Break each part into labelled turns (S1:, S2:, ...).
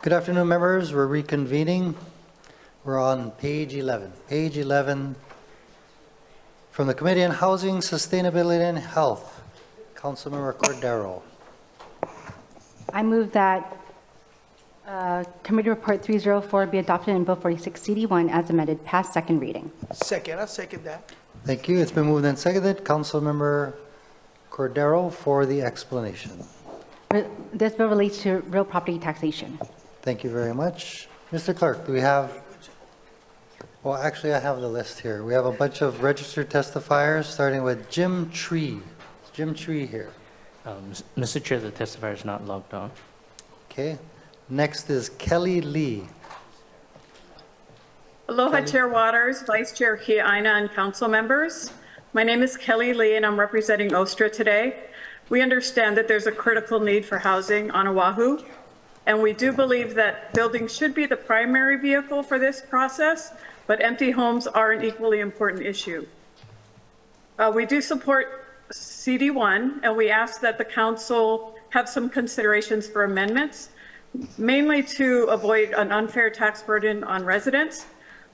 S1: Good afternoon, members. We're reconvening. We're on page 11. Page 11 from the Committee on Housing, Sustainability, and Health. Councilmember Cordero.
S2: I move that Committee Report 304 be adopted in Bill 46 CD1 as amended, past second reading.
S3: Second, I'll second that.
S1: Thank you. It's been moved and seconded. Councilmember Cordero for the explanation.
S2: This bill relates to real property taxation.
S1: Thank you very much. Mr. Clerk, do we have, well, actually, I have the list here. We have a bunch of registered testifiers, starting with Jim Tree. Is Jim Tree here?
S4: Mr. Chair, the testifier is not logged on.
S1: Okay. Next is Kelly Lee.
S5: Aloha, Chair Waters, Vice Chair Kiaina, and council members. My name is Kelly Lee, and I'm representing OSTRA today. We understand that there's a critical need for housing on Oahu, and we do believe that buildings should be the primary vehicle for this process, but empty homes are an equally important issue. We do support CD1, and we ask that the council have some considerations for amendments, mainly to avoid an unfair tax burden on residents.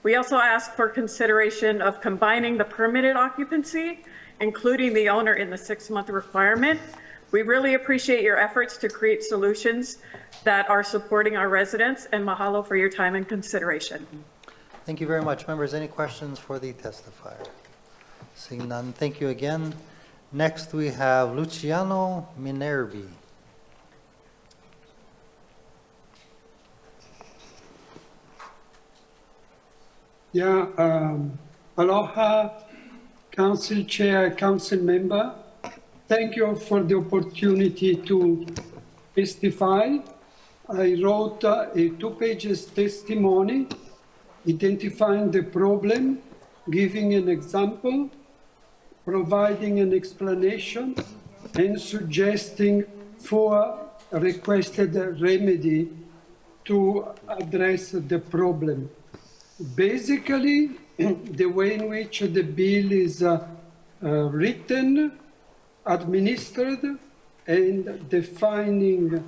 S5: We also ask for consideration of combining the permitted occupancy, including the owner in the 6-month requirement. We really appreciate your efforts to create solutions that are supporting our residents, and mahalo for your time and consideration.
S1: Thank you very much. Members, any questions for the testifier? Seeing none, thank you again. Next, we have Luciano Minervi.
S6: Aloha, Council Chair, Council Member. Thank you for the opportunity to testify. I wrote a 2-page testimony identifying the problem, giving an example, providing an explanation, and suggesting for a requested remedy to address the problem. Basically, the way in which the bill is written, administered, and defining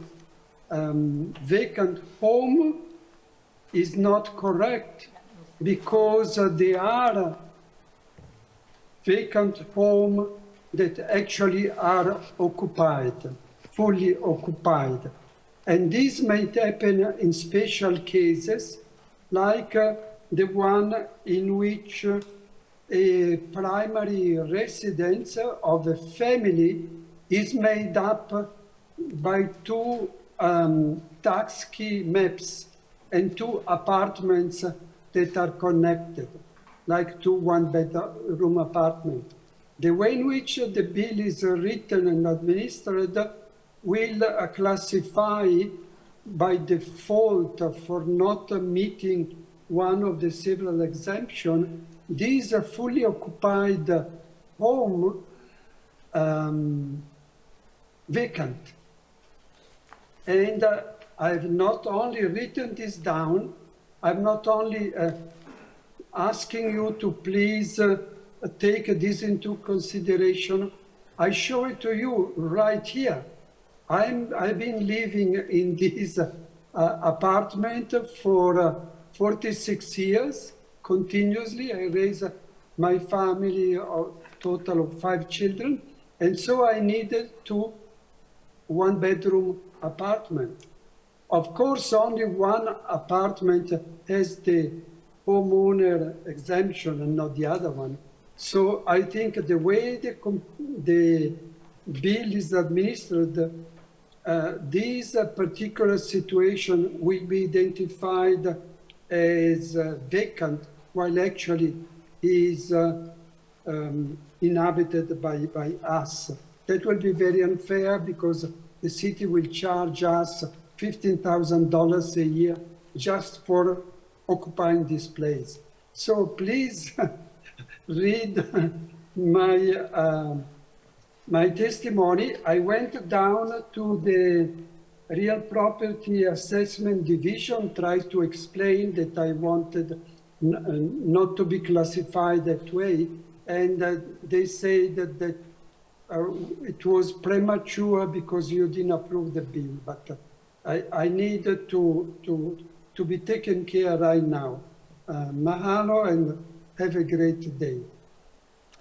S6: vacant home is not correct, because there are vacant homes that actually are occupied, fully occupied. And this may happen in special cases, like the one in which a primary residence of a family is made up by 2 tax key maps and 2 apartments that are connected, like 2 one-bedroom apartments. The way in which the bill is written and administered will classify by default for not meeting one of the several exemptions, these are fully occupied home vacant. And I've not only written this down, I'm not only asking you to please take this into consideration, I show it to you right here. I've been living in this apartment for 46 years, continuously. I raised my family, a total of 5 children, and so I needed 2 one-bedroom apartments. Of course, only one apartment has the homeowner exemption and not the other one. So I think the way the bill is administered, this particular situation will be identified as vacant, while actually is inhabited by us. That will be very unfair, because the city will charge us $15,000 a year just for occupying this place. So please read my testimony. I went down to the Real Property Assessment Division, tried to explain that I wanted not to be classified that way, and they say that it was premature because you didn't approve the bill. But I need to be taken care right now. Mahalo and have a great day.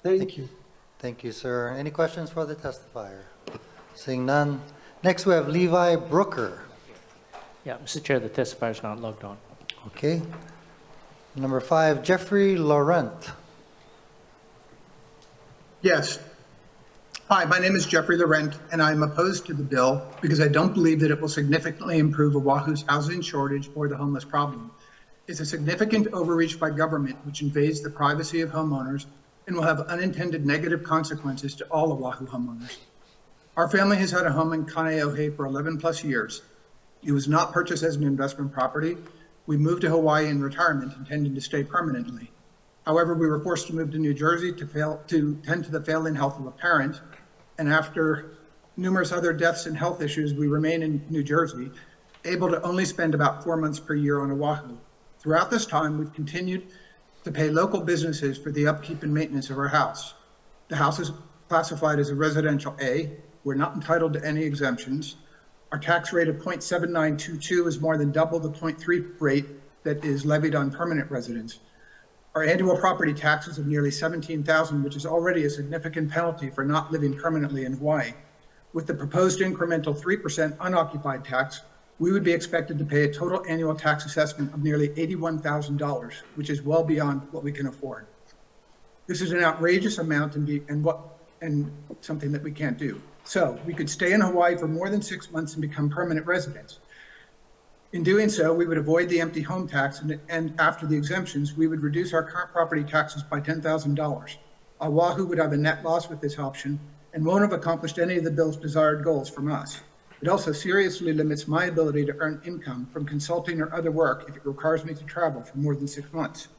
S6: Thank you.
S1: Thank you, sir. Any questions for the testifier? Seeing none. Next, we have Levi Brooker.
S4: Yeah, Mr. Chair, the testifier is not logged on.
S1: Okay. Number 5, Jeffrey Laurent.
S3: Yes. Hi, my name is Jeffrey Laurent, and I'm opposed to the bill because I don't believe that it will significantly improve Oahu's housing shortage or the homeless problem. It's a significant overreach by government which invades the privacy of homeowners and will have unintended negative consequences to all Oahu homeowners. Our family has had a home in Kaneohe for 11 plus years. It was not purchased as an investment property. We moved to Hawaii in retirement, intending to stay permanently. However, we were forced to move to New Jersey to tend to the failing health of a parent. And after numerous other deaths and health issues, we remain in New Jersey, able to only spend about 4 months per year on Oahu. Throughout this time, we've continued to pay local businesses for the upkeep and maintenance of our house. The house is classified as a residential A. We're not entitled to any exemptions. Our tax rate of 0.7922 is more than double the 0.3 rate that is levied on permanent residents. Our annual property taxes of nearly $17,000, which is already a significant penalty for not living permanently in Hawaii. With the proposed incremental 3% unoccupied tax, we would be expected to pay a total annual tax assessment of nearly $81,000, which is well beyond what we can afford. This is an outrageous amount and something that we can't do. So we could stay in Hawaii for more than 6 months and become permanent residents. In doing so, we would avoid the empty home tax, and after the exemptions, we would reduce our current property taxes by $10,000. Oahu would have a net loss with this option and won't have accomplished any of the bill's desired goals from us. It also seriously limits my ability to earn income from consulting or other work if it requires me to travel for more than 6 months.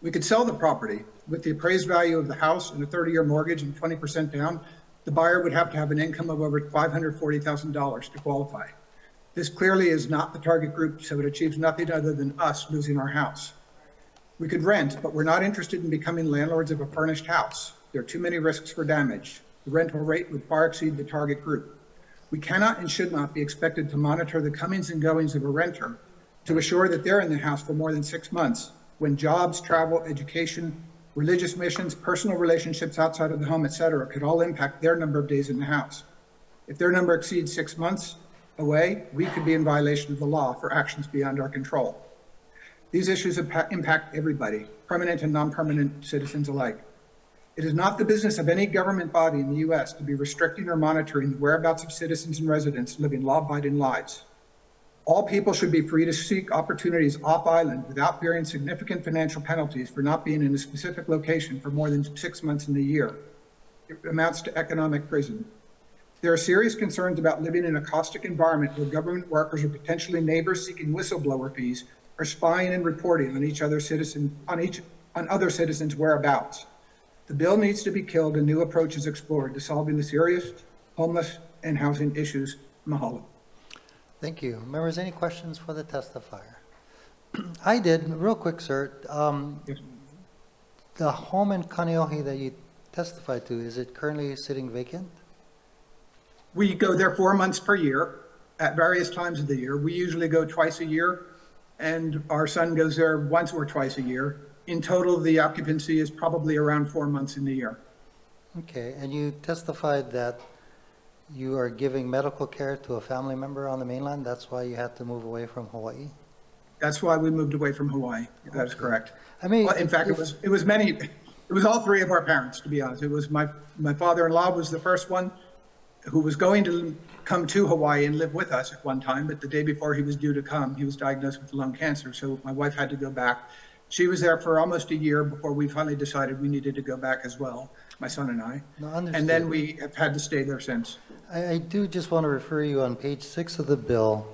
S3: We could sell the property with the appraised value of the house and a 30-year mortgage and 20% down. The buyer would have to have an income of over $540,000 to qualify. This clearly is not the target group, so it achieves nothing other than us losing our house. We could rent, but we're not interested in becoming landlords of a furnished house. There are too many risks for damage. The rental rate would far exceed the target group. We cannot and should not be expected to monitor the comings and goings of a renter to assure that they're in the house for more than 6 months when jobs, travel, education, religious missions, personal relationships outside of the home, etc., could all impact their number of days in the house. If their number exceeds 6 months away, we could be in violation of the law for actions beyond our control. These issues impact everybody, permanent and non-permanent citizens alike. It is not the business of any government body in the U.S. to be restricting or monitoring the whereabouts of citizens and residents living law-abiding lives. All people should be free to seek opportunities off-island without fearing significant financial penalties for not being in a specific location for more than 6 months in the year. It amounts to economic prison. There are serious concerns about living in a caustic environment where government workers or potentially neighbors seeking whistleblower fees are spying and reporting on other citizens' whereabouts. The bill needs to be killed and new approaches explored to solving the serious homeless and housing issues. Mahalo.
S1: Thank you. Members, any questions for the testifier? I did. Real quick, sir.
S3: Yes.
S1: The home in Kaneohe that you testified to, is it currently sitting vacant?
S3: We go there 4 months per year at various times of the year. We usually go twice a year, and our son goes there once or twice a year. In total, the occupancy is probably around 4 months in the year.
S1: Okay, and you testified that you are giving medical care to a family member on the mainland. That's why you had to move away from Hawaii?
S3: That's why we moved away from Hawaii. That is correct.
S1: I mean,
S3: Well, in fact, it was all three of our parents, to be honest. It was my father-in-law was the first one who was going to come to Hawaii and live with us at one time, but the day before he was due to come, he was diagnosed with lung cancer. So my wife had to go back. She was there for almost a year before we finally decided we needed to go back as well, my son and I.
S1: No, understood.
S3: And then we have had to stay there since.
S1: I do just want to refer you on page 6 of the bill,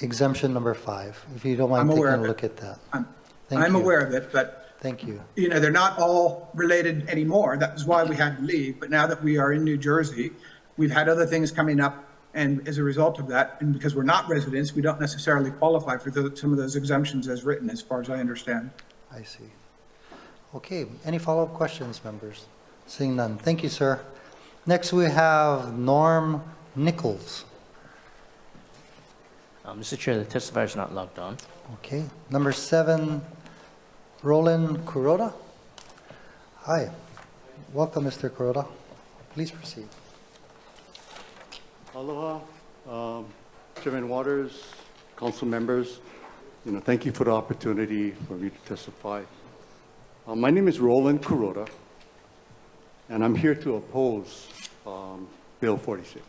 S1: exemption number 5, if you don't mind
S3: I'm
S1: taking
S3: aware
S1: a
S3: of it.
S1: look at that.
S3: I'm
S1: Thank you.
S3: aware of it, but
S1: Thank you.
S3: you know, they're not all related anymore. That was why we had to leave. But now that we are in New Jersey, we've had other things coming up. And as a result of that, and because we're not residents, we don't necessarily qualify for some of those exemptions as written, as far as I understand.
S1: I see. Okay, any follow-up questions, members? Seeing none. Thank you, sir. Next, we have Norm Nichols.
S4: Mr. Chair, the testifier is not logged on.
S1: Okay. Number 7, Roland Kuroda. Hi. Welcome, Mr. Kuroda. Please proceed.
S7: Aloha, Chairman Waters, council members. Thank you for the opportunity for me to testify. My name is Roland Kuroda, and I'm here to oppose Bill 46.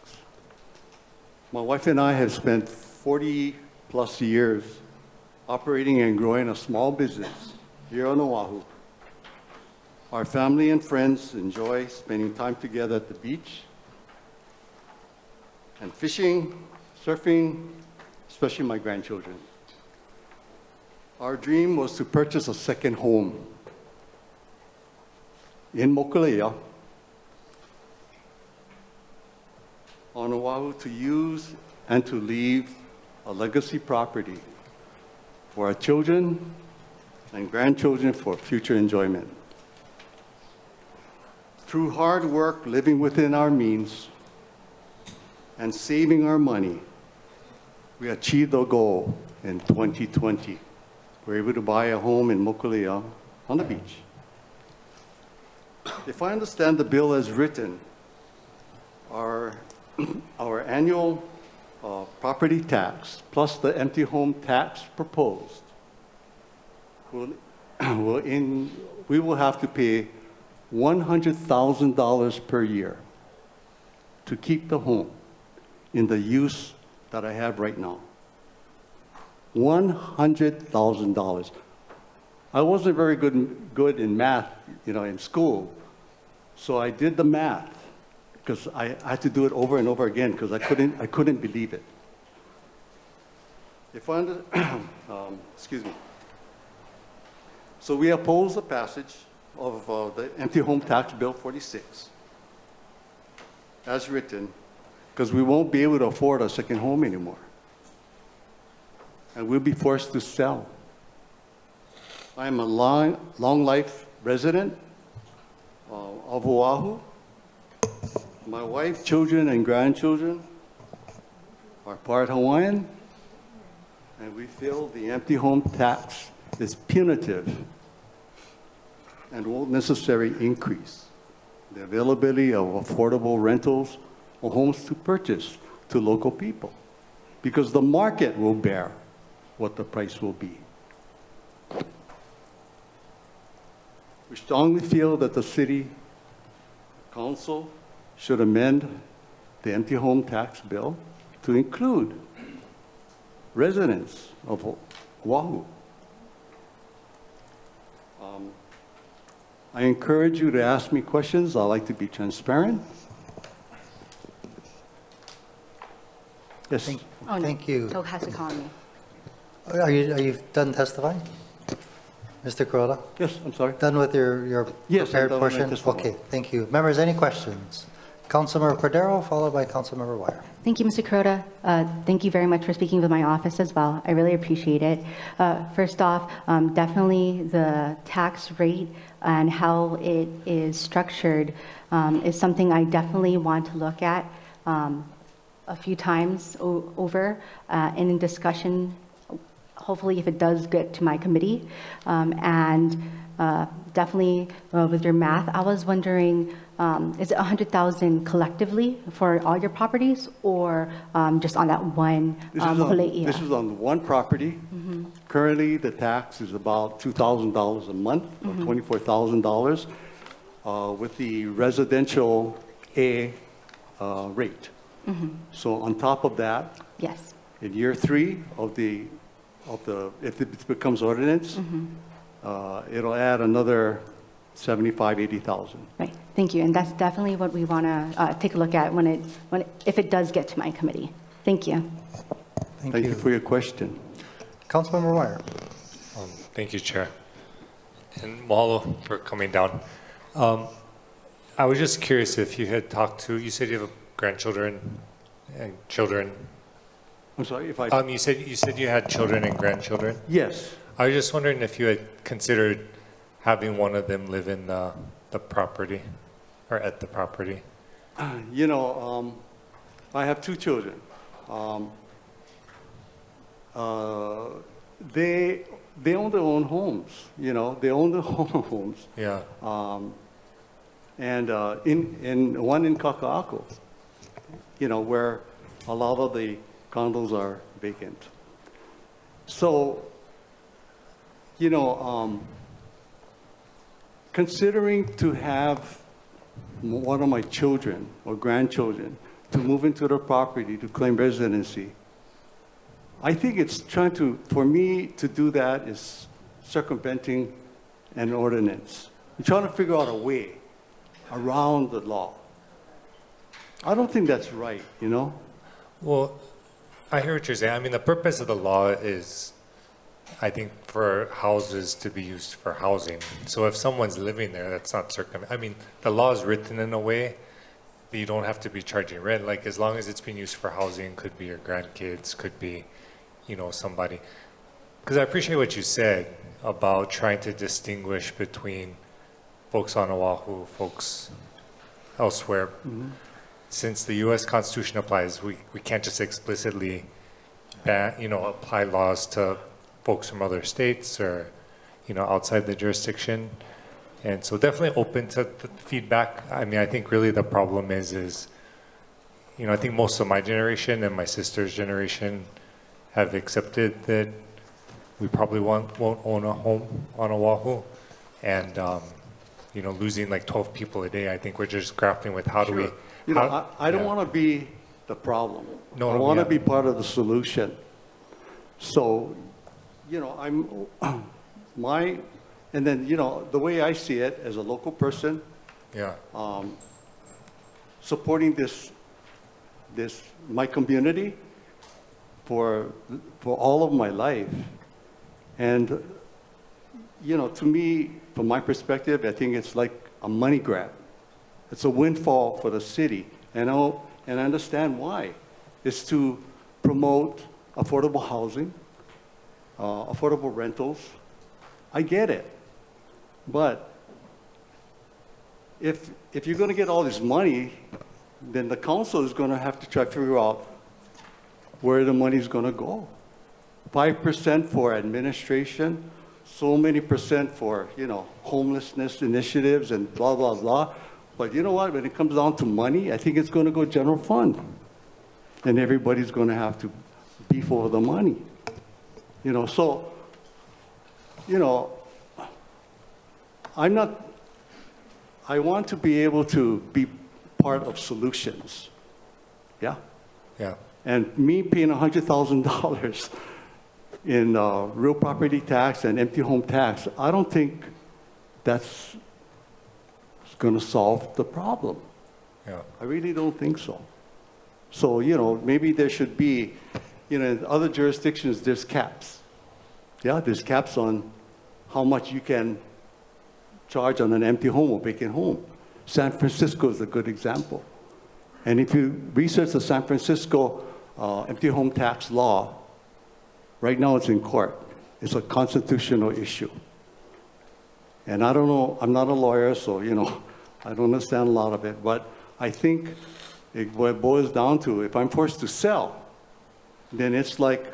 S7: My wife and I have spent 40 plus years operating and growing a small business here on Oʻahu. Our family and friends enjoy spending time together at the beach and fishing, surfing, especially my grandchildren. Our dream was to purchase a second home in Mokulea on Oʻahu to use and to leave a legacy property for our children and grandchildren for future enjoyment. Through hard work, living within our means, and saving our money, we achieved our goal in 2020. We were able to buy a home in Mokulea on the beach. If I understand the bill as written, our annual property tax plus the empty home tax proposed we will have to pay $100,000 per year to keep the home in the use that I have right now. $100,000. I wasn't very good in math, in school, so I did the math because I had to do it over and over again because I couldn't believe it. If I excuse me. So we oppose the passage of the empty home tax bill 46 as written because we won't be able to afford a second home anymore. And we'll be forced to sell. I am a long life resident of Oʻahu. My wife, children, and grandchildren are part Hawaiian, and we feel the empty home tax is punitive and won't necessarily increase the availability of affordable rentals or homes to purchase to local people because the market will bear what the price will be. We strongly feel that the city council should amend the empty home tax bill to include residents of Oʻahu. I encourage you to ask me questions. I like to be transparent. Yes.
S1: Thank you.
S2: Oh, has to call on me.
S1: Are you done testifying? Mr. Kuroda?
S7: Yes, I'm sorry.
S1: Done with your
S7: Yes,
S1: prepared
S7: I'm done with my
S1: portion?
S7: testimony.
S1: Okay, thank you. Members, any questions? Councilmember Cordero, followed by Councilmember Wire.
S2: Thank you, Mr. Kuroda. Thank you very much for speaking with my office as well. I really appreciate it. First off, definitely the tax rate and how it is structured is something I definitely want to look at a few times over in discussion, hopefully if it does get to my committee. Definitely with your math, I was wondering, is it 100,000 collectively for all your properties or just on that one?
S7: This is on one property. Mm-hmm. Currently, the tax is about $2,000 a month, mm-hmm. or $24,000 with the residential A rate. Mm-hmm. So on top of that,
S2: yes,
S7: in year 3 of the if it becomes ordinance, mm-hmm. It'll add another 75, 80,000.
S2: Right. Thank you. And that's definitely what we want to take a look at if it does get to my committee. Thank you.
S7: Thank you for your question.
S1: Councilmember Wire.
S8: Thank you, Chair. And mahalo for coming down. I was just curious if you had talked to, you said you have grandchildren and children.
S7: I'm sorry, if I...
S8: You said you had children and grandchildren?
S7: Yes.
S8: I was just wondering if you had considered having one of them live in the property or at the property.
S7: I have 2 children. they own their own homes, you know, they own their own homes.
S8: Yeah.
S7: And in one in Kaka'ako, you know, where a lot of the condos are vacant. So, you know, considering to have one of my children or grandchildren to move into the property to claim residency, I think it's trying to, for me to do that is circumventing an ordinance. I'm trying to figure out a way around the law. I don't think that's right, you know?
S8: Well, I hear what you're saying. I mean, the purpose of the law is, I think, for houses to be used for housing. So if someone's living there, that's not I mean, the law is written in a way that you don't have to be charging rent. Like, as long as it's being used for housing, could be your grandkids, could be, you know, somebody. Because I appreciate what you said about trying to distinguish between folks on Oahu, folks elsewhere. Mm-hmm. Since the U.S. Constitution applies, we can't just explicitly ban, you know, apply laws to folks from other states or, you know, outside the jurisdiction. And so definitely open to the feedback. I mean, I think really the problem is, you know, I think most of my generation and my sister's generation have accepted that we probably won't own a home on Oahu. And, you know, losing like 12 people a day, I think we're just grappling with how do we...
S7: You know, I don't want to be the problem.
S8: No,
S7: I want to be part of the solution. So, you know, and then, you know, the way I see it as a local person,
S8: Yeah.
S7: Supporting my community for all of my life. And, you know, to me, from my perspective, I think it's like a money grab. It's a windfall for the city, and I understand why. It's to promote affordable housing, affordable rentals. I get it. But if you're going to get all this money, then the council is going to have to try to figure out where the money is going to go. 5% for administration, so many percent for, you know, homelessness initiatives and blah, blah, blah. But you know what? When it comes down to money, I think it's going to go general fund. And everybody's going to have to beef over the money. You know, so, you know, I want to be able to be part of solutions. Yeah?
S8: Yeah.
S7: And me paying $100,000 in real property tax and empty home tax, I don't think that's going to solve the problem.
S8: Yeah.
S7: I really don't think so. So, you know, maybe there should be, you know, in other jurisdictions, there's caps. Yeah, there's caps on how much you can charge on an empty home or vacant home. San Francisco is a good example. And if you research the San Francisco empty home tax law, right now it's in court. It's a constitutional issue. And I don't know, I'm not a lawyer, so, you know, I don't understand a lot of it, but I think what it boils down to, if I'm forced to sell, then it's like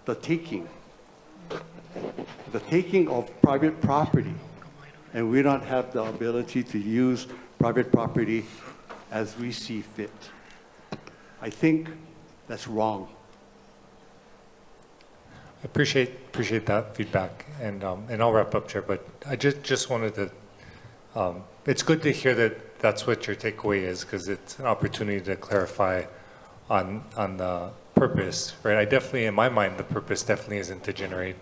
S7: the taking of private property. And we don't have the ability to use private property as we see fit. I think that's wrong.
S8: I appreciate that feedback, and I'll wrap up, Chair. But I just wanted to. It's good to hear that that's what your takeaway is, because it's an opportunity to clarify on the purpose, right? I definitely, in my mind, the purpose definitely isn't to generate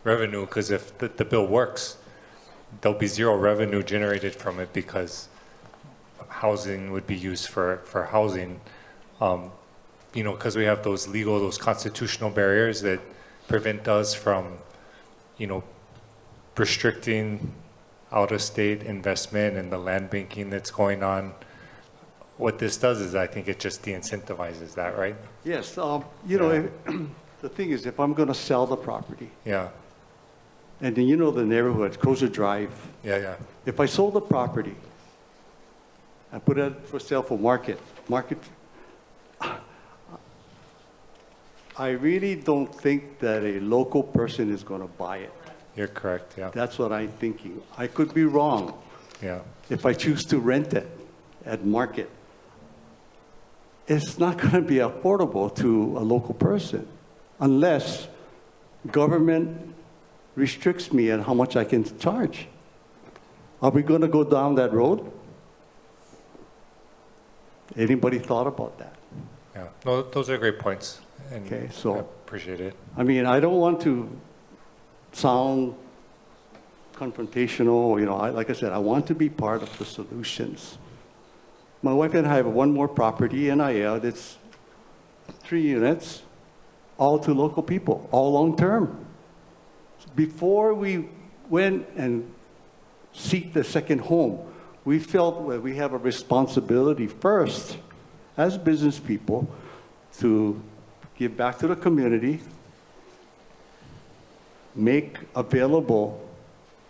S8: revenue, because if the bill works, there'll be zero revenue generated from it because housing would be used for housing. You know, because we have those constitutional barriers that prevent us from, you know, restricting out-of-state investment and the land banking that's going on. What this does is, I think it just de-incentivizes that, right?
S7: Yes, you know, the thing is, if I'm going to sell the property,
S8: Yeah,
S7: and then you know the neighborhood, Crozier Drive,
S8: yeah.
S7: if I sold the property and put it for sale for market, I really don't think that a local person is going to buy it.
S8: You're correct, yeah.
S7: That's what I'm thinking. I could be wrong.
S8: Yeah.
S7: If I choose to rent it at market, it's not going to be affordable to a local person unless government restricts me on how much I can charge. Are we going to go down that road? Anybody thought about that?
S8: Yeah. No, those are great points. And
S7: Okay, so-
S8: I appreciate it.
S7: I mean, I don't want to sound confrontational, like I said, I want to be part of the solutions. My wife and I have one more property in Aiea that's 3 units, all to local people, all long-term. Before we went and seek the second home, we felt that we have a responsibility first as business people to give back to the community, make available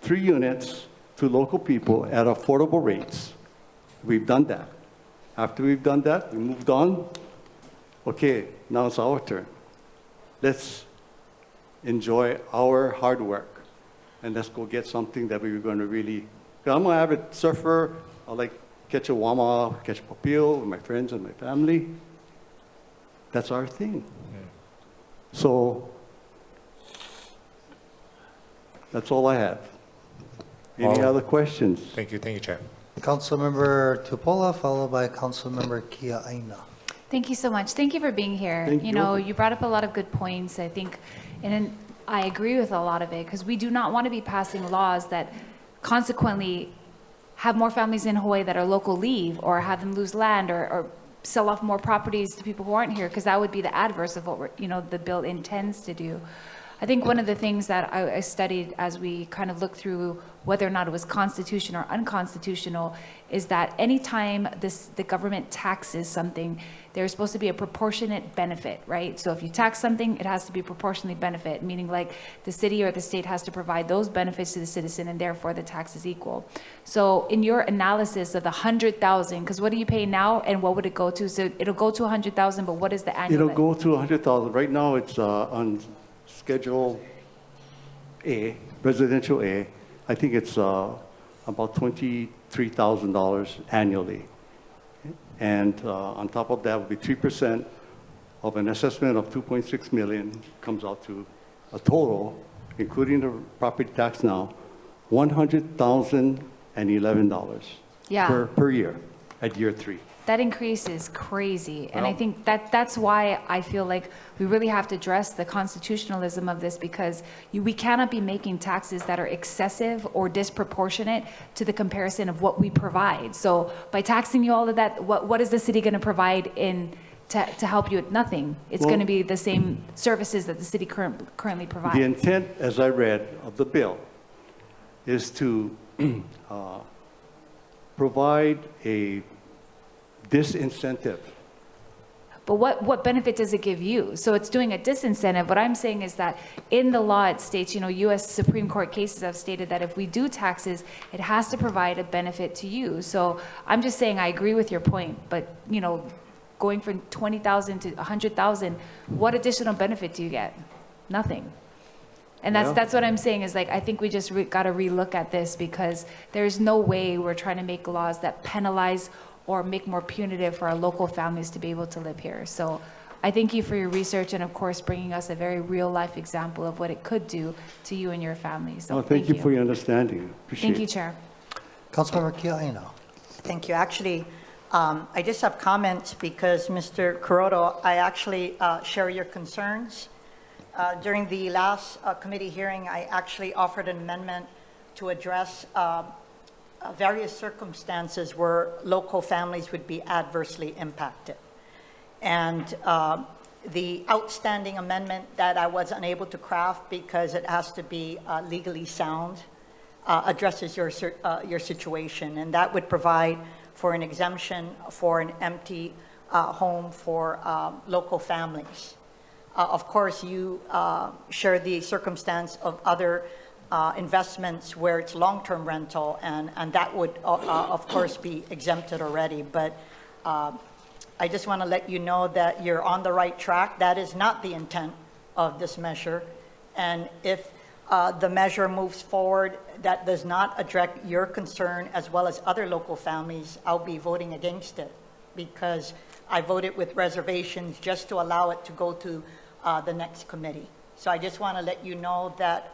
S7: 3 units to local people at affordable rates. We've done that. After we've done that, we moved on. Okay, now it's our turn. Let's enjoy our hard work and let's go get something that we were going to really. I'm an avid surfer. I like catch a wama, catch a papio with my friends and my family. That's our thing. So that's all I have. Any
S8: Well,
S7: other questions?
S8: Thank you, Chair.
S1: Councilmember Tupola, followed by Councilmember Kia'aina.
S9: Thank you so much. Thank you for being here.
S7: Thank
S9: You
S7: you.
S9: know, you brought up a lot of good points, I think, and I agree with a lot of it, because we do not want to be passing laws that consequently have more families in Hawaii that are local leave, or have them lose land, or sell off more properties to people who aren't here, because that would be the adverse of what the bill intends to do. I think one of the things that I studied as we kind of looked through whether or not it was constitutional or unconstitutional is that anytime the government taxes something, there's supposed to be a proportionate benefit, right? So if you tax something, it has to be proportionally benefit, meaning like the city or the state has to provide those benefits to the citizen, and therefore the tax is equal. So in your analysis of the 100,000, because what do you pay now and what would it go to? So it'll go to 100,000, but what is the annual?
S7: It'll go to 100,000. Right now, it's on Schedule A, Residential A. I think it's about $23,000 annually. And on top of that would be 3% of an assessment of 2.6 million comes out to a total, including the property tax now, $100,011
S9: Yeah.
S7: per year at year 3.
S9: That increase is crazy. And I
S7: Well-
S9: think that's why I feel like we really have to address the constitutionalism of this, because we cannot be making taxes that are excessive or disproportionate to the comparison of what we provide. So by taxing you all of that, what is the city going to provide to help you? Nothing. It's
S7: Well-
S9: going to be the same services that the city currently provides.
S7: The intent, as I read, of the bill is to provide a disincentive.
S9: But what benefit does it give you? So it's doing a disincentive. What I'm saying is that in the law, it states, U.S. Supreme Court cases have stated that if we do taxes, it has to provide a benefit to you. So I'm just saying I agree with your point, but, going from 20,000 to 100,000, what additional benefit do you get? Nothing. And
S7: Yeah.
S9: that's what I'm saying is, like, I think we just got to relook at this, because there's no way we're trying to make laws that penalize or make more punitive for our local families to be able to live here. So I thank you for your research and, of course, bringing us a very real-life example of what it could do to you and your family. So
S7: Thank you for your understanding. Appreciate
S9: Thank you,
S7: it.
S9: Chair.
S1: Councilmember Kia'aina.
S10: Thank you. Actually, I just have comments because, Mr. Kuroda, I actually share your concerns. During the last committee hearing, I actually offered an amendment to address various circumstances where local families would be adversely impacted. And the outstanding amendment that I was unable to craft because it has to be legally sound addresses your situation, and that would provide for an exemption for an empty home for local families. Of course, you share the circumstance of other investments where it's long-term rental, and that would, of course, be exempted already. But I I just want to let you know that you're on the right track. That is not the intent of this measure. And if the measure moves forward that does not address your concern as well as other local families, I'll be voting against it because I voted with reservations just to allow it to go to the next committee. So I just want to let you know that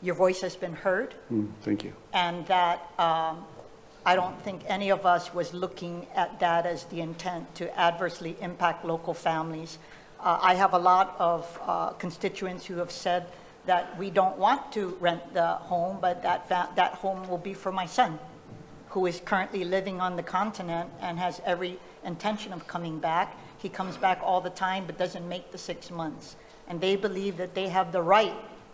S10: your voice has been heard.
S7: Thank you.
S10: And that I don't think any of us was looking at that as the intent to adversely impact local families. I have a lot of constituents who have said that we don't want to rent the home, but that home will be for my son, who is currently living on the continent and has every intention of coming back. He comes back all the time, but doesn't make the 6 months. And they believe that they have the right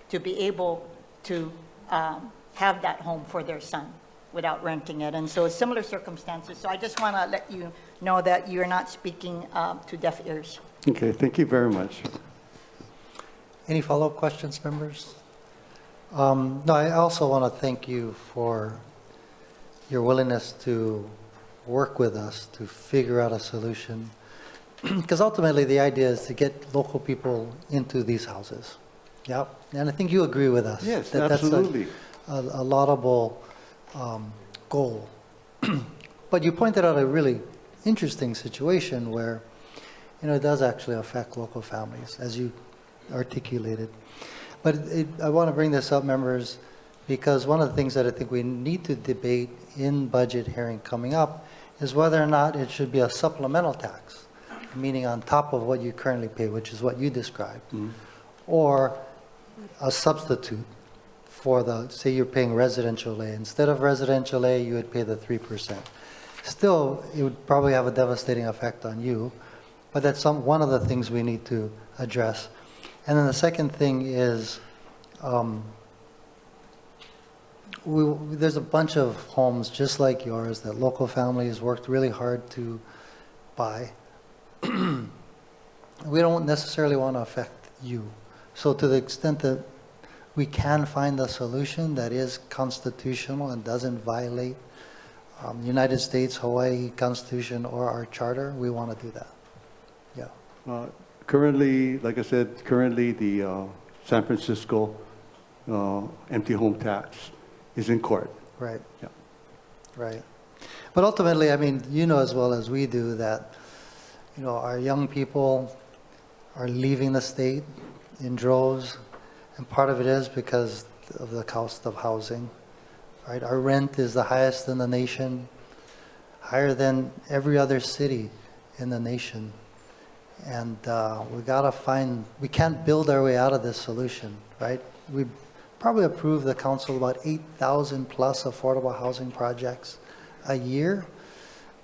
S10: to be able to have that home for their son without renting it. And so similar circumstances. So I just want to let you know that you're not speaking to deaf ears.
S7: Okay, thank you very much.
S1: Any follow-up questions, members? No, I also want to thank you for your willingness to work with us to figure out a solution. Because ultimately the idea is to get local people into these houses. Yep, and I think you agree with us.
S7: Yes,
S1: that
S7: absolutely.
S1: That's a laudable goal. But you pointed out a really interesting situation where, you know, it does actually affect local families, as you articulated. But I want to bring this up, members, because one of the things that I think we need to debate in budget hearing coming up is whether or not it should be a supplemental tax, meaning on top of what you currently pay, which is what you described, or a substitute for the, say you're paying residential A. Instead of residential A, you would pay the 3%. Still, it would probably have a devastating effect on you, but that's one of the things we need to address. And then the second thing is, there's a bunch of homes just like yours that local families worked really hard to buy. We don't necessarily want to affect you. So to the extent that we can find a solution that is constitutional and doesn't violate United States, Hawaii Constitution, or our charter, we want to do that. Yeah.
S7: Currently, like I said, currently the San Francisco empty home tax is in court.
S1: Right.
S7: Yeah.
S1: Right. But ultimately, I mean, you know as well as we do that, you know, our young people are leaving the state in droves, and part of it is because of the cost of housing, right? Our rent is the highest in the nation, higher than every other city in the nation. And we gotta find, we can't build our way out of this solution, right? We probably approved the council about 8,000 plus affordable housing projects a year.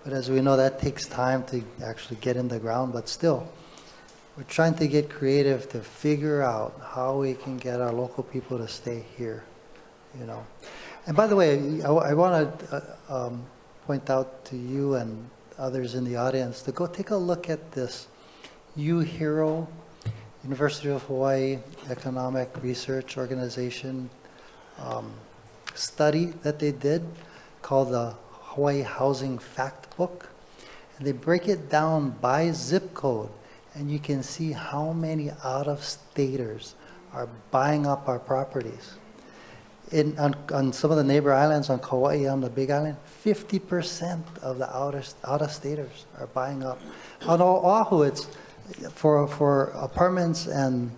S1: But as we know, that takes time to actually get in the ground, but still, we're trying to get creative to figure out how we can get our local people to stay here, you know. And by the way, I want to point out to you and others in the audience to go take a look at this UHERO, University of Hawaii Economic Research Organization study that they did called the Hawaii Housing Fact Book. And they break it down by zip code, and you can see how many out-of-staters are buying up our properties. On some of the neighbor islands, on Kauai, on the Big Island, 50% of the out-of-staters are buying up. On Oʻahu, it's for apartments and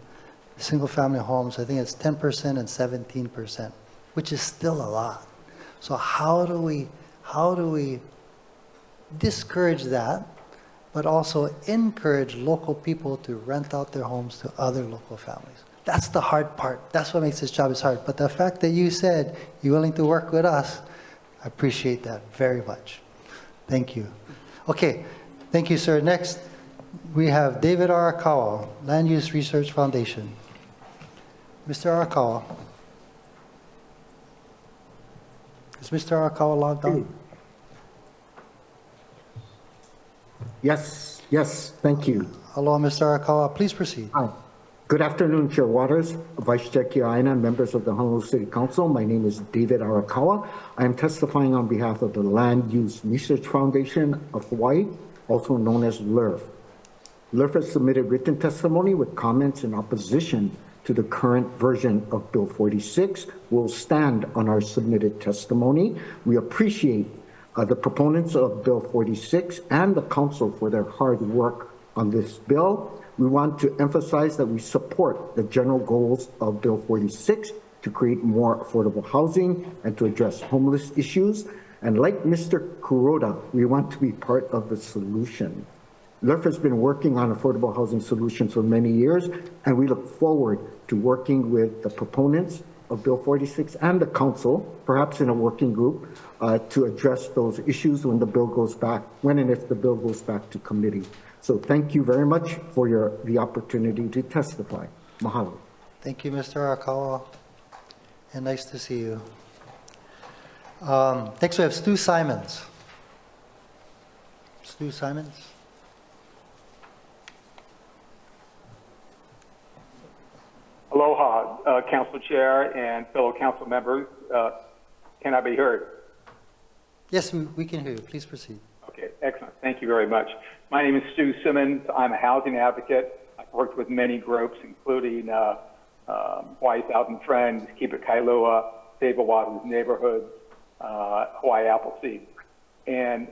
S1: single-family homes, I think it's 10% and 17%, which is still a lot. So how do we discourage that, but also encourage local people to rent out their homes to other local families? That's the hard part. That's what makes this job is hard. But the fact that you said you're willing to work with us, I appreciate that very much. Thank you. Okay, thank you, sir. Next, we have David Arakawa, Land Use Research Foundation. Mr. Arakawa. Is Mr. Arakawa logged on?
S11: Yes, thank you.
S1: Hello, Mr. Arakawa. Please proceed.
S11: Hi. Good afternoon, Chair Waters, Vice Chair Kiaina, and members of the Honolulu City Council. My name is David Arakawa. I am testifying on behalf of the Land Use Research Foundation of Hawaii. also known as LERF. LERF has submitted written testimony with comments in opposition to the current version of Bill 46. We'll stand on our submitted testimony. We appreciate the proponents of Bill 46 and the council for their hard work on this bill. We want to emphasize that we support the general goals of Bill 46 to create more affordable housing and to address homeless issues. And like Mr. Kuroda, we want to be part of the solution. LERF has been working on affordable housing solutions for many years, and we look forward to working with the proponents of Bill 46 and the council, perhaps in a working group, to address those issues when the bill goes back, when and if the bill goes back to committee. So thank you very much for the opportunity to testify. Mahalo.
S1: Thank you, Mr. Arakawa, and nice to see you. Next we have Stu Simons. Stu Simons.
S12: Aloha, Council Chair and fellow council members. Can I be heard?
S1: Yes, we can hear you. Please proceed.
S12: Okay, excellent. Thank you very much. My name is Stu Simmons. I'm a housing advocate. I've worked with many groups, including Hawaii Thousand Friends, Keep It Kailua, Save Oʻahu's Neighborhoods, Hawaii Appleseed. And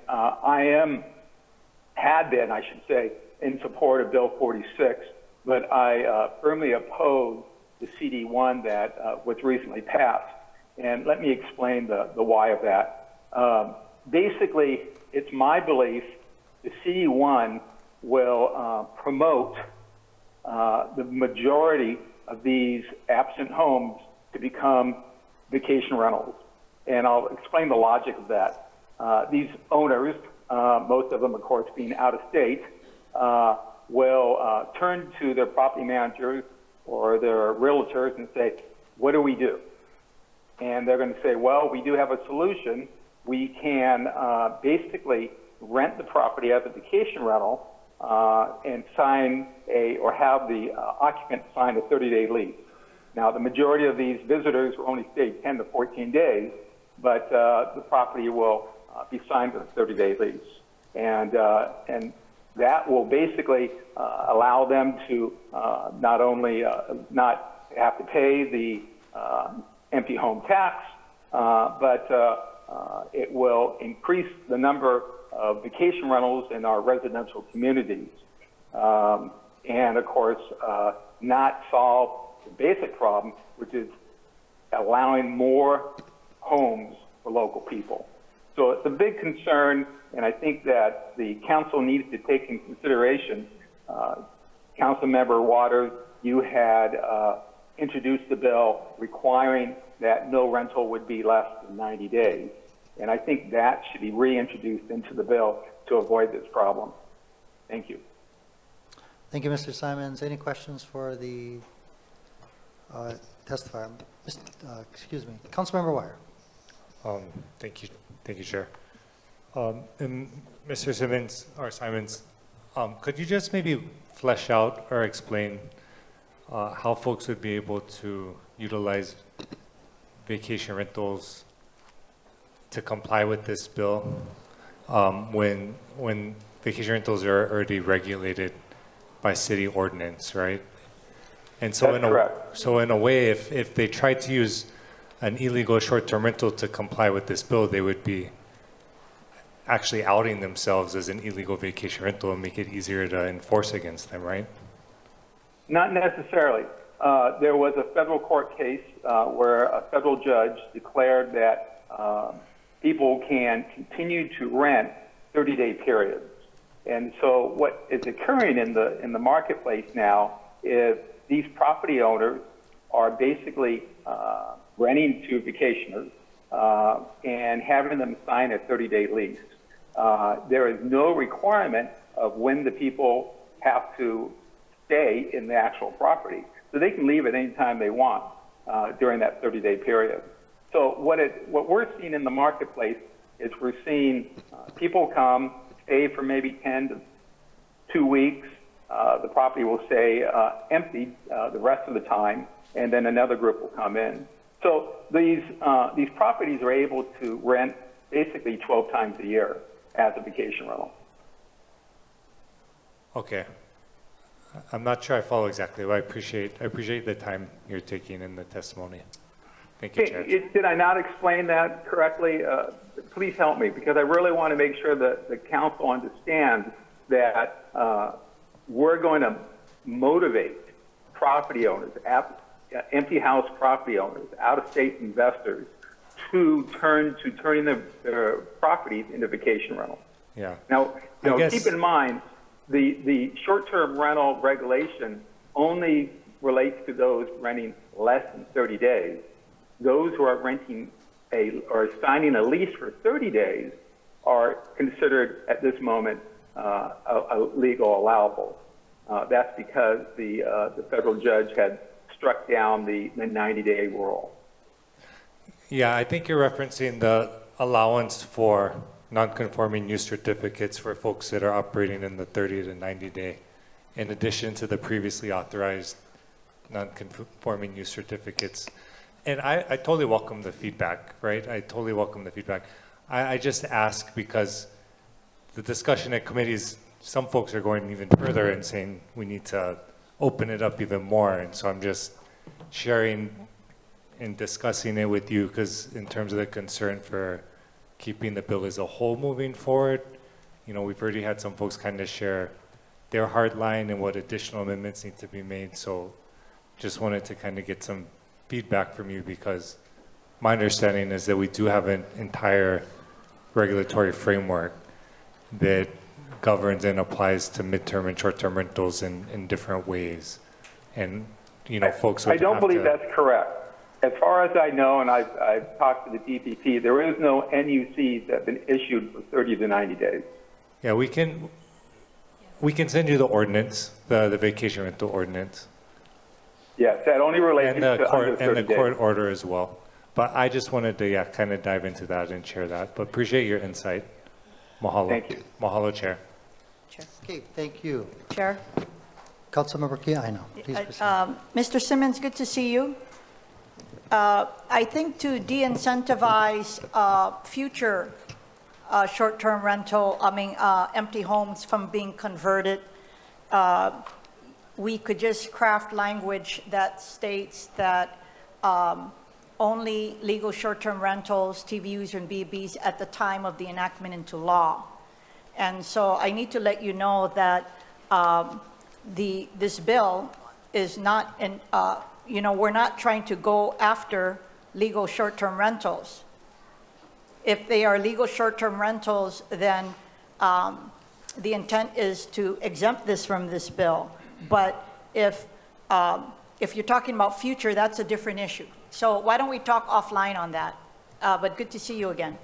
S12: had been, I should say, in support of Bill 46, but I firmly oppose the CD1 that was recently passed. And let me explain the why of that. Basically, it's my belief the CD1 will promote the majority of these absent homes to become vacation rentals. And I'll explain the logic of that. These owners, most of them, of course, being out of state, will turn to their property managers or their realtors and say, what do we do? And they're going to say, well, we do have a solution. We can basically rent the property as a vacation rental and sign or have the occupant sign a 30-day lease. Now, the majority of these visitors will only stay 10 to 14 days, but the property will be signed with a 30-day lease. And that will basically allow them to not only not have to pay the empty home tax, but it will increase the number of vacation rentals in our residential communities. And of course, not solve the basic problem, which is allowing more homes for local people. So it's a big concern, and I think that the council needs to take in consideration. Councilmember Waters, you had introduced the bill requiring that no rental would be less than 90 days. And I think that should be reintroduced into the bill to avoid this problem. Thank you.
S1: Thank you, Mr. Simons. Any questions for the testifier? Excuse me, Councilmember Wire.
S8: Thank you, Chair. And Mr. Simmons or Simons, could you just maybe flesh out or explain how folks would be able to utilize vacation rentals to comply with this bill when vacation rentals are already regulated by city ordinance, right? And so in a way, if they tried to use an illegal short-term rental to comply with this bill, they would be actually outing themselves as an illegal vacation rental and make it easier to enforce against them, right?
S12: Not necessarily. There was a federal court case where a federal judge declared that people can continue to rent 30-day periods. And so what is occurring in the marketplace now is these property owners are basically renting to vacationers and having them sign a 30-day lease. There is no requirement of when the people have to stay in the actual property. So they can leave at any time they want during that 30-day period. So what we're seeing in the marketplace is we're seeing people come, stay for maybe 10 to 2 weeks. The property will stay empty the rest of the time, and then another group will come in. So these properties are able to rent basically 12 times a year as a vacation rental.
S8: Okay. I'm not sure I follow exactly, but I appreciate the time you're taking in the testimony. Thank you, Chair.
S12: Did I not explain that correctly? Please help me, because I really want to make sure that the council understands that we're going to motivate property owners, empty house property owners, out-of-state investors to turning their properties into vacation rentals.
S8: Yeah.
S12: Now, keep in mind, the short-term rental regulation only relates to those renting less than 30 days. Those who are renting or signing a lease for 30 days are considered at this moment a legal allowable. That's because the federal judge had struck down the 90-day rule.
S8: Yeah, I think you're referencing the allowance for non-conforming use certificates for folks that are operating in the 30 to 90 day, in addition to the previously authorized non-conforming use certificates. And I totally welcome the feedback, right? I totally welcome the feedback. I just ask because the discussion at committees, some folks are going even further and saying we need to open it up even more. And so I'm just sharing and discussing it with you because in terms of the concern for keeping the bill as a whole moving forward, we've already had some folks kind of share their hard line and what additional amendments need to be made. So just wanted to kind of get some feedback from you because my understanding is that we do have an entire regulatory framework that governs and applies to midterm and short-term rentals in different ways. And, folks would
S12: I don't
S8: have
S12: believe
S8: to,
S12: that's correct. As far as I know, and I've talked to the DPP, there is no NUCs that have been issued for 30 to 90 days.
S8: Yeah, we can send you the ordinance, the vacation rental ordinance.
S12: Yes, that only relates
S8: And
S12: to
S8: the
S12: under
S8: court
S12: 30
S8: and the
S12: days.
S8: court order as well. But I just wanted to kind of dive into that and share that. But appreciate your insight. Mahalo.
S12: Thank you.
S8: Mahalo, Chair.
S1: Okay, thank you.
S10: Chair?
S1: Councilmember Kiaina, please proceed.
S10: Mr. Simmons, good to see you. I think to de-incentivize future short-term rental, empty homes from being converted, we could just craft language that states that only legal short-term rentals, TVUs and BBs at the time of the enactment into law. And so I need to let you know that this bill is not, we're not trying to go after legal short-term rentals. If they are legal short-term rentals, then the intent is to exempt this from this bill. But if you're talking about future, that's a different issue. So why don't we talk offline on that? But good to see you again.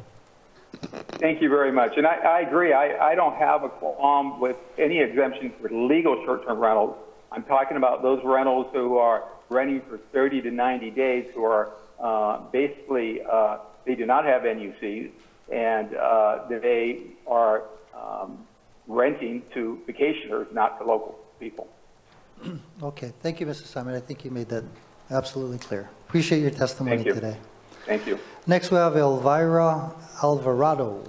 S12: Thank you very much. And I agree. I don't have a qualm with any exemption for legal short-term rentals. I'm talking about those rentals who are renting for 30 to 90 days, who are basically, they do not have NUCs, and they are renting to vacationers, not to local people.
S1: Okay, thank you, Mr. Simon. I think you made that absolutely clear. Appreciate your testimony
S12: Thank you.
S1: today.
S12: Thank you.
S1: Next, we have Elvira Alvarado.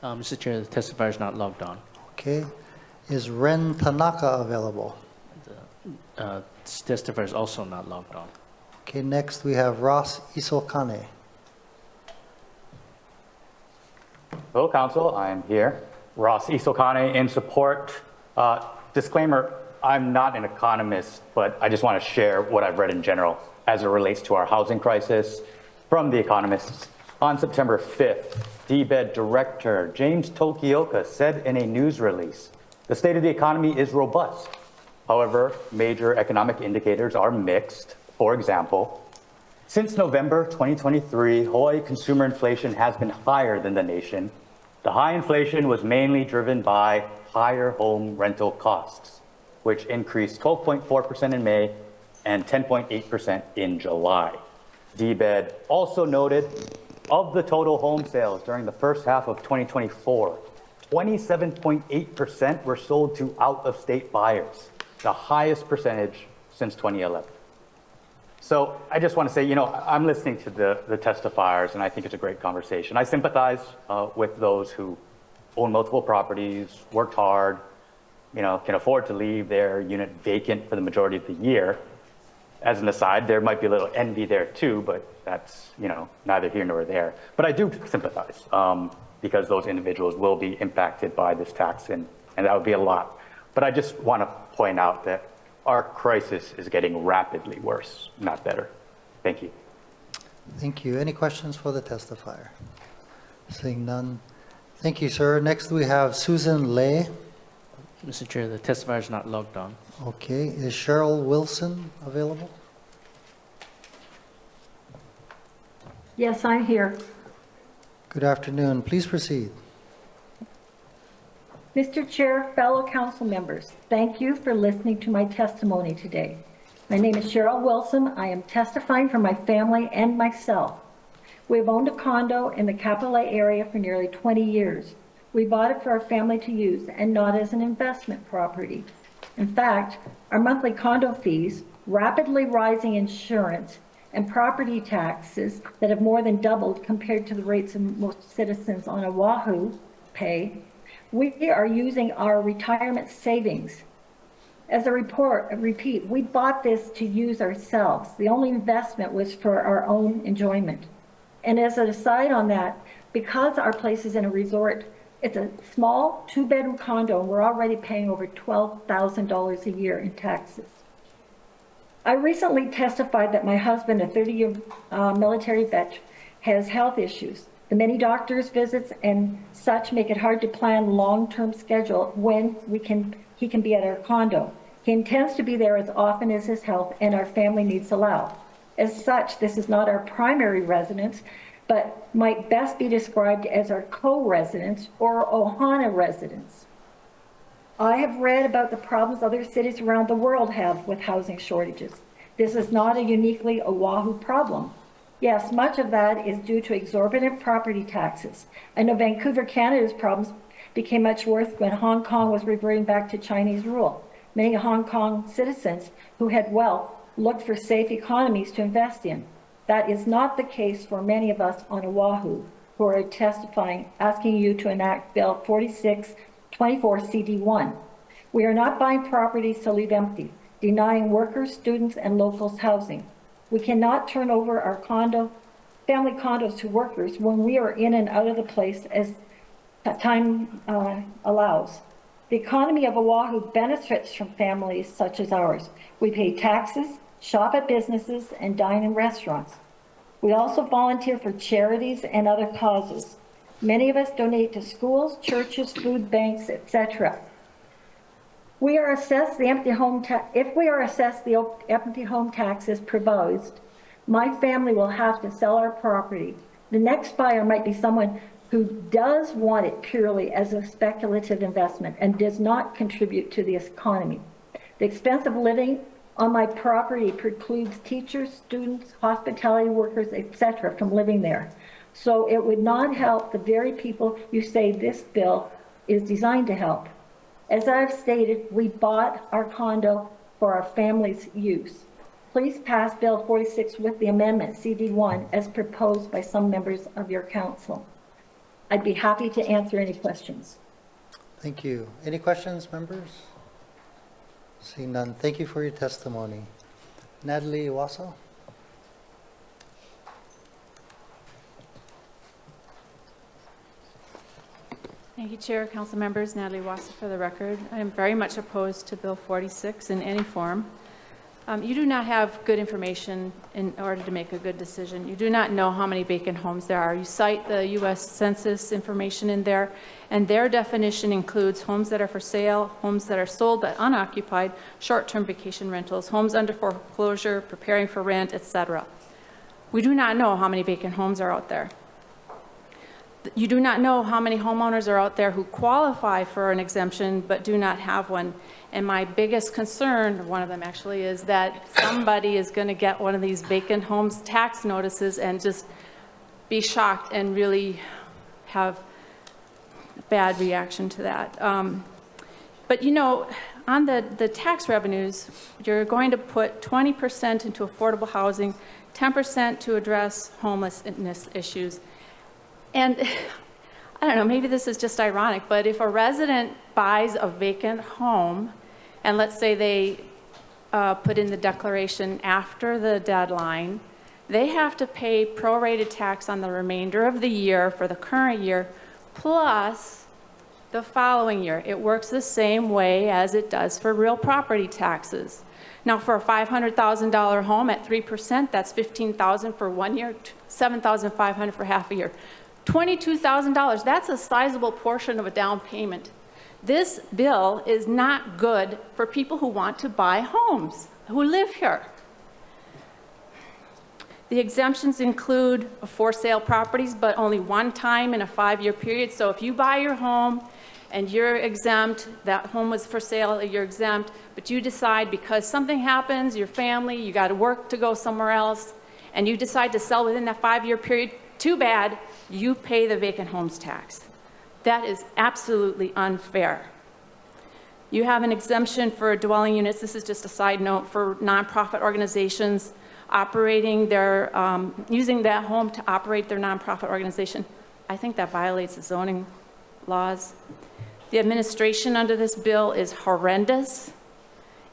S4: Mr. Chair, the testifier is not logged on.
S1: Okay, is Ren Tanaka available?
S4: This testifier is also not logged on.
S1: Okay, next we have Ross Isokane.
S13: Hello, Council. I'm here. Ross Isokane in support. Disclaimer, I'm not an economist, but I just want to share what I've read in general as it relates to our housing crisis from The Economist. On September 5th, DBED Director James Tokioka said in a news release, the state of the economy is robust. However, major economic indicators are mixed. For example, since November 2023, Hawaii consumer inflation has been higher than the nation. The high inflation was mainly driven by higher home rental costs, which increased 12.4% in May and 10.8% in July. DBED also noted of the total home sales during the first half of 2024, 27.8% were sold to out-of-state buyers, the highest percentage since 2011. So I just want to say, I'm listening to the testifiers, and I think it's a great conversation. I sympathize with those who own multiple properties, worked hard, can afford to leave their unit vacant for the majority of the year. As an aside, there might be a little envy there too, but that's, neither here nor there. But I do sympathize because those individuals will be impacted by this tax, and that would be a lot. But I just want to point out that our crisis is getting rapidly worse, not better. Thank you.
S1: Thank you. Any questions for the testifier? Seeing none. Thank you, sir. Next, we have Susan Lay.
S4: Mr. Chair, the testifier is not logged on.
S1: Okay. Is Cheryl Wilson available?
S14: Yes, I'm here.
S1: Good afternoon. Please proceed.
S14: Mr. Chair, fellow council members, thank you for listening to my testimony today. My name is Cheryl Wilson. I am testifying for my family and myself. We've owned a condo in the Kapiʻolani area for nearly 20 years. We bought it for our family to use and not as an investment property. In fact, our monthly condo fees, rapidly rising insurance, and property taxes that have more than doubled compared to the rates of most citizens on Oʻahu pay, we are using our retirement savings. As a repeat, we bought this to use ourselves. The only investment was for our own enjoyment. And as an aside on that, because our place is in a resort, it's a small 2-bedroom condo, and we're already paying over $12,000 a year in taxes. I recently testified that my husband, a 30-year military vet, has health issues. The many doctor's visits and such make it hard to plan long-term schedule when he can be at our condo. He intends to be there as often as his health and our family needs allow. As such, this is not our primary residence, but might best be described as our co-residence or Ohana residence. I have read about the problems other cities around the world have with housing shortages. This is not a uniquely Oʻahu problem. Yes, much of that is due to exorbitant property taxes. I know Vancouver, Canada's problems became much worse when Hong Kong was reverting back to Chinese rule. Many Hong Kong citizens who had wealth looked for safe economies to invest in. That is not the case for many of us on Oʻahu who are testifying, asking you to enact Bill 4624 CD1. We are not buying properties to leave empty, denying workers, students, and locals housing. We cannot turn over our family condos to workers when we are in and out of the place as time allows. The economy of Oʻahu benefits from families such as ours. We pay taxes, shop at businesses, and dine in restaurants. We also volunteer for charities and other causes. Many of us donate to schools, churches, food banks, etc. We are assessed the empty home if we are assessed the empty home tax as proposed, my family will have to sell our property. The next buyer might be someone who does want it purely as a speculative investment and does not contribute to the economy. The expense of living on my property precludes teachers, students, hospitality workers, etc. from living there. So it would not help the very people you say this bill is designed to help. As I've stated, we bought our condo for our family's use. Please pass Bill 46 with the amendment CD1 as proposed by some members of your council. I'd be happy to answer any questions.
S1: Thank you. Any questions, members? Seeing none, thank you for your testimony. Natalie Wasso?
S15: Thank you, Chair, Council members. Natalie Wasso for the record. I am very much opposed to Bill 46 in any form. You do not have good information in order to make a good decision. You do not know how many vacant homes there are. You cite the U.S. Census information in there, and their definition includes homes that are for sale, homes that are sold but unoccupied, short-term vacation rentals, homes under foreclosure, preparing for rent, etc. We do not know how many vacant homes are out there. You do not know how many homeowners are out there who qualify for an exemption but do not have one. And my biggest concern, one of them actually, is that somebody is going to get one of these vacant homes tax notices and just be shocked and really have a bad reaction to that. But you know, on the tax revenues, you're going to put 20% into affordable housing, 10% to address homelessness issues. And I don't know, maybe this is just ironic, but if a resident buys a vacant home, and let's say they put in the declaration after the deadline, they have to pay prorated tax on the remainder of the year for the current year, plus the following year. It works the same way as it does for real property taxes. Now, for a $500,000 home at 3%, that's $15,000 for 1 year, $7,500 for half a year. $22,000, that's a sizable portion of a down payment. This bill is not good for people who want to buy homes, who live here. The exemptions include for sale properties, but only one time in a 5-year period. So if you buy your home and you're exempt, that home was for sale, you're exempt, but you decide because something happens, your family, you got to work to go somewhere else, and you decide to sell within that 5-year period, too bad, you pay the vacant homes tax. That is absolutely unfair. You have an exemption for dwelling units. This is just a side note for nonprofit organizations operating their, using that home to operate their nonprofit organization. I think that violates the zoning laws. The administration under this bill is horrendous,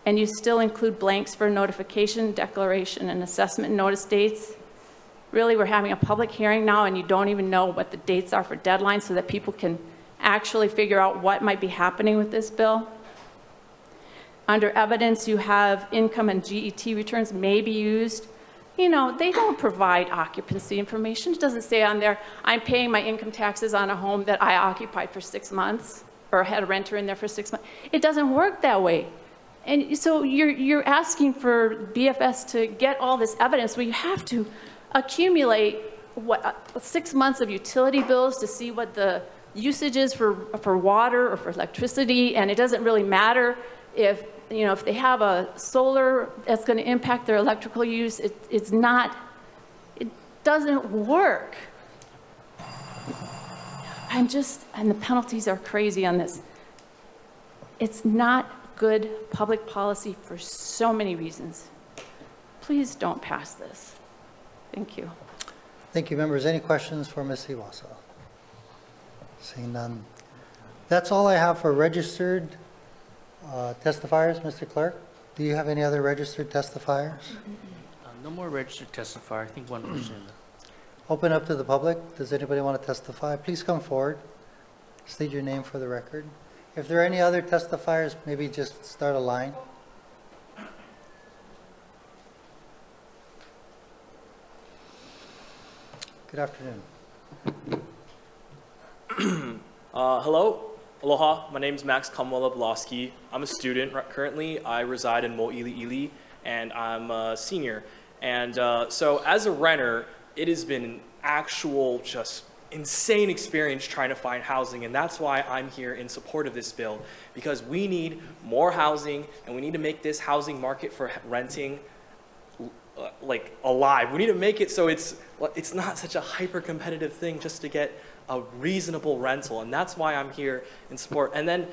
S15: and you still include blanks for notification, declaration, and assessment notice dates. Really, we're having a public hearing now, and you don't even know what the dates are for deadlines so that people can actually figure out what might be happening with this bill. Under evidence, you have income and GET returns may be used. You know, they don't provide occupancy information. It doesn't say on there, I'm paying my income taxes on a home that I occupied for 6 months or had a renter in there for 6 months. It doesn't work that way. And so you're asking for BFS to get all this evidence where you have to accumulate 6 months of utility bills to see what the usage is for water or for electricity, and it doesn't really matter if, you know, if they have a solar that's going to impact their electrical use. It doesn't work. And the penalties are crazy on this. It's not good public policy for so many reasons. Please don't pass this. Thank you.
S1: Thank you, members. Any questions for Ms. Iwasa? Seeing none. That's all I have for registered testifiers, Mr. Clerk. Do you have any other registered testifiers?
S4: No more registered testifier. I think one person.
S1: Open up to the public. Does anybody want to testify? Please come forward. State your name for the record. If there are any other testifiers, maybe just start a line. Good afternoon.
S16: Hello, aloha. My name is Max Kamwala-Blosky. I'm a student currently. I reside in Mo'iliili, and I'm a senior. And so as a renter, it has been an actual just insane experience trying to find housing, and that's why I'm here in support of this bill, because we need more housing, and we need to make this housing market for renting like alive. We need to make it so it's not such a hyper-competitive thing just to get a reasonable rental, and that's why I'm here in support. And then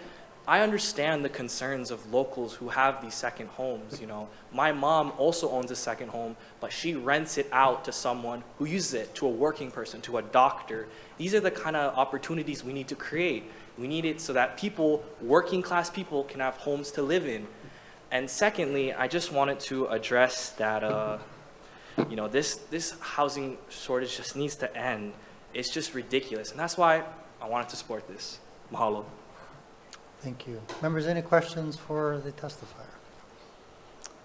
S16: I understand the concerns of locals who have these second homes. You know, my mom also owns a second home, but she rents it out to someone who uses it, to a working person, to a doctor. These are the kind of opportunities we need to create. We need it so that people, working class people, can have homes to live in. And secondly, I just wanted to address that, you know, this housing shortage just needs to end. It's just ridiculous, and that's why I wanted to support this. Mahalo.
S1: Thank you. Members, any questions for the testifier?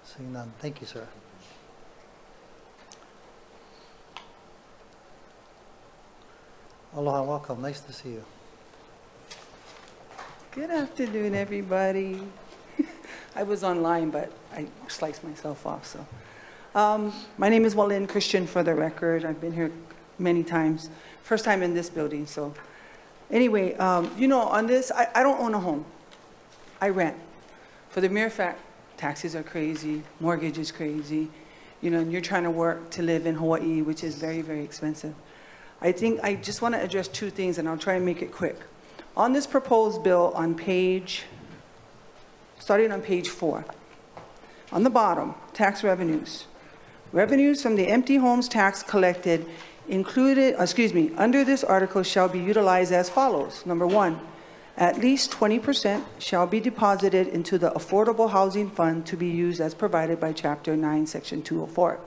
S1: Seeing none. Thank you, sir. Aloha, welcome. Nice to see you.
S17: Good afternoon, everybody. I was online, but I sliced myself off. So, my name is Walin Christian, for the record. I've been here many times. First time in this building. So, anyway, you know, on this, I don't own a home. I rent. For the mere fact, taxes are crazy, mortgage is crazy, you know, and you're trying to work to live in Hawaii, which is very, very expensive. I think I just want to address two things, and I'll try and make it quick. On this proposed bill on starting on page 4, on the bottom, tax revenues. Revenues from the empty homes tax collected under this article shall be utilized as follows. Number one, at least 20% shall be deposited into the Affordable Housing Fund to be used as provided by Chapter 9, Section 204.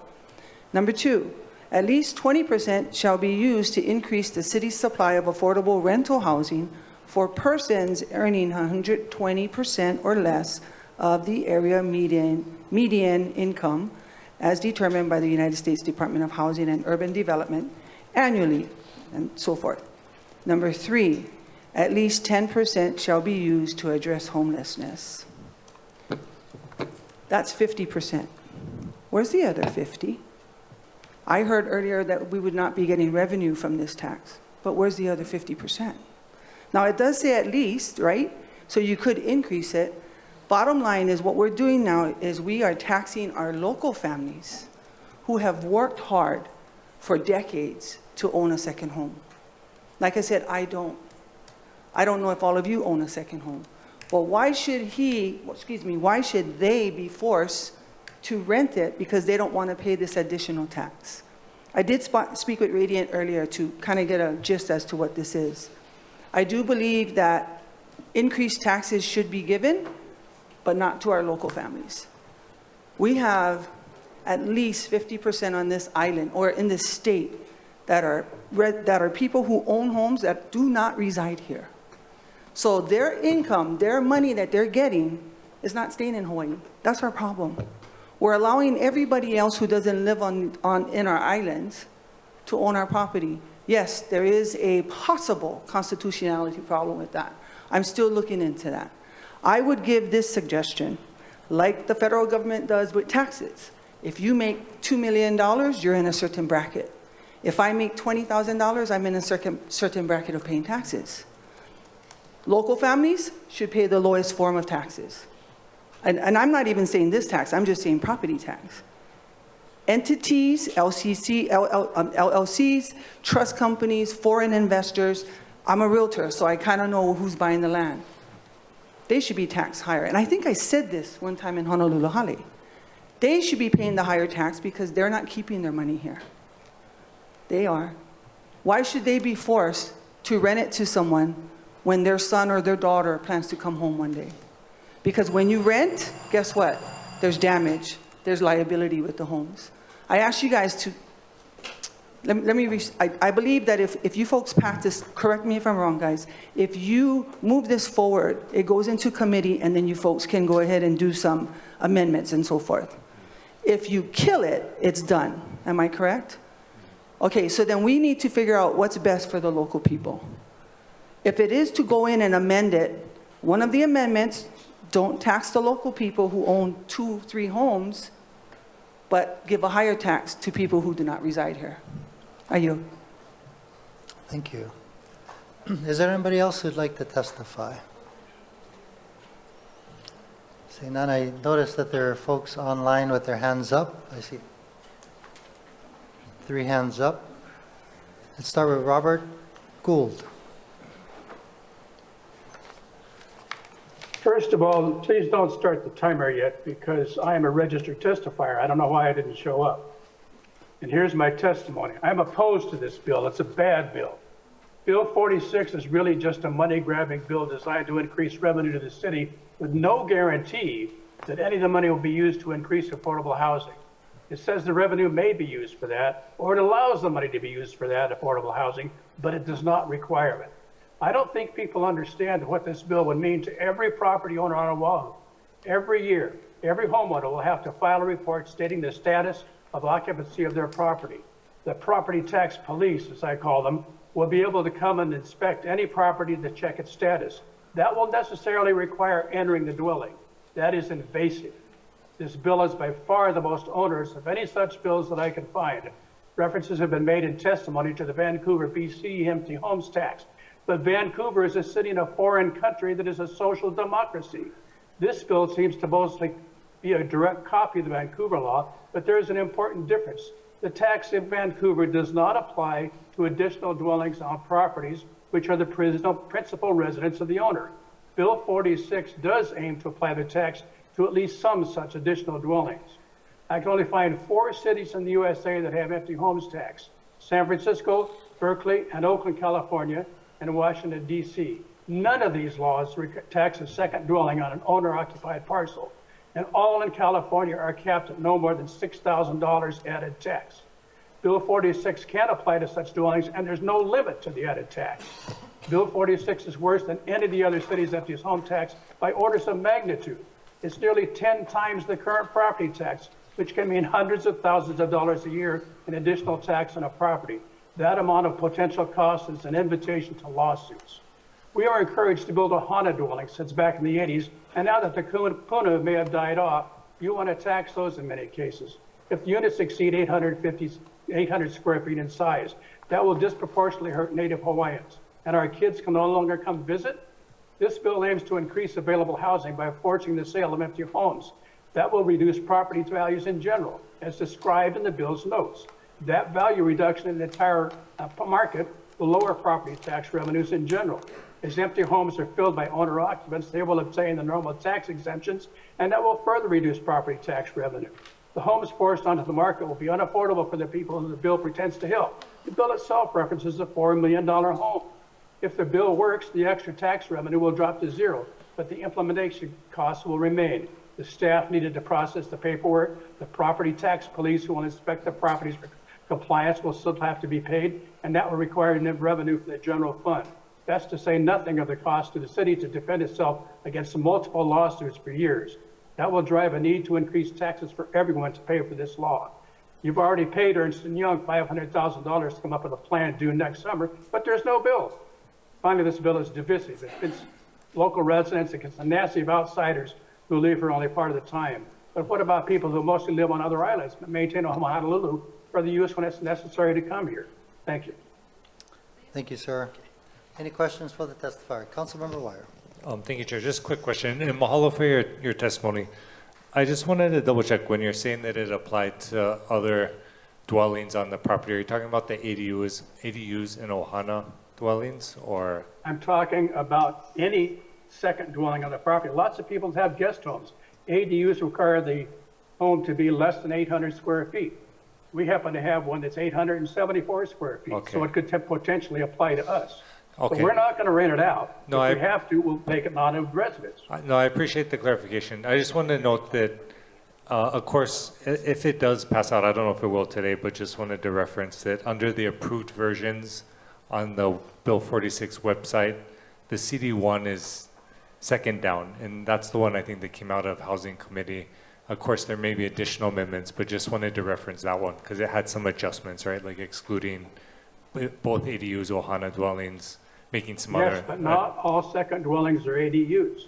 S17: Number two, at least 20% shall be used to increase the city's supply of affordable rental housing for persons earning 120% or less of the area median income as determined by the United States Department of Housing and Urban Development annually, and so forth. Number three, at least 10% shall be used to address homelessness. That's 50%. Where's the other 50? I heard earlier that we would not be getting revenue from this tax, but where's the other 50%? Now, it does say at least, right? So you could increase it. Bottom line is what we're doing now is we are taxing our local families who have worked hard for decades to own a second home. Like I said, I don't know if all of you own a second home, but why should why should they be forced to rent it because they don't want to pay this additional tax? I did speak with Radiant earlier to kind of get a gist as to what this is. I do believe that increased taxes should be given, but not to our local families. We have at least 50% on this island or in this state that are people who own homes that do not reside here. So their income, their money that they're getting is not staying in Hawaii. That's our problem. We're allowing everybody else who doesn't live in our islands to own our property. Yes, there is a possible constitutionality problem with that. I'm still looking into that. I would give this suggestion, like the federal government does with taxes. If you make $2 million, you're in a certain bracket. If I make $20,000, I'm in a certain bracket of paying taxes. Local families should pay the lowest form of taxes. And I'm not even saying this tax, I'm just saying property tax. Entities, LLCs, trust companies, foreign investors. I'm a realtor, so I kind of know who's buying the land. They should be taxed higher. And I think I said this one time in Honolulu Hale. They should be paying the higher tax because they're not keeping their money here. They are. Why should they be forced to rent it to someone when their son or their daughter plans to come home one day? Because when you rent, guess what? There's damage. There's liability with the homes. I ask you guys to, I believe that if you folks pass this, correct me if I'm wrong, guys, if you move this forward, it goes into committee and then you folks can go ahead and do some amendments and so forth. If you kill it, it's done. Am I correct? Okay, so then we need to figure out what's best for the local people. If it is to go in and amend it, one of the amendments, don't tax the local people who own 2, 3 homes, but give a higher tax to people who do not reside here. Are you?
S1: Thank you. Is there anybody else who'd like to testify? Seeing none, I noticed that there are folks online with their hands up. I see 3 hands up. Let's start with Robert Gould.
S18: First of all, please don't start the timer yet because I am a registered testifier. I don't know why I didn't show up. And here's my testimony. I'm opposed to this bill. It's a bad bill. Bill 46 is really just a money-grabbing bill designed to increase revenue to the city with no guarantee that any of the money will be used to increase affordable housing. It says the revenue may be used for that, or it allows the money to be used for that affordable housing, but it does not require it. I don't think people understand what this bill would mean to every property owner on Oahu. Every year, every homeowner will have to file a report stating the status of occupancy of their property. The property tax police, as I call them, will be able to come and inspect any property to check its status. That will necessarily require entering the dwelling. That is invasive. This bill is by far the most onerous of any such bills that I can find. References have been made in testimony to the Vancouver, BC empty homes tax. But Vancouver is a city in a foreign country that is a social democracy. This bill seems to mostly be a direct copy of the Vancouver law, but there is an important difference. The tax in Vancouver does not apply to additional dwellings on properties which are the principal residence of the owner. Bill 46 does aim to apply the tax to at least some such additional dwellings. I can only find 4 cities in the USA that have empty homes tax. San Francisco, Berkeley, and Oakland, California, and Washington, D.C. None of these laws tax a second dwelling on an owner-occupied parcel, and all in California are capped at no more than $6,000 added tax. Bill 46 can apply to such dwellings, and there's no limit to the added tax. Bill 46 is worse than any of the other cities that use home tax by orders of magnitude. It's nearly 10 times the current property tax, which can mean hundreds of thousands of dollars a year in additional tax on a property. That amount of potential cost is an invitation to lawsuits. We are encouraged to build a Hana dwelling since back in the 80s, and now that the Puna may have died off, you want to tax those in many cases. If the units exceed 800 square feet in size, that will disproportionately hurt Native Hawaiians, and our kids can no longer come visit. This bill aims to increase available housing by forcing the sale of empty homes. That will reduce property values in general, as described in the bill's notes. That value reduction in the entire market will lower property tax revenues in general. As empty homes are filled by owner occupants, they will obtain the normal tax exemptions, and that will further reduce property tax revenue. The homes forced onto the market will be unaffordable for the people who the bill pretends to help. The bill itself references a $4 million home. If the bill works, the extra tax revenue will drop to zero, but the implementation costs will remain. The staff needed to process the paperwork. The property tax police who will inspect the properties for compliance will still have to be paid, and that will require net revenue from the general fund. That's to say nothing of the cost to the city to defend itself against multiple lawsuits for years. That will drive a need to increase taxes for everyone to pay for this law. You've already paid Ernst & Young $500,000 to come up with a plan due next summer, but there's no bill. Finally, this bill is divisive. It fits local residents against the nasty outsiders who live here only part of the time. But what about people who mostly live on other islands but maintain a home in Honolulu for the use when it's necessary to come here? Thank you.
S1: Thank you, sir. Any questions for the testifier? Councilmember Wire.
S8: Thank you, Chair. Just a quick question. And mahalo for your testimony. I just wanted to double check when you're saying that it applied to other dwellings on the property. Are you talking about the ADUs and Ohana dwellings, or?
S18: I'm talking about any second dwelling on the property. Lots of people have guest homes. ADUs require the home to be less than 800 square feet. We happen to have one that's 874 square feet,
S8: Okay.
S18: so it could potentially apply to us.
S8: Okay.
S18: So we're not going to rent it out.
S8: No,
S18: if we have to, we'll make it non-owned residence.
S8: No, I appreciate the clarification. I just wanted to note that, of course, if it does pass out, I don't know if it will today, but just wanted to reference that under the approved versions on the Bill 46 website, the CD1 is second down, and that's the one I think that came out of Housing Committee. Of course, there may be additional amendments, but just wanted to reference that one because it had some adjustments, right? Like excluding both ADUs, Ohana dwellings, making some other.
S18: Yes, but not all second dwellings are ADUs.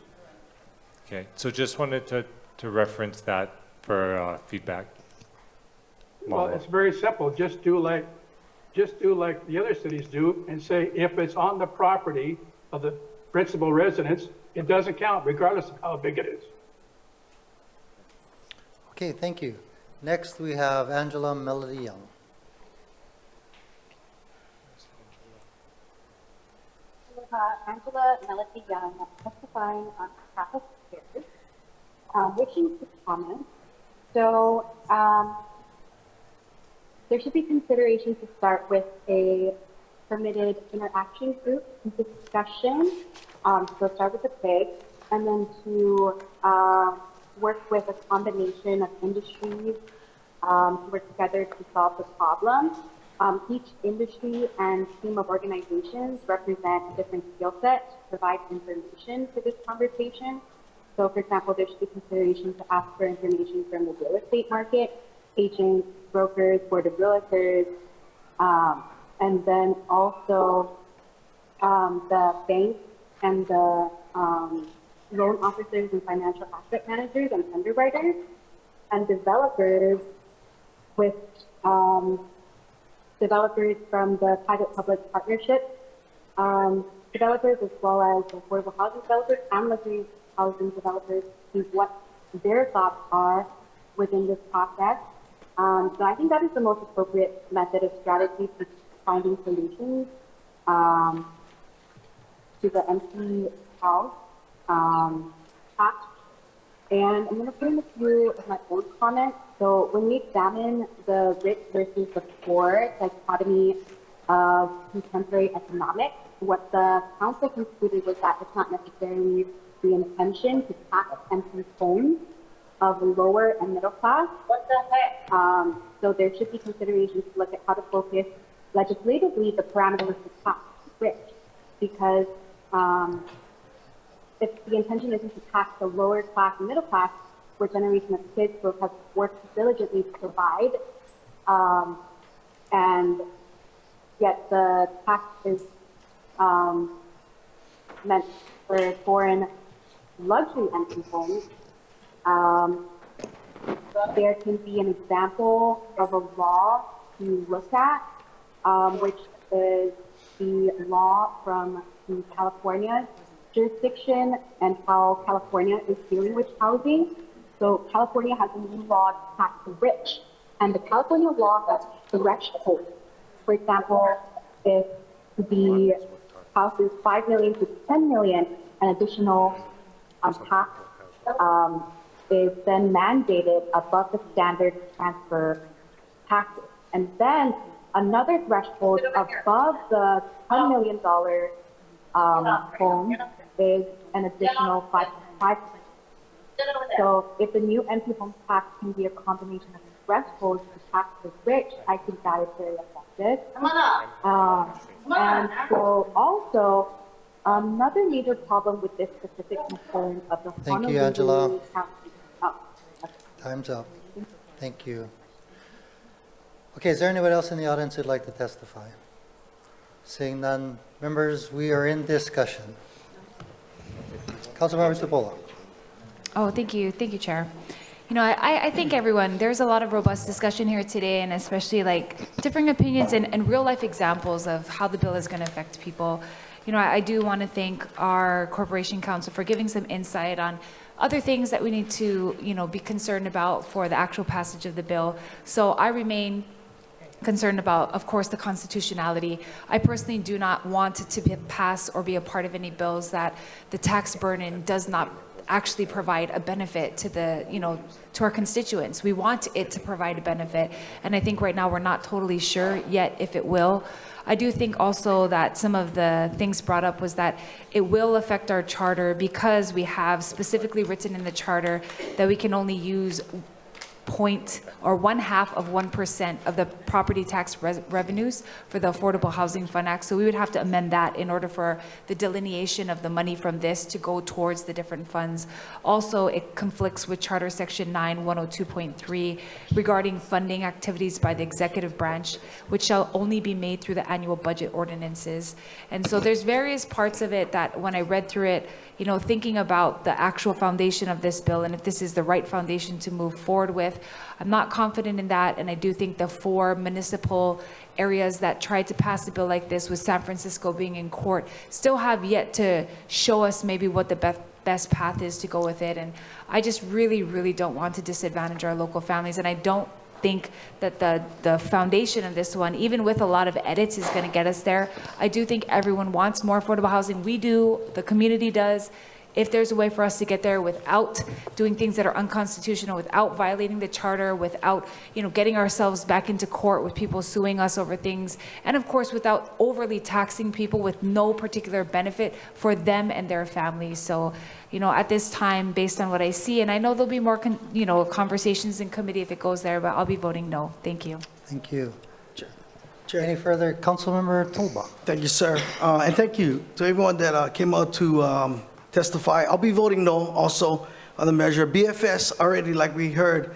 S8: Okay, so just wanted to reference that for feedback.
S18: Well, it's very simple. Just do like the other cities do and say if it's on the property of the principal residence, it doesn't count regardless of how big it is.
S1: Okay, thank you. Next, we have Angela Melody Young.
S19: Angela Melody Young, testifying on behalf of peers, wishing to comment. So there should be consideration to start with a permitted interaction group discussion. So start with the PIG, and then to work with a combination of industries to work together to solve the problem. Each industry and team of organizations represent a different skill set to provide information for this conversation. So, for example, there should be consideration to ask for information from the real estate market, agents, brokers, board of realtors, and then also the banks and the loan officers and financial asset managers and underwriters, and developers with developers from the private-public partnership, developers as well as affordable housing developers and luxury housing developers, see what their thoughts are within this process. So I think that is the most appropriate method of strategy for finding solutions to the empty house tax. And I'm going to put in a few of my own comments. So when we examine the rich versus the poor dichotomy of contemporary economics, what the council concluded was that it's not necessarily the intention to tax empty homes of lower and middle class. What the heck? So there should be considerations to look at how to focus legislatively the parameters to tax rich, because if the intention isn't to tax the lower class and middle class, where generation of kids will have worked diligently to provide, and yet the tax is meant for foreign luxury empty homes, there can be an example of a law to look at, which is the law from the California jurisdiction and how California is dealing with housing. So California has a new law to tax the rich, and the California law has thresholds. For example, if the house is $5 million to $10 million, an additional tax is then mandated above the standard transfer taxes. And then another threshold above the $10 million home is an additional 5%. So if the new empty home tax can be a combination of thresholds to tax the rich, I think that is very effective. And so also, another major problem with this specific concern of the
S1: Thank you, Angela. Time's up. Thank you. Okay, is there anyone else in the audience who'd like to testify? Seeing none, members, we are in discussion. Councilmember Cipolla.
S9: Oh, thank you, Chair. You know, I think everyone, there's a lot of robust discussion here today, and especially like differing opinions and real life examples of how the bill is going to affect people. You know, I do want to thank our Corporation Council for giving some insight on other things that we need to, you know, be concerned about for the actual passage of the bill. So I remain concerned about, of course, the constitutionality. I personally do not want it to be passed or be a part of any bills that the tax burden does not actually provide a benefit to the, you know, to our constituents. We want it to provide a benefit, and I think right now we're not totally sure yet if it will. I do think also that some of the things brought up was that it will affect our charter, because we have specifically written in the charter that we can only use 1/2% of the property tax revenues for the Affordable Housing Fund Act. So we would have to amend that in order for the delineation of the money from this to go towards the different funds. Also, it conflicts with Charter Section 9-102.3 regarding funding activities by the executive branch, which shall only be made through the annual budget ordinances. And so there's various parts of it that when I read through it, you know, thinking about the actual foundation of this bill and if this is the right foundation to move forward with, I'm not confident in that. And I do think the 4 municipal areas that tried to pass a bill like this, with San Francisco being in court, still have yet to show us maybe what the best path is to go with it. And I just really, really don't want to disadvantage our local families. And I don't think that the foundation of this one, even with a lot of edits, is going to get us there. I do think everyone wants more affordable housing. We do, the community does. If there's a way for us to get there without doing things that are unconstitutional, without violating the charter, without, you know, getting ourselves back into court with people suing us over things, and of course without overly taxing people with no particular benefit for them and their families. So, you know, at this time, based on what I see, and I know there'll be more, you know, conversations in committee if it goes there, but I'll be voting no. Thank you.
S1: Thank you. Any further? Councilmember Tolbach.
S20: Thank you, sir. And thank you to everyone that came out to testify. I'll be voting no also on the measure. BFS already, like we heard,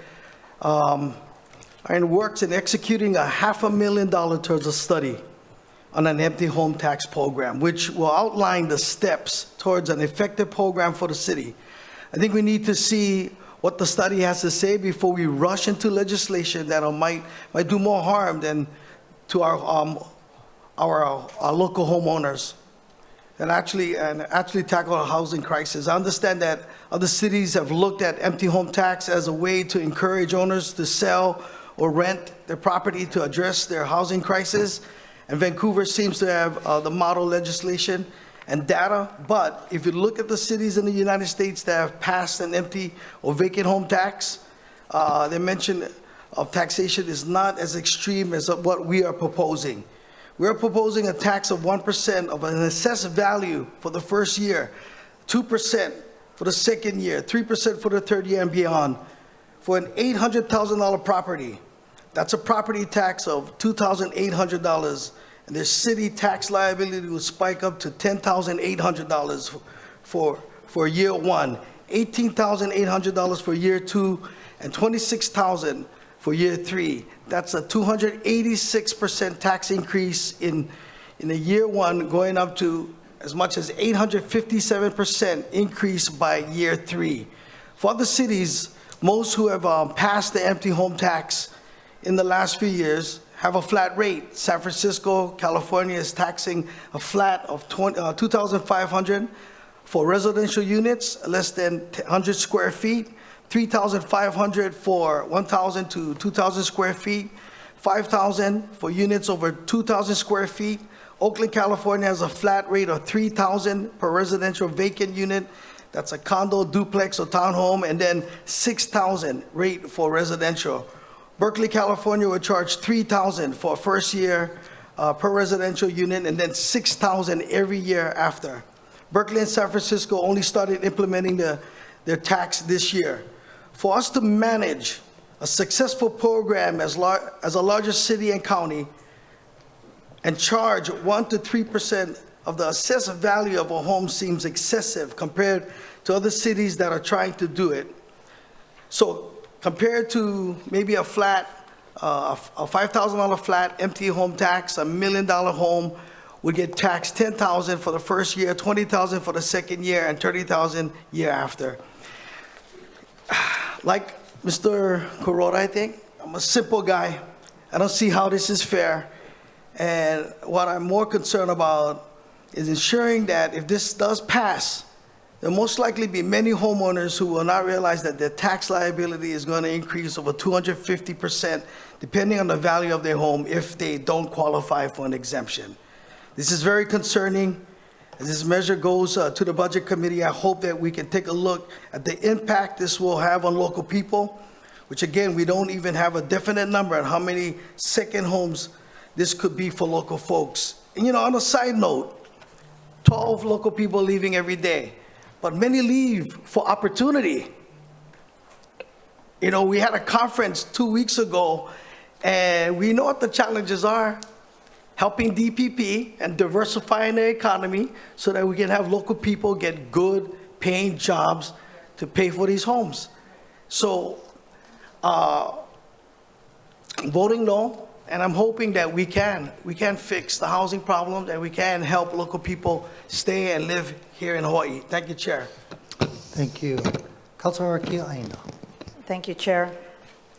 S20: are in works in executing $500,000 towards a study on an empty home tax program, which will outline the steps towards an effective program for the city. I think we need to see what the study has to say before we rush into legislation that might do more harm than to our local homeowners. And actually tackle a housing crisis. I understand that other cities have looked at empty home tax as a way to encourage owners to sell or rent their property to address their housing crisis. And Vancouver seems to have the model legislation. and data, but if you look at the cities in the United States that have passed an empty or vacant home tax, their mention of taxation is not as extreme as what we are proposing. We are proposing a tax of 1% of an assessed value for the first year, 2% for the second year, 3% for the third year and beyond. For an $800,000 property, that's a property tax of $2,800, and their city tax liability will spike up to $10,800 for year one, $18,800 for year two, and $26,000 for year three. That's a 286% tax increase in the year one, going up to as much as 857% increase by year three. For other cities, most who have passed the empty home tax in the last few years have a flat rate. San Francisco, California is taxing a flat of $2,500 for residential units less than 100 square feet, $3,500 for 1,000 to 2,000 square feet, $5,000 for units over 2,000 square feet. Oakland, California has a flat rate of $3,000 per residential vacant unit. That's a condo, duplex, or townhome, and then $6,000 rate for residential. Berkeley, California will charge $3,000 for a first year per residential unit, and then $6,000 every year after. Berkeley and San Francisco only started implementing their tax this year. For us to manage a successful program as a larger city and county and charge 1% to 3% of the assessed value of a home seems excessive compared to other cities that are trying to do it. So compared to maybe a flat, a $5,000 flat empty home tax, $1 million home would get taxed $10,000 for the first year, $20,000 for the second year, and $30,000 year after. Like Mr. Kuroda, I think, I'm a simple guy. I don't see how this is fair. And what I'm more concerned about is ensuring that if this does pass, there'll most likely be many homeowners who will not realize that their tax liability is going to increase over 250%, depending on the value of their home, if they don't qualify for an exemption. This is very concerning. As this measure goes to the Budget Committee, I hope that we can take a look at the impact this will have on local people, which again, we don't even have a definite number on how many second homes this could be for local folks. And on a side note, 12 local people leaving every day, but many leave for opportunity. We had a conference 2 weeks ago, and we know what the challenges are. Helping DPP and diversifying the economy so that we can have local people get good paying jobs to pay for these homes. So I'm voting no, and I'm hoping that we can fix the housing problem, and we can help local people stay and live here in Hawaii. Thank you, Chair.
S1: Thank you. Councilmember Kailua.
S10: Thank you, Chair.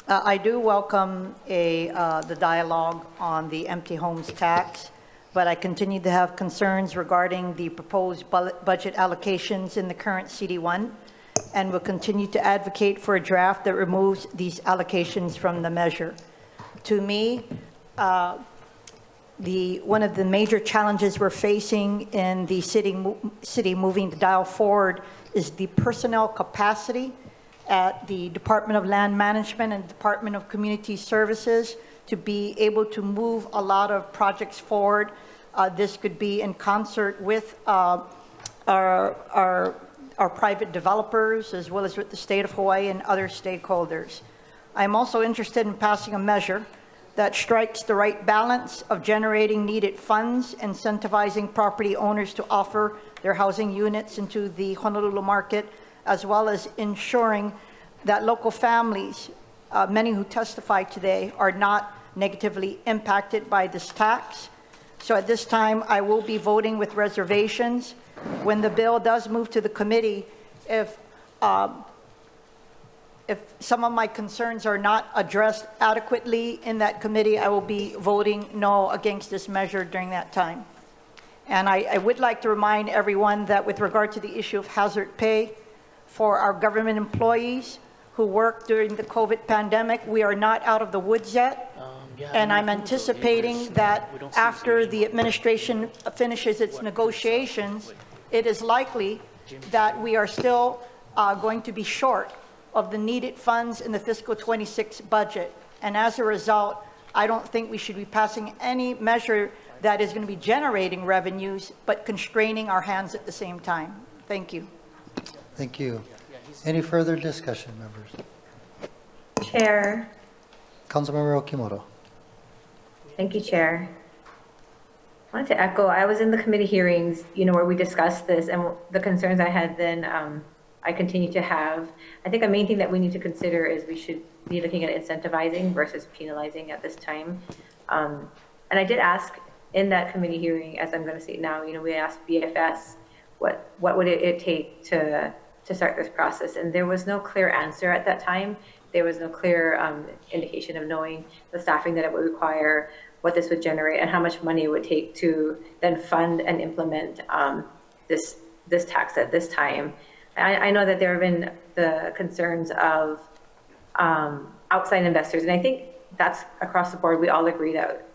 S10: I do welcome the dialogue on the empty homes tax, but I continue to have concerns regarding the proposed budget allocations in the current CD1, and will continue to advocate for a draft that removes these allocations from the measure. To me, one of the major challenges we're facing in the city moving the dial forward is the personnel capacity at the Department of Land Management and Department of Community Services to be able to move a lot of projects forward. This could be in concert with our private developers, as well as with the state of Hawaii and other stakeholders. I'm also interested in passing a measure that strikes the right balance of generating needed funds, incentivizing property owners to offer their housing units into the Honolulu market, as well as ensuring that local families, many who testify today, are not negatively impacted by this tax. So at this time, I will be voting with reservations. When the bill does move to the committee, if some of my concerns are not addressed adequately in that committee, I will be voting no against this measure during that time. And I would like to remind everyone that with regard to the issue of hazard pay for our government employees who worked during the COVID pandemic, we are not out of the woods yet. And I'm anticipating that after the administration finishes its negotiations, it is likely that we are still going to be short of the needed funds in the fiscal 26 budget. And as a result, I don't think we should be passing any measure that is going to be generating revenues, but constraining our hands at the same time. Thank you.
S1: Thank you. Any further discussion, members?
S21: Chair.
S1: Councilmember Okimoto.
S21: Thank you, Chair. I wanted to echo, I was in the committee hearings, where we discussed this, and the concerns I had then, I continue to have. I think a main thing that we need to consider is we should be looking at incentivizing versus penalizing at this time. And I did ask in that committee hearing, as I'm going to say now, we asked BFS, what would it take to start this process? And there was no clear answer at that time. There was no clear indication of knowing the staffing that it would require, what this would generate, and how much money it would take to then fund and implement this tax at this time. I know that there have been the concerns of outside investors, and I think that's across the board. We all agree that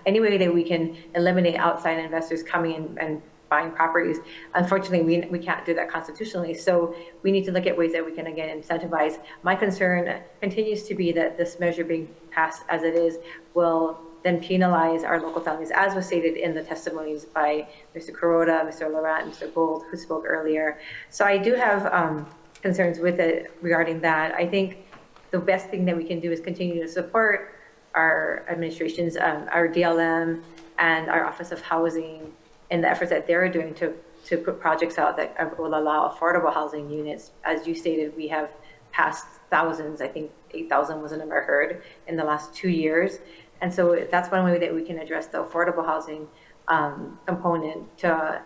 S21: any way that we can eliminate outside investors coming in and buying properties. Unfortunately, we can't do that constitutionally. So we need to look at ways that we can, again, incentivize. My concern continues to be that this measure being passed as it is will then penalize our local families, as was stated in the testimonies by Mr. Kuroda, Mr. Laurent, Mr. Gold, who spoke earlier. So I do have concerns with it regarding that. I think the best thing that we can do is continue to support our administrations, our DLM and our Office of Housing, and the efforts that they're doing to put projects out that will allow affordable housing units. As you stated, we have passed thousands, I think 8,000 was a number I heard, in the last 2 years. And so that's one way that we can address the affordable housing component to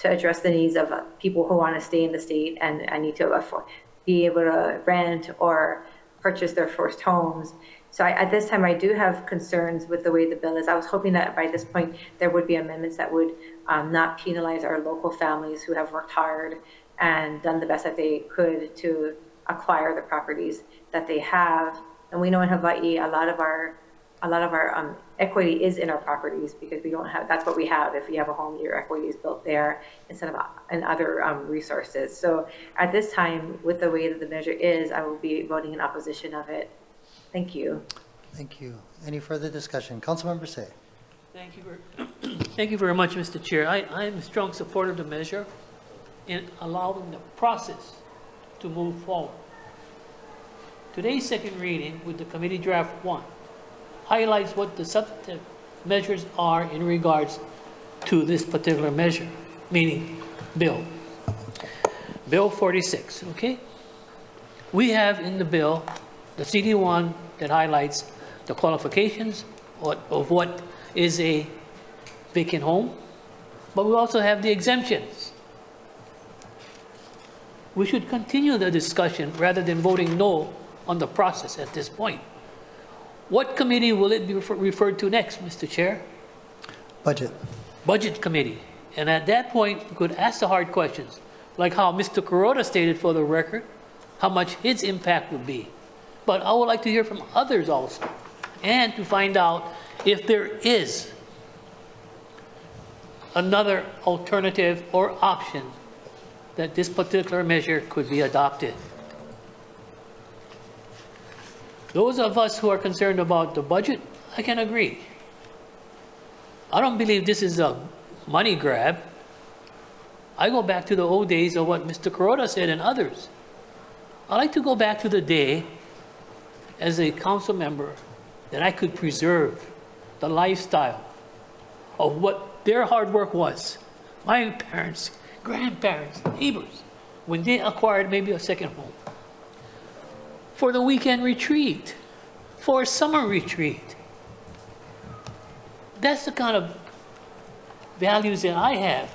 S21: address the needs of people who want to stay in the state and need to be able to rent or purchase their first homes. So at this time, I do have concerns with the way the bill is. I was hoping that by this point, there would be amendments that would not penalize our local families who have worked hard and done the best that they could to acquire the properties that they have. And we know in Hawaii, a lot of our equity is in our properties because we don't have, that's what we have. If you have a home, your equity is built there instead of in other resources. So at this time, with the way that the measure is, I will be voting in opposition of it. Thank you.
S1: Thank you. Any further discussion? Councilmember Say.
S22: Thank you very much, Mr. Chair. I am a strong supporter of the measure in allowing the process to move forward. Today's second reading with the committee draft 1 highlights what the substantive measures are in regards to this particular measure, meaning Bill 46, okay? We have in the bill the CD1 that highlights the qualifications of what is a vacant home, but we also have the exemptions. We should continue the discussion rather than voting no on the process at this point. What committee will it be referred to next, Mr. Chair?
S1: Budget.
S22: Budget Committee. And at that point, we could ask the hard questions, like how Mr. Kuroda stated for the record, how much his impact would be. But I would like to hear from others also, and to find out if there is another alternative or option that this particular measure could be adopted. Those of us who are concerned about the budget, I can agree. I don't believe this is a money grab. I go back to the old days of what Mr. Kuroda said and others. I like to go back to the day as a council member that I could preserve the lifestyle of what their hard work was. My parents, grandparents, neighbors, when they acquired maybe a second home. For the weekend retreat, for a summer retreat. That's the kind of values that I have.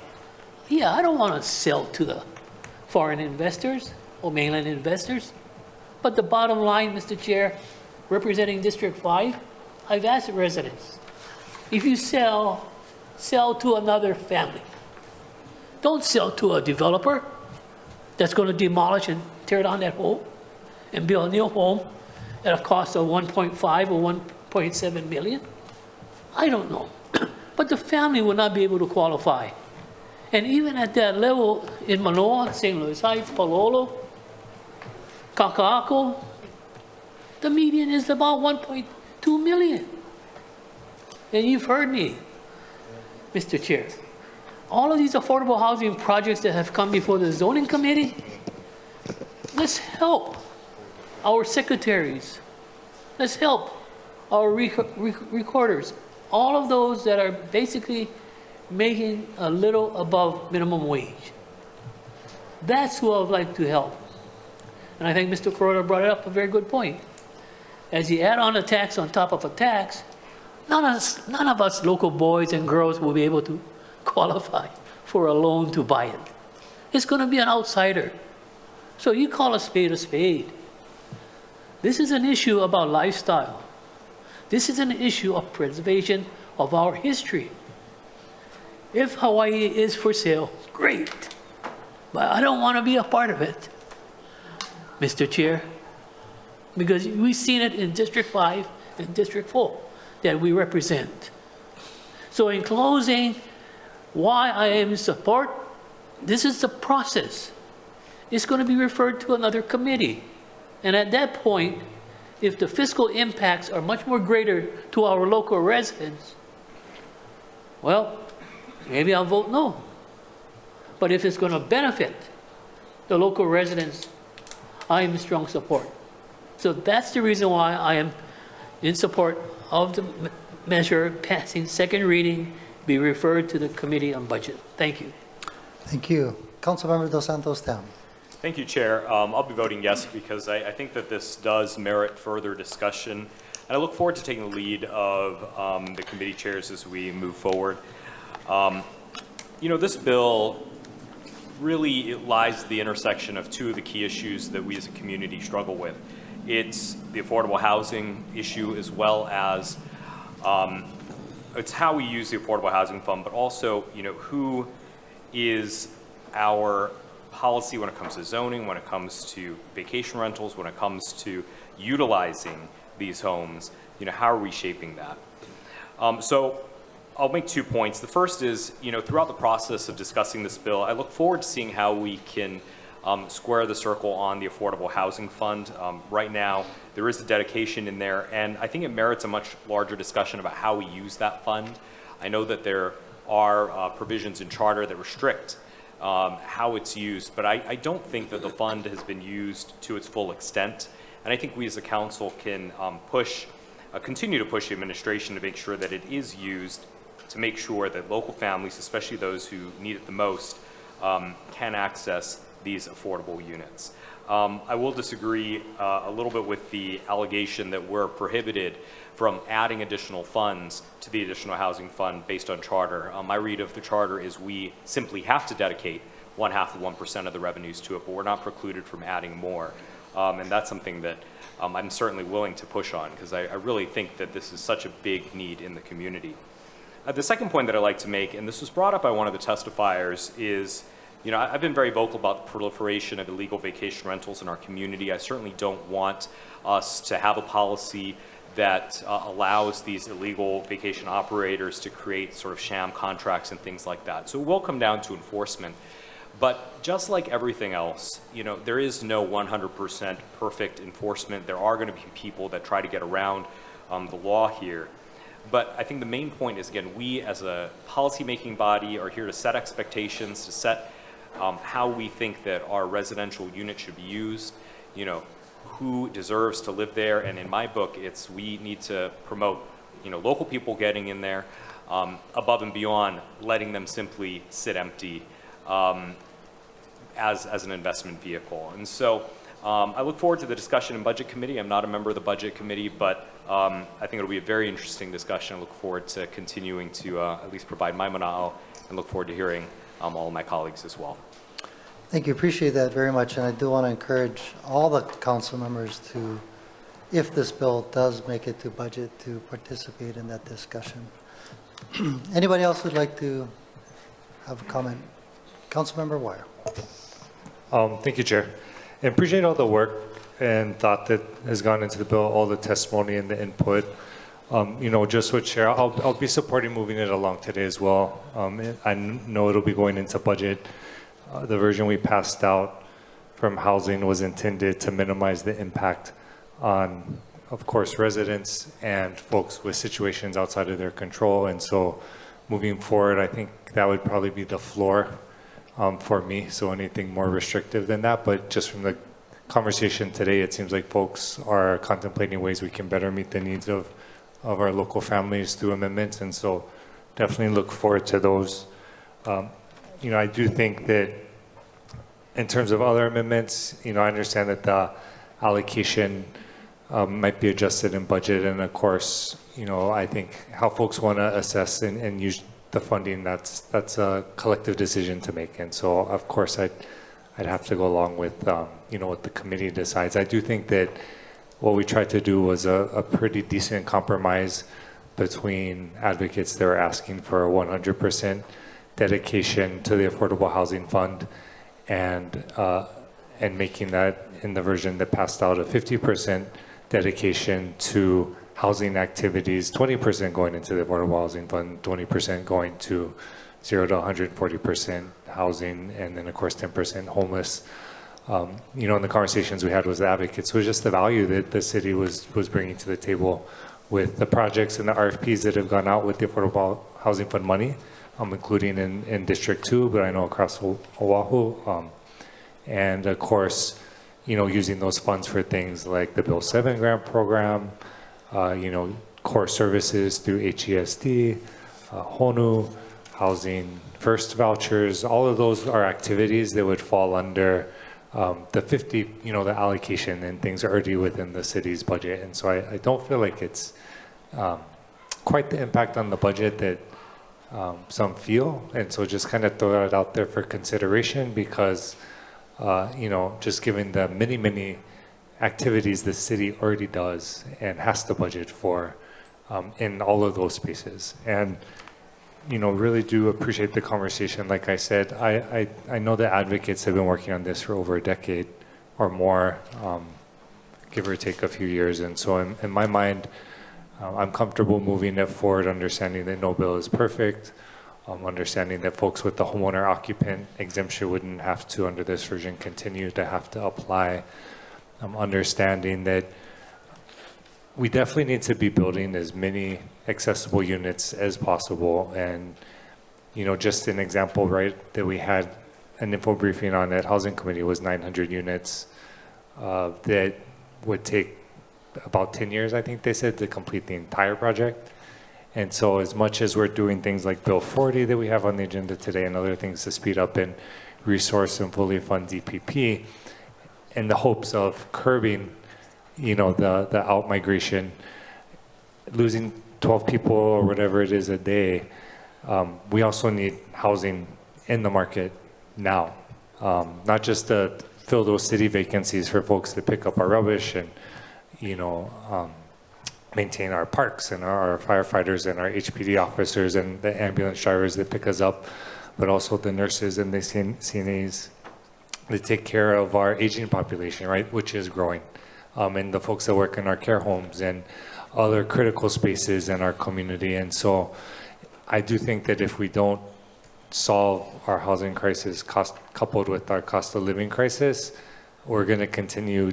S22: Yeah, I don't want to sell to the foreign investors or mainland investors. But the bottom line, Mr. Chair, representing District 5, I've asked residents, if you sell to another family. Don't sell to a developer that's going to demolish and tear down that home and build a new home at a cost of 1.5 or 1.7 million? I don't know. But the family will not be able to qualify. And even at that level in Manoa, St. Louis Heights, Palolo, Kaka'ako, the median is about 1.2 million. And you've heard me, Mr. Chair. All of these affordable housing projects that have come before the zoning committee, let's help our secretaries. Let's help our recorders. All of those that are basically making a little above minimum wage. That's who I would like to help. And I think Mr. Kuroda brought up a very good point. As you add on a tax on top of a tax, none of us local boys and girls will be able to qualify for a loan to buy it. It's going to be an outsider. So you call a spade a spade. This is an issue about lifestyle. This is an issue of preservation of our history. If Hawaii is for sale, great. But I don't want to be a part of it, Mr. Chair, because we've seen it in District 5 and District 4 that we represent. So in closing, why I am in support, this is the process. It's going to be referred to another committee. And at that point, if the fiscal impacts are much more greater to our local residents, well, maybe I'll vote no. But if it's going to benefit the local residents, I am in strong support. So that's the reason why I am in support of the measure passing second reading be referred to the Committee on Budget. Thank you.
S1: Thank you. Councilmember Dos Santos Tam.
S5: Thank you, Chair. I'll be voting yes because I think that this does merit further discussion. And I look forward to taking the lead of the committee chairs as we move forward. You know, this bill really lies at the intersection of two of the key issues that we as a community struggle with. It's the affordable housing issue as well as it's how we use the Affordable Housing Fund, but also, you know, who is our policy when it comes to zoning, when it comes to vacation rentals, when it comes to utilizing these homes, you know, how are we shaping that? So I'll make 2 points. The first is, you know, throughout the process of discussing this bill, I look forward to seeing how we can square the circle on the Affordable Housing Fund. Right now, there is a dedication in there, and I think it merits a much larger discussion about how we use that fund. I know that there are provisions in charter that restrict how it's used, but I don't think that the fund has been used to its full extent. And I think we as a council can continue to push the administration to make sure that it is used to make sure that local families, especially those who need it the most, can access these affordable units. I will disagree a little bit with the allegation that we're prohibited from adding additional funds to the additional housing fund based on charter. My read of the charter is we simply have to dedicate 0.5% of the revenues to it, but we're not precluded from adding more. And that's something that I'm certainly willing to push on because I really think that this is such a big need in the community. The second point that I'd like to make, and this was brought up by one of the testifiers, is, you know, I've been very vocal about the proliferation of illegal vacation rentals in our community. I certainly don't want us to have a policy that allows these illegal vacation operators to create sort of sham contracts and things like that. So it will come down to enforcement. But just like everything else, you know, there is no 100% perfect enforcement. There are going to be people that try to get around the law here. But I think the main point is, again, we as a policy-making body are here to set expectations, to set how we think that our residential unit should be used, you know, who deserves to live there. And in my book, it's we need to promote, you know, local people getting in there above and beyond letting them simply sit empty as an investment vehicle. And so I look forward to the discussion in Budget Committee. I'm not a member of the Budget Committee, but I think it'll be a very interesting discussion. I look forward to continuing to at least provide my mana'o and look forward to hearing all of my colleagues as well.
S1: Thank you. Appreciate that very much. And I do want to encourage all the council members to, if this bill does make it to budget, to participate in that discussion. Anybody else would like to have a comment? Councilmember Wire.
S8: Thank you, Chair. I appreciate all the work and thought that has gone into the bill, all the testimony and the input. Just with Chair, I'll be supporting moving it along today as well. I know it'll be going into budget. The version we passed out from housing was intended to minimize the impact on, of course, residents and folks with situations outside of their control. And so moving forward, I think that would probably be the floor for me. So anything more restrictive than that, but just from the conversation today, it seems like folks are contemplating ways we can better meet the needs of our local families through amendments. And so definitely look forward to those. I do think that in terms of other amendments, I understand that the allocation might be adjusted in budget. And of course, I think how folks want to assess and use the funding, that's a collective decision to make. And so, of course, I'd have to go along with, what the committee decides. I do think that what we tried to do was a pretty decent compromise between advocates that were asking for a 100% dedication to the Affordable Housing Fund and making that in the version that passed out a 50% dedication to housing activities, 20% going into the Affordable Housing Fund, 20% going to 0 to 140% housing, and then of course 10% homeless. In the conversations we had with the advocates was just the value that the city was bringing to the table with the projects and the RFPs that have gone out with the Affordable Housing Fund money, including in District 2, but I know across Oʻahu. And of course, using those funds for things like the Bill 7 grant program, core services through HESD, HONU, Housing First vouchers, all of those are activities that would fall under the 50, the allocation and things are already within the city's budget. And so I don't feel like it's quite the impact on the budget that some feel. And so just kind of throw it out there for consideration because, just given the many activities the city already does and has to budget for in all of those spaces. And really do appreciate the conversation. Like I said, I know the advocates have been working on this for over a decade or more, give or take a few years. And so in my mind, I'm comfortable moving it forward, understanding that no bill is perfect, understanding that folks with the homeowner occupant exemption wouldn't have to, under this version, continue to have to apply, understanding that we definitely need to be building as many accessible units as possible. And, just an example, right, that we had an info briefing on at Housing Committee was 900 units that would take about 10 years, I think they said, to complete the entire project. And so as much as we're doing things like Bill 40 that we have on the agenda today and other things to speed up and resource and fully fund DPP in the hopes of curbing the out migration, losing 12 people or whatever it is a day, we also need housing in the market now, not just to fill those city vacancies for folks to pick up our rubbish and, maintain our parks and our firefighters and our HPD officers and the ambulance drivers that pick us up, but also the nurses and the CNAs that take care of our aging population, right, which is growing. And the folks that work in our care homes and other critical spaces in our community. And so I do think that if we don't solve our housing crisis coupled with our cost of living crisis, we're going to continue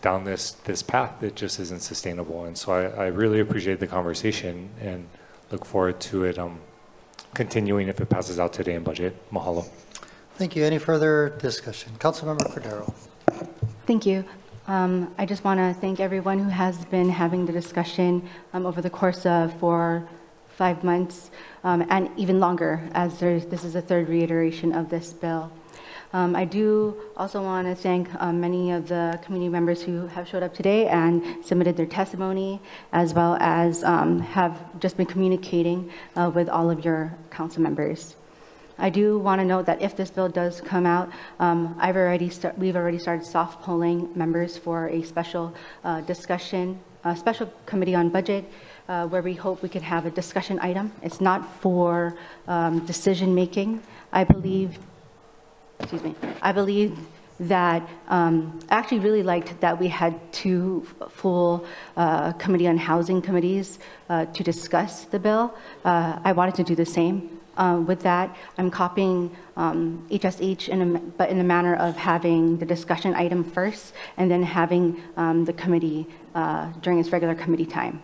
S8: down this path that just isn't sustainable. And so I really appreciate the conversation and look forward to it continuing if it passes out today in budget. Mahalo.
S1: Thank you. Any further discussion? Councilmember Cordero.
S2: Thank you. I just want to thank everyone who has been having the discussion over the course of 4-5 months and even longer, as this is the third reiteration of this bill. I do also want to thank many of the community members who have showed up today and submitted their testimony, as well as have just been communicating with all of your council members. I do want to note that if this bill does come out, we've already started soft polling members for a special discussion, a special committee on budget, where we hope we can have a discussion item. It's not for decision making. I believe that I actually really liked that we had 2 full Committee on Housing committees to discuss the bill. I wanted to do the same. With that, I'm copying HSH but in the manner of having the discussion item first and then having the committee during its regular committee time.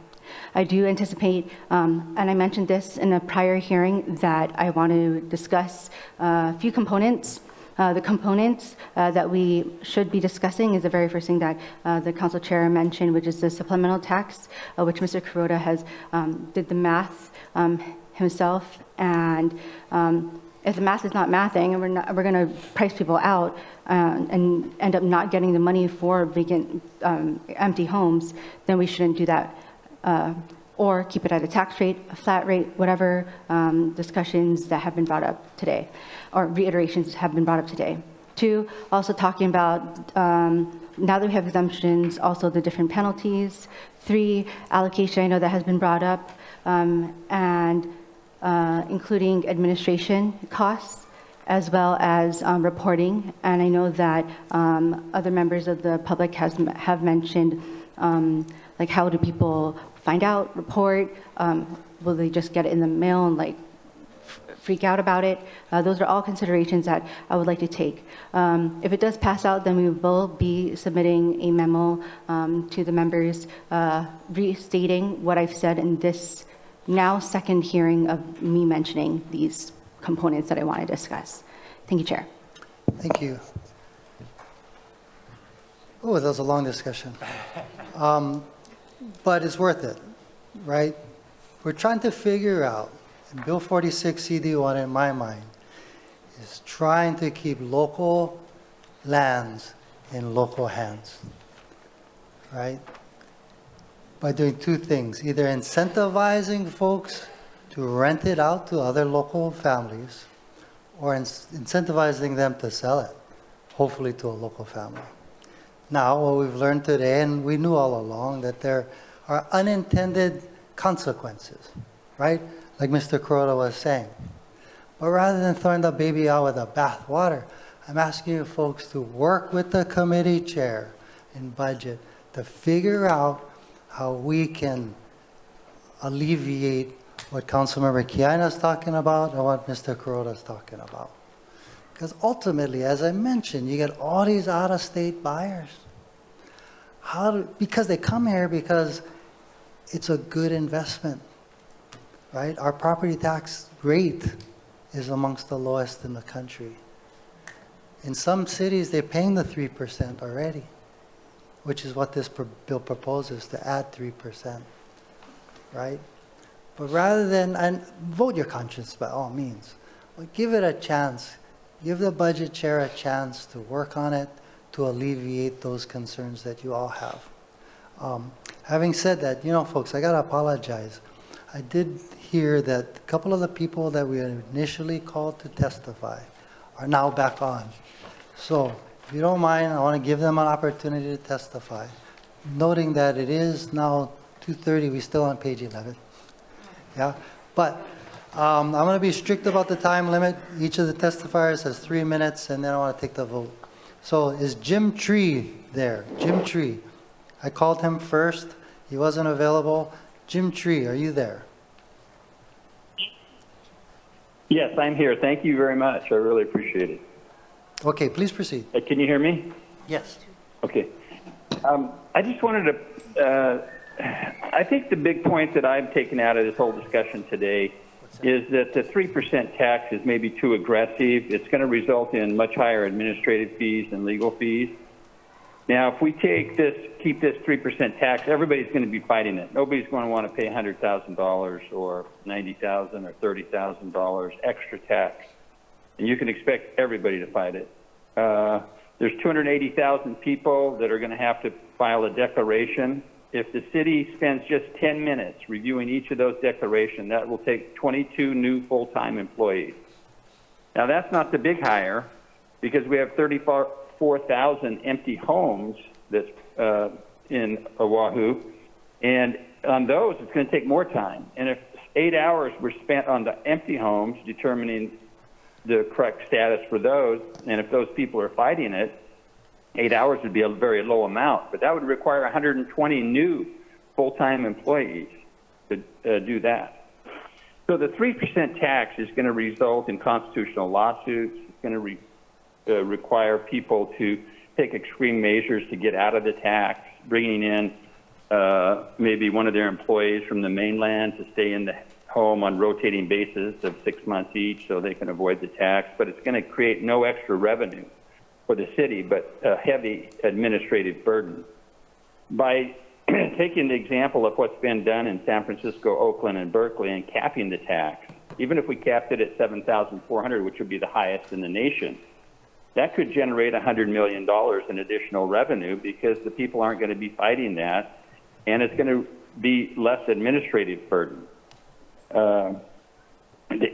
S2: I do anticipate, and I mentioned this in a prior hearing, that I want to discuss a few components. The components that we should be discussing is the very first thing that the council chair mentioned, which is the supplemental tax, which Mr. Kuroda has did the math himself. And if the math is not mathing, and we're going to price people out and end up not getting the money for vacant, empty homes, then we shouldn't do that. Or keep it at a tax rate, a flat rate, whatever discussions that have been brought up today, or reiterations have been brought up today. 2, also talking about, now that we have exemptions, also the different penalties. 3, allocation, I know that has been brought up, and including administration costs, as well as reporting. And I know that other members of the public have mentioned, like, how do people find out, report? Will they just get it in the mail and like freak out about it? Those are all considerations that I would like to take. If it does pass out, then we will be submitting a memo to the members restating what I've said in this now second hearing of me mentioning these components that I want to discuss. Thank you, Chair.
S1: Thank you. Oh, that was a long discussion. But it's worth it, right? We're trying to figure out, and Bill 46 CD1 in my mind is trying to keep local lands in local hands, right? By doing 2 things, either incentivizing folks to rent it out to other local families or incentivizing them to sell it, hopefully to a local family. Now, what we've learned today, and we knew all along, that there are unintended consequences, right? Like Mr. Kuroda was saying. But rather than throwing the baby out with the bathwater, I'm asking you folks to work with the committee chair in budget to figure out how we can alleviate what Councilmember Kiana is talking about and what Mr. Kuroda is talking about. Because ultimately, as I mentioned, you get all these out-of-state buyers. Because they come here because it's a good investment, right? Our property tax rate is amongst the lowest in the country. In some cities, they're paying the 3% already, which is what this bill proposes, to add 3%, right? But rather than, and vote your conscience by all means, but give it a chance. Give the budget chair a chance to work on it, to alleviate those concerns that you all have. Having said that, you know, folks, I gotta apologize. I did hear that a couple of the people that we initially called to testify are now back on. So, if you don't mind, I want to give them an opportunity to testify. Noting that it is now 2:30, we're still on page 11. Yeah, but I'm going to be strict about the time limit. Each of the testifiers has 3 minutes, and then I want to take the vote. So is Jim Tree there? Jim Tree. I called him first. He wasn't available. Jim Tree, are you there?
S3: Yes, I'm here. Thank you very much. I really appreciate it.
S1: Okay, please proceed.
S3: Can you hear me?
S1: Yes.
S3: Okay. I just wanted to, I think the big point that I've taken out of this whole discussion today is that the 3% tax is maybe too aggressive. It's going to result in much higher administrative fees and legal fees. Now, if we keep this 3% tax, everybody's going to be fighting it. Nobody's going to want to pay $100,000 or $90,000 or $30,000 extra tax. And you can expect everybody to fight it. There's 280,000 people that are going to have to file a declaration. If the city spends just 10 minutes reviewing each of those declarations, that will take 22 new full-time employees. Now, that's not the big hire, because we have 34,000 empty homes that's in Oʻahu, and on those, it's going to take more time. And if 8 hours were spent on the empty homes, determining the correct status for those, and if those people are fighting it, 8 hours would be a very low amount, but that would require 120 new full-time employees to do that. So the 3% tax is going to result in constitutional lawsuits. It's going to require people to take extreme measures to get out of the tax, bringing in maybe one of their employees from the mainland to stay in the home on rotating basis of 6 months each so they can avoid the tax. But it's going to create no extra revenue for the city, but a heavy administrative burden. By taking the example of what's been done in San Francisco, Oakland, and Berkeley and capping the tax, even if we capped it at $7,400, which would be the highest in the nation, that could generate $100 million in additional revenue because the people aren't going to be fighting that, and it's going to be less administrative burden.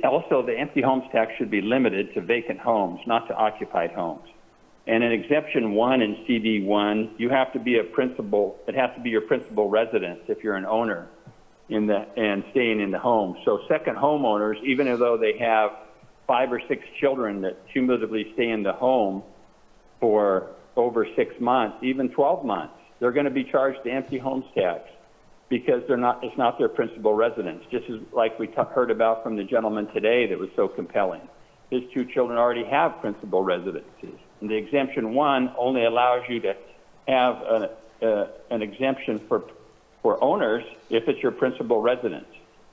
S3: Also, the empty homes tax should be limited to vacant homes, not to occupied homes. And in Exemption 1 in CD1, you have to be a principal, it has to be your principal residence if you're an owner and staying in the home. So second homeowners, even though they have 5 or 6 children that cumulatively stay in the home for over 6 months, even 12 months, they're going to be charged the empty homes tax because it's not their principal residence, just as like we heard about from the gentleman today that was so compelling. His 2 children already have principal residences. And the Exemption 1 only allows you to have an exemption for owners if it's your principal residence.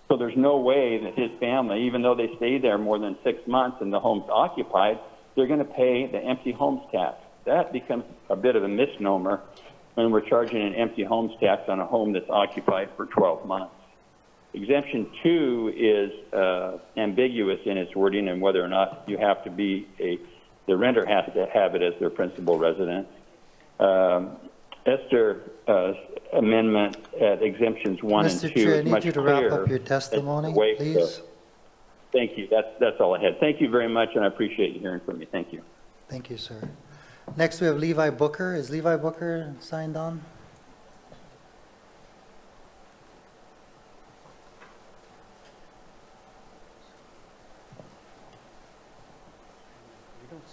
S3: So there's no way that his family, even though they stay there more than 6 months and the home's occupied, they're going to pay the empty homes tax. That becomes a bit of a misnomer when we're charging an empty homes tax on a home that's occupied for 12 months. Exemption 2 is ambiguous in its wording and whether or not you have to be the renter has to have it as their principal residence. Esther's amendment at exemptions 1 and 2
S1: Mr. Chair, I
S3: is
S1: need
S3: much
S1: you to
S3: clearer.
S1: wrap up your testimony,
S3: Wait,
S1: please.
S3: Thank you. That's all I had. Thank you very much, and I appreciate you hearing from me. Thank you.
S1: Thank you, sir. Next, we have Levi Booker. Is Levi Booker signed on?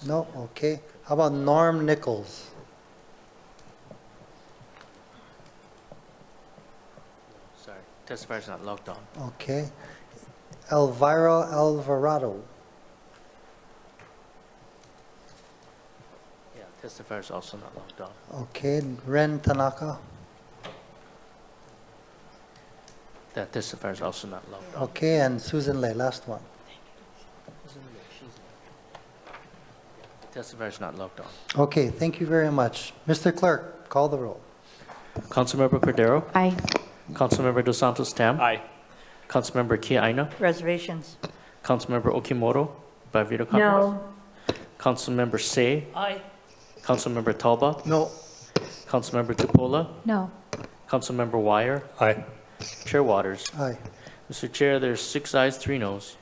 S1: No? Okay. How about Norm Nichols?
S4: Sorry, testifier's not logged on.
S1: Okay. Elvira Alvarado.
S4: Yeah, testifier's also not logged on.
S1: Okay. Ren Tanaka.
S4: That testifier's also not logged on.
S1: Okay. And Susan Lay, last one.
S4: Testifier's not logged on.
S1: Okay. Thank you very much. Mr. Clerk, call the roll.
S4: Councilmember Cordero?
S2: Aye.
S4: Councilmember Dos Santos Tam?
S5: Aye.
S4: Councilmember Kiaina?
S10: Reservations.
S4: Councilmember Okimoto by video conference?
S21: No.
S4: Councilmember Say?
S22: Aye.
S4: Councilmember Talba?
S20: No.
S4: Councilmember Tupola?
S9: No.
S4: Councilmember Wire?
S8: Aye.
S4: Chair Waters?
S1: Aye.
S4: Mr. Chair, there's 6 ayes, 3 noes.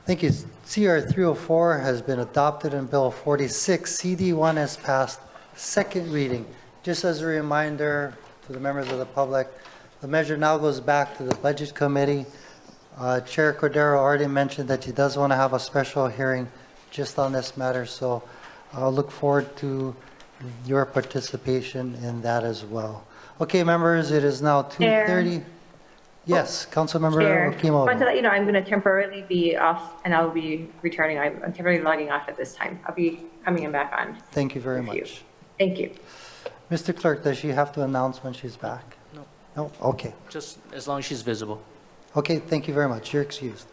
S1: Thank you. CR 304 has been adopted and Bill 46, CD1 has passed second reading. Just as a reminder to the members of the public, the measure now goes back to the Budget Committee. Chair Cordero already mentioned that he does want to have a special hearing just on this matter, so I'll look forward to your participation in that as well. Okay, members, it is now 2:30. Yes, Councilmember
S21: Chair, I
S1: Okimoto.
S21: want to let you know I'm going to temporarily be off and I'll be returning. I'm temporarily logging off at this time. I'll be coming in back on.
S1: Thank you very
S21: with you.
S1: much.
S21: Thank you.
S1: Mr. Clerk, does she have to announce when she's back?
S4: No.
S1: No? Okay.
S4: Just as long as she's visible.
S1: Okay, thank you very much. You're excused.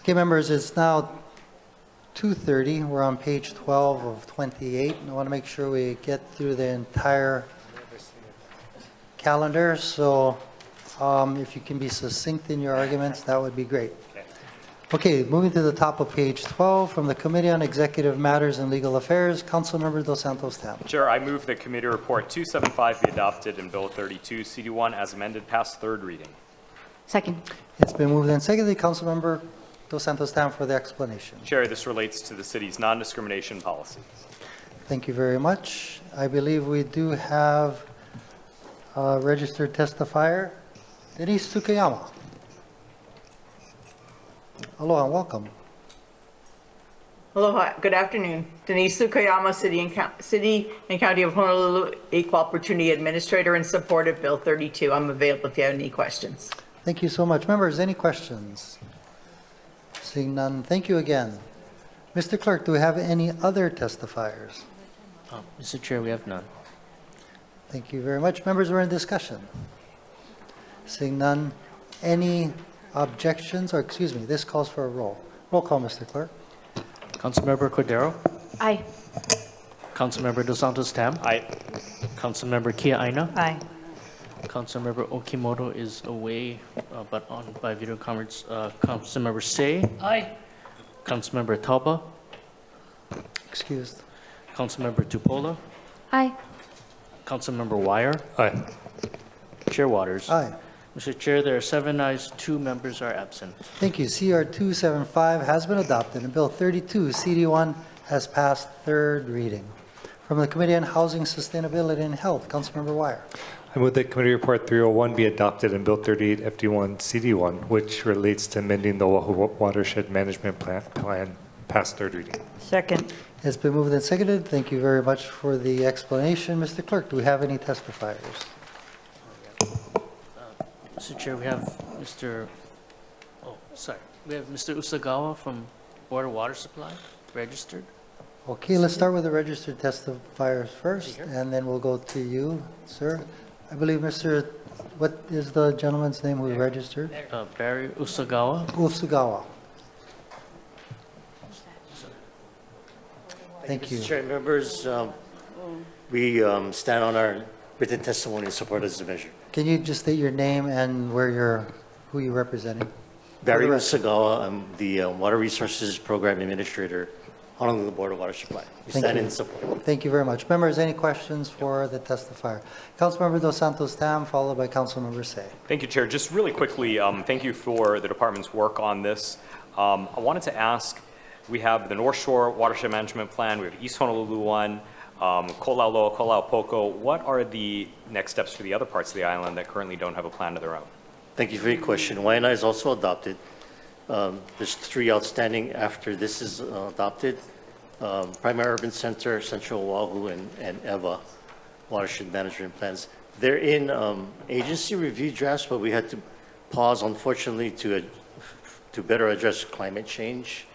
S1: Okay, members, it's now 2:30. We're on page 12 of 28. I want to make sure we get through the entire calendar, so if you can be succinct in your arguments, that would be great. Okay, moving to the top of page 12, from the Committee on Executive Matters and Legal Affairs, Councilmember Dos Santos Tam.
S5: Chair, I move that Committee Report 275 be adopted and Bill 32, CD1 as amended, pass third reading.
S2: Second.
S1: It's been moved and seconded. Councilmember Dos Santos Tam for the explanation.
S5: Chair, this relates to the city's non-discrimination policy.
S1: Thank you very much. I believe we do have a registered testifier, Denise Tsukayama. Hello and welcome.
S6: Aloha, good afternoon. Denise Sukayama, City and County of Honolulu Equal Opportunity Administrator in support of Bill 32. I'm available if you have any questions.
S1: Thank you so much. Members, any questions? Seeing none, thank you again. Mr. Clerk, do we have any other testifiers?
S4: Mr. Chair, we have none.
S1: Thank you very much. Members, we're in discussion. Seeing none, any objections, or excuse me, this calls for a roll. Roll call, Mr. Clerk.
S4: Councilmember Cordero?
S2: Aye.
S4: Councilmember Dos Santos Tam?
S5: Aye.
S4: Councilmember Kia Aina?
S10: Aye.
S4: Councilmember Okimoto is away, but on by video conference. Councilmember Say?
S22: Aye.
S4: Councilmember Tauba?
S1: Excused.
S4: Councilmember Tupola?
S9: Aye.
S4: Councilmember Wire?
S8: Aye.
S4: Chair Waters?
S1: Aye.
S4: Mr. Chair, there are 7 ayes, 2 members are absent.
S1: Thank you. CR 275 has been adopted, and Bill 32, CD1, has passed third reading. From the Committee on Housing, Sustainability, and Health, Councilmember Wire.
S8: I move that Committee Report 301 be adopted and Bill 38 FD1 CD1, which relates to amending the Oʻahu Watershed Management Plan, past third reading.
S10: Second.
S1: It's been moved and seconded. Thank you very much for the explanation. Mr. Clerk, do we have any testifiers?
S4: Mr. Chair, we have we have Mr. Usagawa from Board of Water Supply, registered.
S1: Okay, let's start with the registered testifiers first, and then we'll go to you, sir. I believe what is the gentleman's name who registered?
S4: Barry Usagawa.
S1: Usagawa. Thank you.
S7: Mr. Chair, members, we stand on our written testimony in support of this measure.
S1: Can you just state your name and who you're representing?
S7: Barry Usagawa, I'm the Water Resources Program Administrator, Honolulu Board of Water Supply. We stand in support.
S1: Thank you very much. Members, any questions for the testifier? Councilmember Dos Santos Tam, followed by Councilmember Say.
S5: Thank you, Chair. Just really quickly, thank you for the department's work on this. I wanted to ask, we have the North Shore Watershed Management Plan, we have East Honolulu one, Kolauloa, Kolaupoko. What are the next steps for the other parts of the island that currently don't have a plan of their own?
S7: Thank you for your question. Waianae is also adopted. There's 3 outstanding after this is adopted. Primary Urban Center, Central Oʻahu, and EVA, Watershed Management Plans. They're in agency review drafts, but we had to pause, unfortunately, to better address climate change.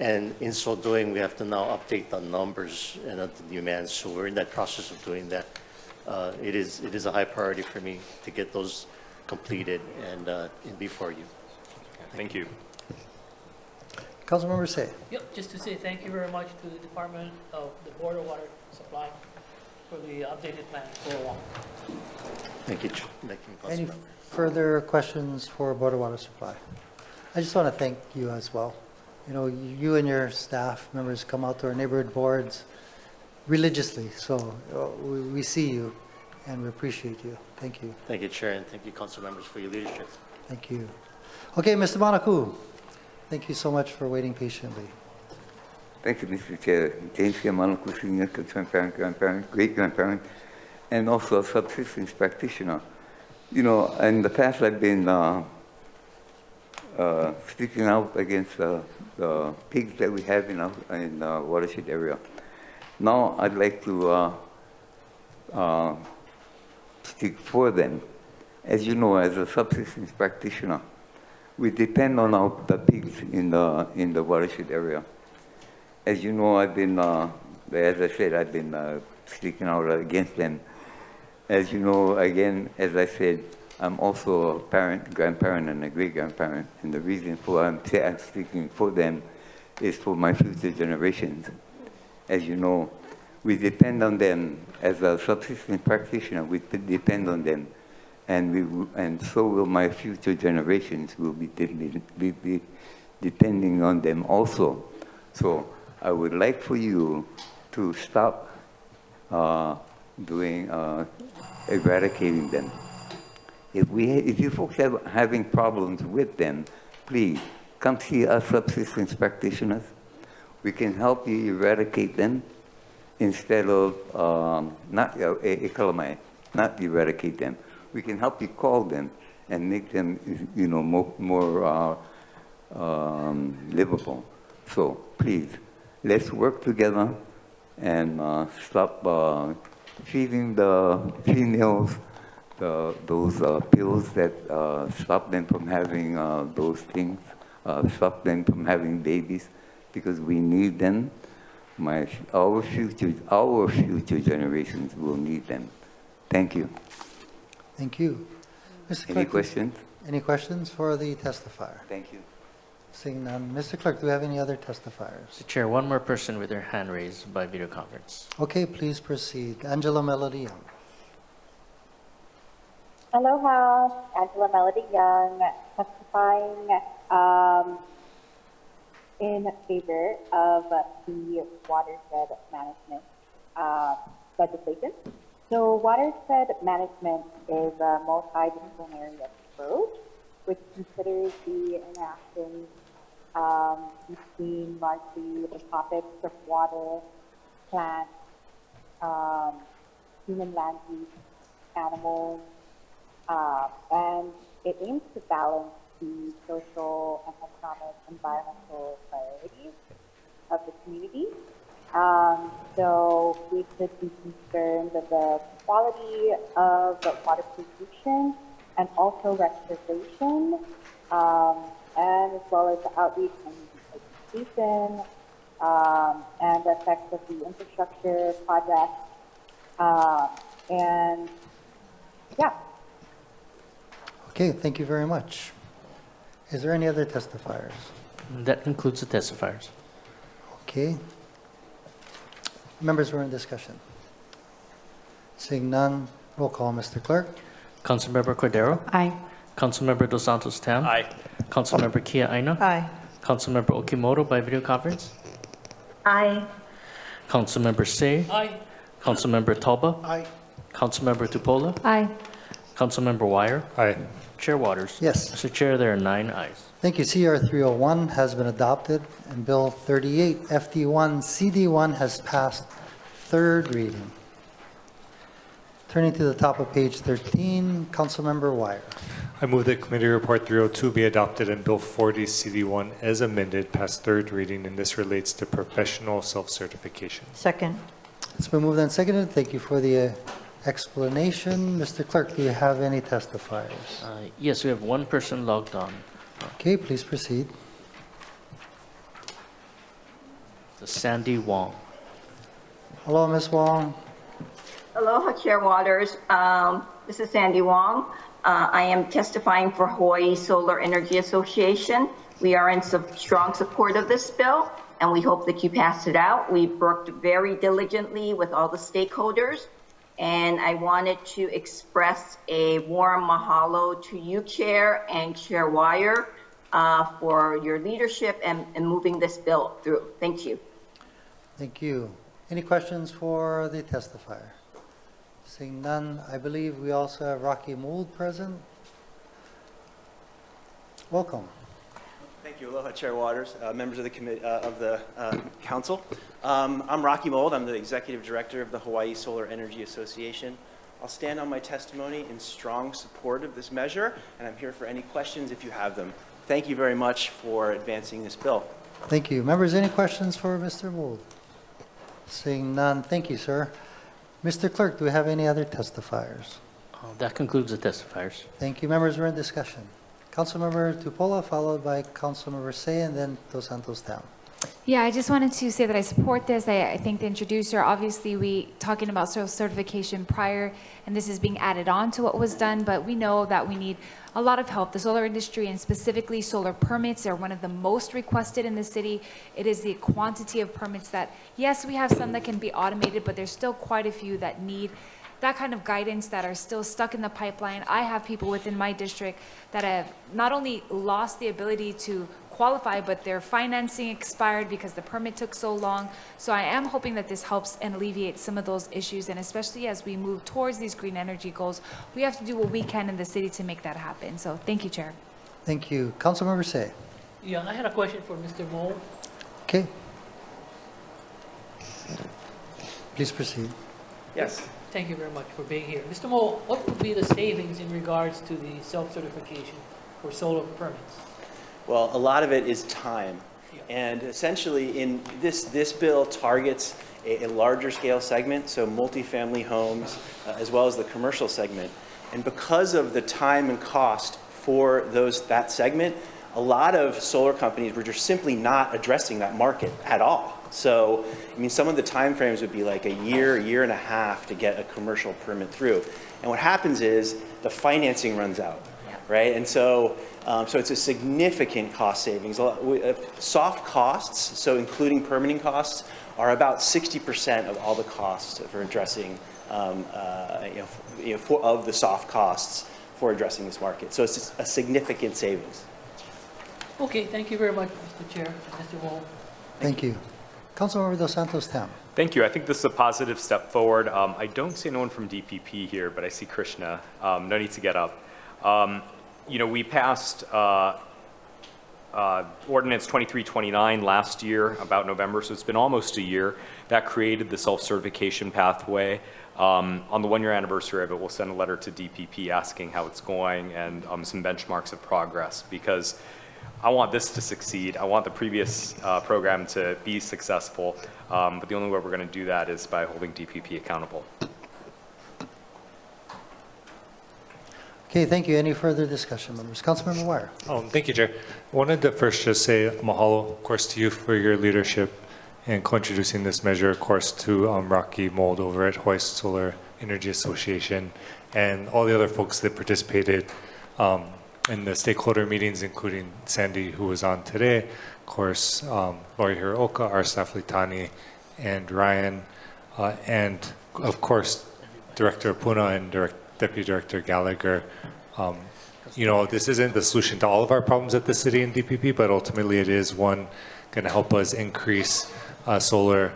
S7: And in so doing, we have to now update the numbers and the demands. So we're in that process of doing that. It is a high priority for me to get those completed and before you.
S5: Thank you.
S1: Councilmember Say.
S22: Yep, just to say thank you very much to the Department of the Board of Water Supply for the updated plan for along.
S7: Thank you. Thank you,
S1: Any further questions for Board of Water Supply? I just want to thank you as well. You know, you and your staff members come out to our neighborhood boards religiously, so we see you and we appreciate you. Thank you.
S7: Thank you, Chair, and thank you, council members, for your leadership.
S1: Thank you. Okay, Mr. Manaku, thank you so much for waiting patiently.
S23: Thank you, Mr. Chair. James Manaku, senior concerned parent, grandparent, great-grandparent, and also a subsistence practitioner. You know, in the past I've been speaking out against the pigs that we have in the watershed area. Now I'd like to speak for them. As you know, as a subsistence practitioner, we depend on the pigs in the watershed area. As you know, I've been, as I said, I've been speaking out against them. As you know, again, as I said, I'm also a parent, grandparent, and a great-grandparent. And the reason for I'm speaking for them is for my future generations. As you know, we depend on them. As a subsistence practitioner, we depend on them. And so will my future generations will be depending on them also. So I would like for you to stop eradicating them. If you folks are having problems with them, please come see us subsistence practitioners. We can help you eradicate them instead of not eradicate them. We can help you call them and make them, you know, more livable. So please let's work together and stop feeding the females those pills that stop them from having those things, stop them from having babies, because we need them. Our future generations will need them. Thank you.
S1: Thank you. Mr.
S23: Any
S1: Clerk,
S23: questions?
S1: Any questions for the testifier?
S23: Thank you.
S1: Seeing none. Mr. Clerk, do we have any other testifiers?
S4: Mr. Chair, one more person with their hand raised by video conference.
S1: Okay, please proceed. Angela Melody Young.
S11: Aloha, Angela Melody Young, testifying in favor of the watershed management legislation. So watershed management is a multidisciplinary approach which considers the interactions between largely the topics of water, plants, human land use, animals, and it aims to balance the social and economic environmental priorities of the community. So we could be concerned with the quality of the water pollution and also restoration, and as well as the outreach and education, and the effects of the infrastructure projects, and yeah.
S1: Okay, thank you very much. Is there any other testifiers?
S4: That concludes the testifiers.
S1: Okay. Members were in discussion. Seeing none, roll call, Mr. Clerk.
S4: Councilmember Cordero?
S2: Aye.
S4: Councilmember Dos Santos Tam?
S5: Aye.
S4: Councilmember Kia Aina?
S10: Aye.
S4: Councilmember Okimoto by video conference?
S21: Aye.
S4: Councilmember Say?
S22: Aye.
S4: Councilmember Tauba?
S20: Aye.
S4: Councilmember Tupola?
S2: Aye.
S4: Councilmember Wire?
S8: Aye.
S4: Chair Waters?
S1: Yes.
S4: Mr. Chair, there are 9 ayes.
S1: Thank you. CR 301 has been adopted, and Bill 38 FD1 CD1 has passed third reading. Turning to the top of page 13, Councilmember Wire.
S8: I move that Committee Report 302 be adopted and Bill 40 CD1 as amended pass third reading, and this relates to professional self-certification.
S10: Second.
S1: It's been moved and seconded. Thank you for the explanation. Mr. Clerk, do you have any testifiers?
S4: Yes, we have one person logged on.
S1: Okay, please proceed.
S4: Sandy Wong.
S1: Hello, Ms. Wong.
S12: Aloha, Chair Waters. This is Sandy Wong. I am testifying for Hawaii Solar Energy Association. We are in strong support of this bill, and we hope that you pass it out. We've worked very diligently with all the stakeholders, and I wanted to express a warm mahalo to you, Chair, and Chair Wire for your leadership and moving this bill through. Thank you.
S1: Thank you. Any questions for the testifier? Seeing none, I believe we also have Rocky Mould present. Welcome.
S13: Thank you. Aloha, Chair Waters, members of the committee, of the council. I'm Rocky Mould. I'm the executive director of the Hawaii Solar Energy Association. I'll stand on my testimony in strong support of this measure, and I'm here for any questions if you have them. Thank you very much for advancing this bill.
S1: Thank you. Members, any questions for Mr. Mould? Seeing none, thank you, sir. Mr. Clerk, do we have any other testifiers?
S4: That concludes the testifiers.
S1: Thank you. Members, we're in discussion. Councilmember Tupola, followed by Councilmember Say, and then Dos Santos Town.
S9: Yeah, I just wanted to say that I support this. I think the introducer, obviously we talking about certification prior, and this is being added on to what was done, but we know that we need a lot of help. The solar industry and specifically solar permits are one of the most requested in the city. It is the quantity of permits that, yes, we have some that can be automated, but there's still quite a few that need that kind of guidance that are still stuck in the pipeline. I have people within my district that have not only lost the ability to qualify, but their financing expired because the permit took so long. So I am hoping that this helps and alleviates some of those issues, and especially as we move towards these green energy goals, we have to do what we can in the city to make that happen. So thank you, Chair.
S1: Thank you. Councilmember Say.
S22: Yeah, I had a question for Mr. Mo.
S1: Okay. Please proceed.
S13: Yes.
S22: Thank you very much for being here. Mr. Mo, what would be the savings in regards to the self-certification for solar permits?
S13: Well, a lot of it is time. And essentially, in this bill targets a larger scale segment, so multifamily homes, as well as the commercial segment. And because of the time and cost for that segment, a lot of solar companies were just simply not addressing that market at all. So, I mean, some of the timeframes would be like a year and a half to get a commercial permit through. And what happens is the financing runs out, right? And so, so it's a significant cost savings. Soft costs, so including permitting costs, are about 60% of all the costs for addressing, of the soft costs for addressing this market. So it's a significant savings.
S22: Okay, thank you very much, Mr. Chair, Mr. Wall.
S1: Thank you. Councilmember Dos Santos Tam.
S5: Thank you. I think this is a positive step forward. I don't see anyone from DPP here, but I see Krishna. No need to get up. You know, we passed Ordinance 2329 last year, about November, so it's been almost a year. That created the self-certification pathway. On the one-year anniversary of it, we'll send a letter to DPP asking how it's going and some benchmarks of progress, because I want this to succeed. I want the previous program to be successful, but the only way we're going to do that is by holding DPP accountable.
S1: Okay, thank you. Any further discussion, members? Councilmember Wire.
S8: Thank you, Chair. I wanted to first just say mahalo, of course, to you for your leadership in co-introducing this measure, of course, to Rocky Mold over at Hawaii Solar Energy Association and all the other folks that participated in the stakeholder meetings, including Sandy, who was on today, of course, Lori Hiroka, our staff Litani, and Ryan, and of course, Director Puna and Deputy Director Gallagher. You know, this isn't the solution to all of our problems at the city and DPP, but ultimately it is one going to help us increase solar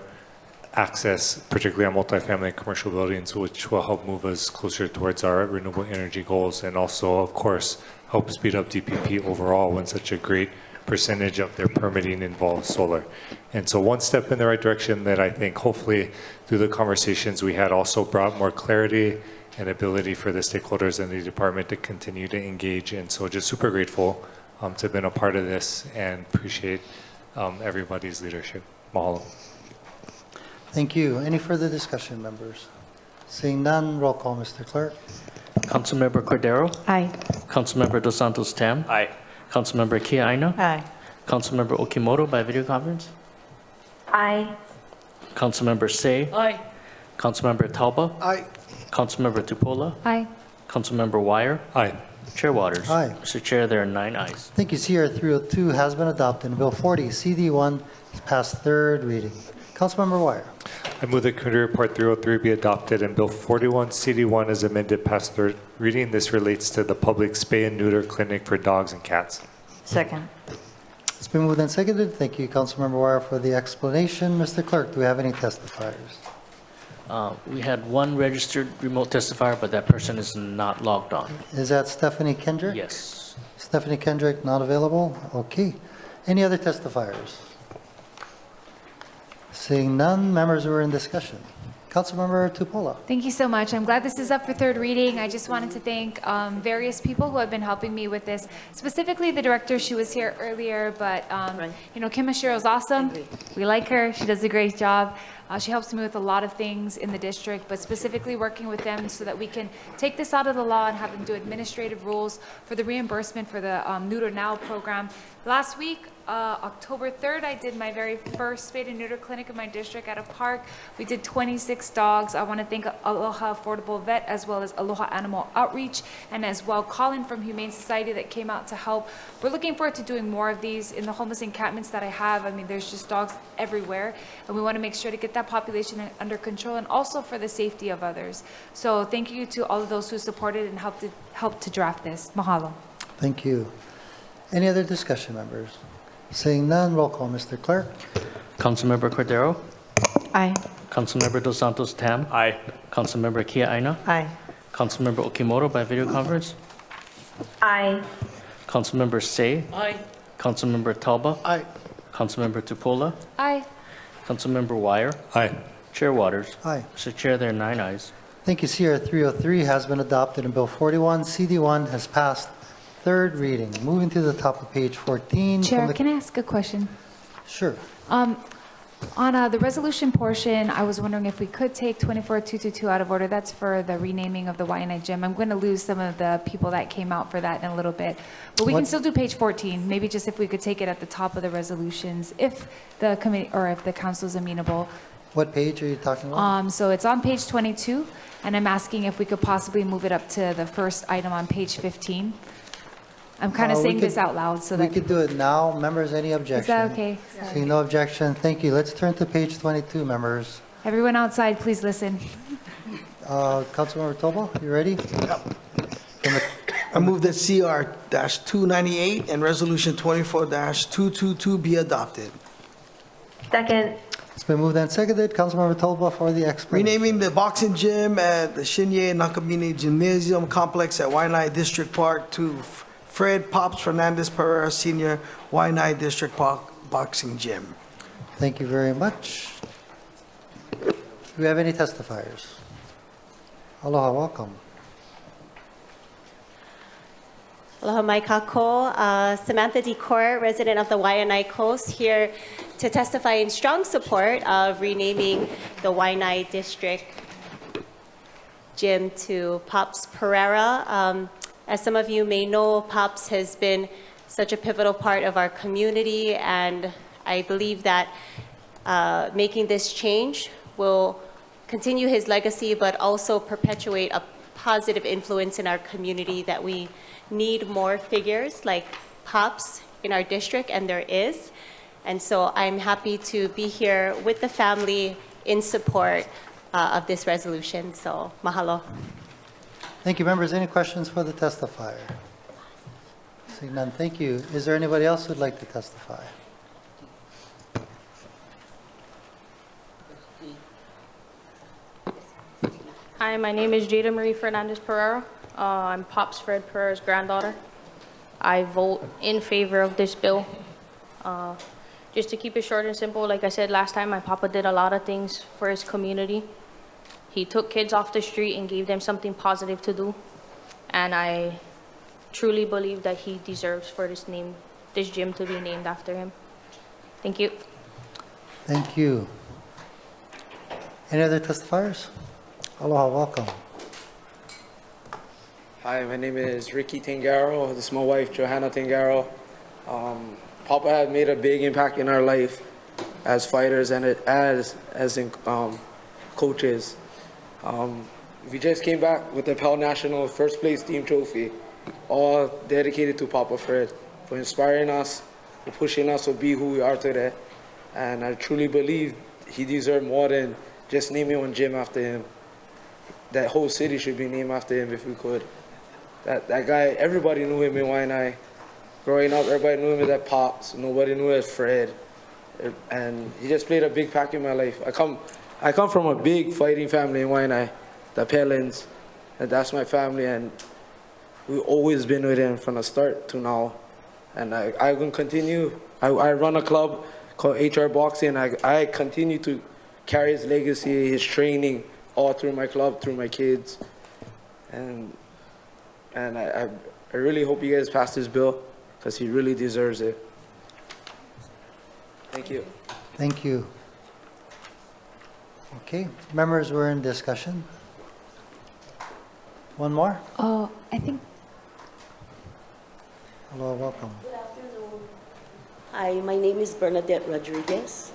S8: access, particularly on multifamily and commercial buildings, which will help move us closer towards our renewable energy goals, and also, of course, help speed up DPP overall when such a great percentage of their permitting involves solar. And so one step in the right direction that I think hopefully through the conversations we had also brought more clarity and ability for the stakeholders in the department to continue to engage. And so just super grateful to have been a part of this and appreciate everybody's leadership. Mahalo.
S1: Thank you. Any further discussion, members? Seeing none, roll call, Mr. Clerk.
S4: Councilmember Cordero?
S2: Aye.
S4: Councilmember Dos Santos Tam?
S5: Aye.
S4: Councilmember Kiaina?
S10: Aye.
S4: Councilmember Okimoto by video conference?
S12: Aye.
S4: Councilmember Say?
S22: Aye.
S4: Councilmember Talba?
S20: Aye.
S4: Councilmember Tupola?
S9: Aye.
S4: Councilmember Wire?
S8: Aye.
S4: Chair Waters?
S1: Aye.
S4: Mr. Chair, there are 9 ayes.
S1: Thank you. CR 302 has been adopted, and Bill 40, CD1, is passed third reading. Councilmember Wire.
S8: I move that Committee Report 303 be adopted and Bill 41 CD1 is amended past third reading. This relates to the public spay and neuter clinic for dogs and cats.
S10: Second.
S1: It's been moved and seconded. Thank you, Councilmember Wire, for the explanation. Mr. Clerk, do we have any testifiers?
S4: We had one registered remote testifier, but that person is not logged on.
S1: Is that Stephanie Kendrick?
S4: Yes.
S1: Stephanie Kendrick not available? Okay. Any other testifiers? Seeing none, members who are in discussion. Councilmember Tupola.
S9: Thank you so much. I'm glad this is up for third reading. I just wanted to thank various people who have been helping me with this, specifically the director. She was here earlier, but you know, Kim Ashiro's awesome. We like her. She does a great job. She helps me with a lot of things in the district, but specifically working with them so that we can take this out of the law and have them do administrative rules for the reimbursement for the Neuter Now program. Last week, October 3rd, I did my very first spay and neuter clinic in my district at a park. We did 26 dogs. I want to thank Aloha Affordable Vet as well as Aloha Animal Outreach and as well Colin from Humane Society that came out to help. We're looking forward to doing more of these in the homeless encampments that I have. I mean, there's just dogs everywhere, and we want to make sure to get that population under control and also for the safety of others. So thank you to all of those who supported and helped to draft this. Mahalo.
S1: Thank you. Any other discussion, members? Seeing none, roll call, Mr. Clerk.
S4: Councilmember Cordero?
S2: Aye.
S4: Councilmember Dos Santos Tam?
S5: Aye.
S4: Councilmember Kiaina?
S10: Aye.
S4: Councilmember Okimoto by video conference?
S12: Aye.
S4: Councilmember Say?
S22: Aye.
S4: Councilmember Talba?
S20: Aye.
S4: Councilmember Tupola?
S9: Aye.
S4: Councilmember Wire?
S8: Aye.
S4: Chair Waters?
S1: Aye.
S4: Mr. Chair, there are 9 ayes.
S1: Thank you. CR 303 has been adopted, and Bill 41, CD1, has passed third reading. Moving to the top of page 14.
S9: Chair, can I ask a question?
S1: Sure.
S9: On the resolution portion, I was wondering if we could take 24222 out of order. That's for the renaming of the Waianae Gym. I'm going to lose some of the people that came out for that in a little bit. But we can still do page 14. Maybe just if we could take it at the top of the resolutions, if the committee or if the council is amenable.
S1: What page are you talking about?
S9: So it's on page 22, and I'm asking if we could possibly move it up to the first item on page 15. I'm kind of saying this out loud so that
S1: we could do it now. Members, any objection?
S9: Is that okay?
S1: Seeing no objection, thank you. Let's turn to page 22, members.
S9: Everyone outside, please listen.
S1: Councilmember Tobo, you ready?
S20: I move that CR-298 and Resolution 24-222 be adopted.
S21: Second.
S1: It's been moved and seconded. Councilmember Tobo for the explanation.
S20: Renaming the boxing gym at the Shinye Nakamine Gymnasium Complex at Waianae District Park to Fred Pops Fernandez Pereira Senior Waianae District Park Boxing Gym.
S1: Thank you very much. Do we have any testifiers? Aloha, welcome.
S14: Aloha mai kako. Samantha Decor, resident of the Waianae Coast, here to testify in strong support of renaming the Waianae District Gym to Pops Pereira. As some of you may know, Pops has been such a pivotal part of our community, and I believe that making this change will continue his legacy, but also perpetuate a positive influence in our community that we need more figures like Pops in our district, and there is. And so I'm happy to be here with the family in support of this resolution. So mahalo.
S1: Thank you, members. Any questions for the testifier? Seeing none, thank you. Is there anybody else who'd like to testify?
S15: Hi, my name is Jada Marie Fernandez Pereira. I'm Pops Fred Pereira's granddaughter. I vote in favor of this bill. Just to keep it short and simple, like I said last time, my papa did a lot of things for his community. He took kids off the street and gave them something positive to do. And I truly believe that he deserves for this gym to be named after him. Thank you.
S1: Thank you. Any other testifiers? Aloha, welcome.
S16: Hi, my name is Ricky Tangaro. This is my wife, Johanna Tangaro. Papa had made a big impact in our life as fighters and as in coaches. We just came back with the Pell National first place team trophy, all dedicated to Papa Fred for inspiring us, for pushing us to be who we are today. And I truly believe he deserved more than just naming one gym after him. That whole city should be named after him if we could. That guy, everybody knew him in Waianae. Growing up, everybody knew him as Pops. Nobody knew him as Fred. And he just played a big part in my life. I come from a big fighting family in Waianae, the Pelins, and that's my family. And we've always been with him from the start to now. And I will continue. I run a club called HR Boxing. I continue to carry his legacy, his training, all through my club, through my kids. And I really hope you guys pass this bill because he really deserves it. Thank you.
S1: Thank you. Okay, members, we're in discussion. One more?
S9: Oh, I think.
S1: Hello, welcome.
S24: Good afternoon. Hi, my name is Bernadette Rodriguez,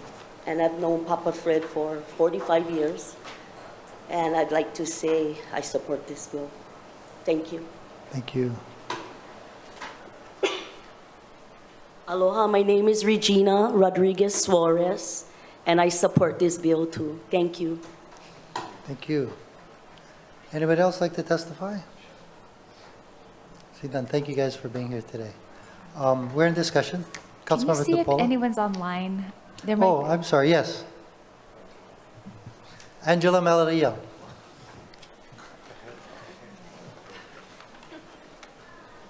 S24: and I've known Papa Fred for 45 years. And I'd like to say I support this bill. Thank you.
S1: Thank you.
S24: Aloha, my name is Regina Rodriguez Suarez, and I support this bill too. Thank you.
S1: Thank you. Anybody else like to testify? See done. Thank you guys for being here today. We're in discussion.
S9: Can you
S1: Councilmember
S9: see if
S1: Tupola?
S9: anyone's online? There might
S1: Oh, I'm sorry. Yes. Angela Malaria.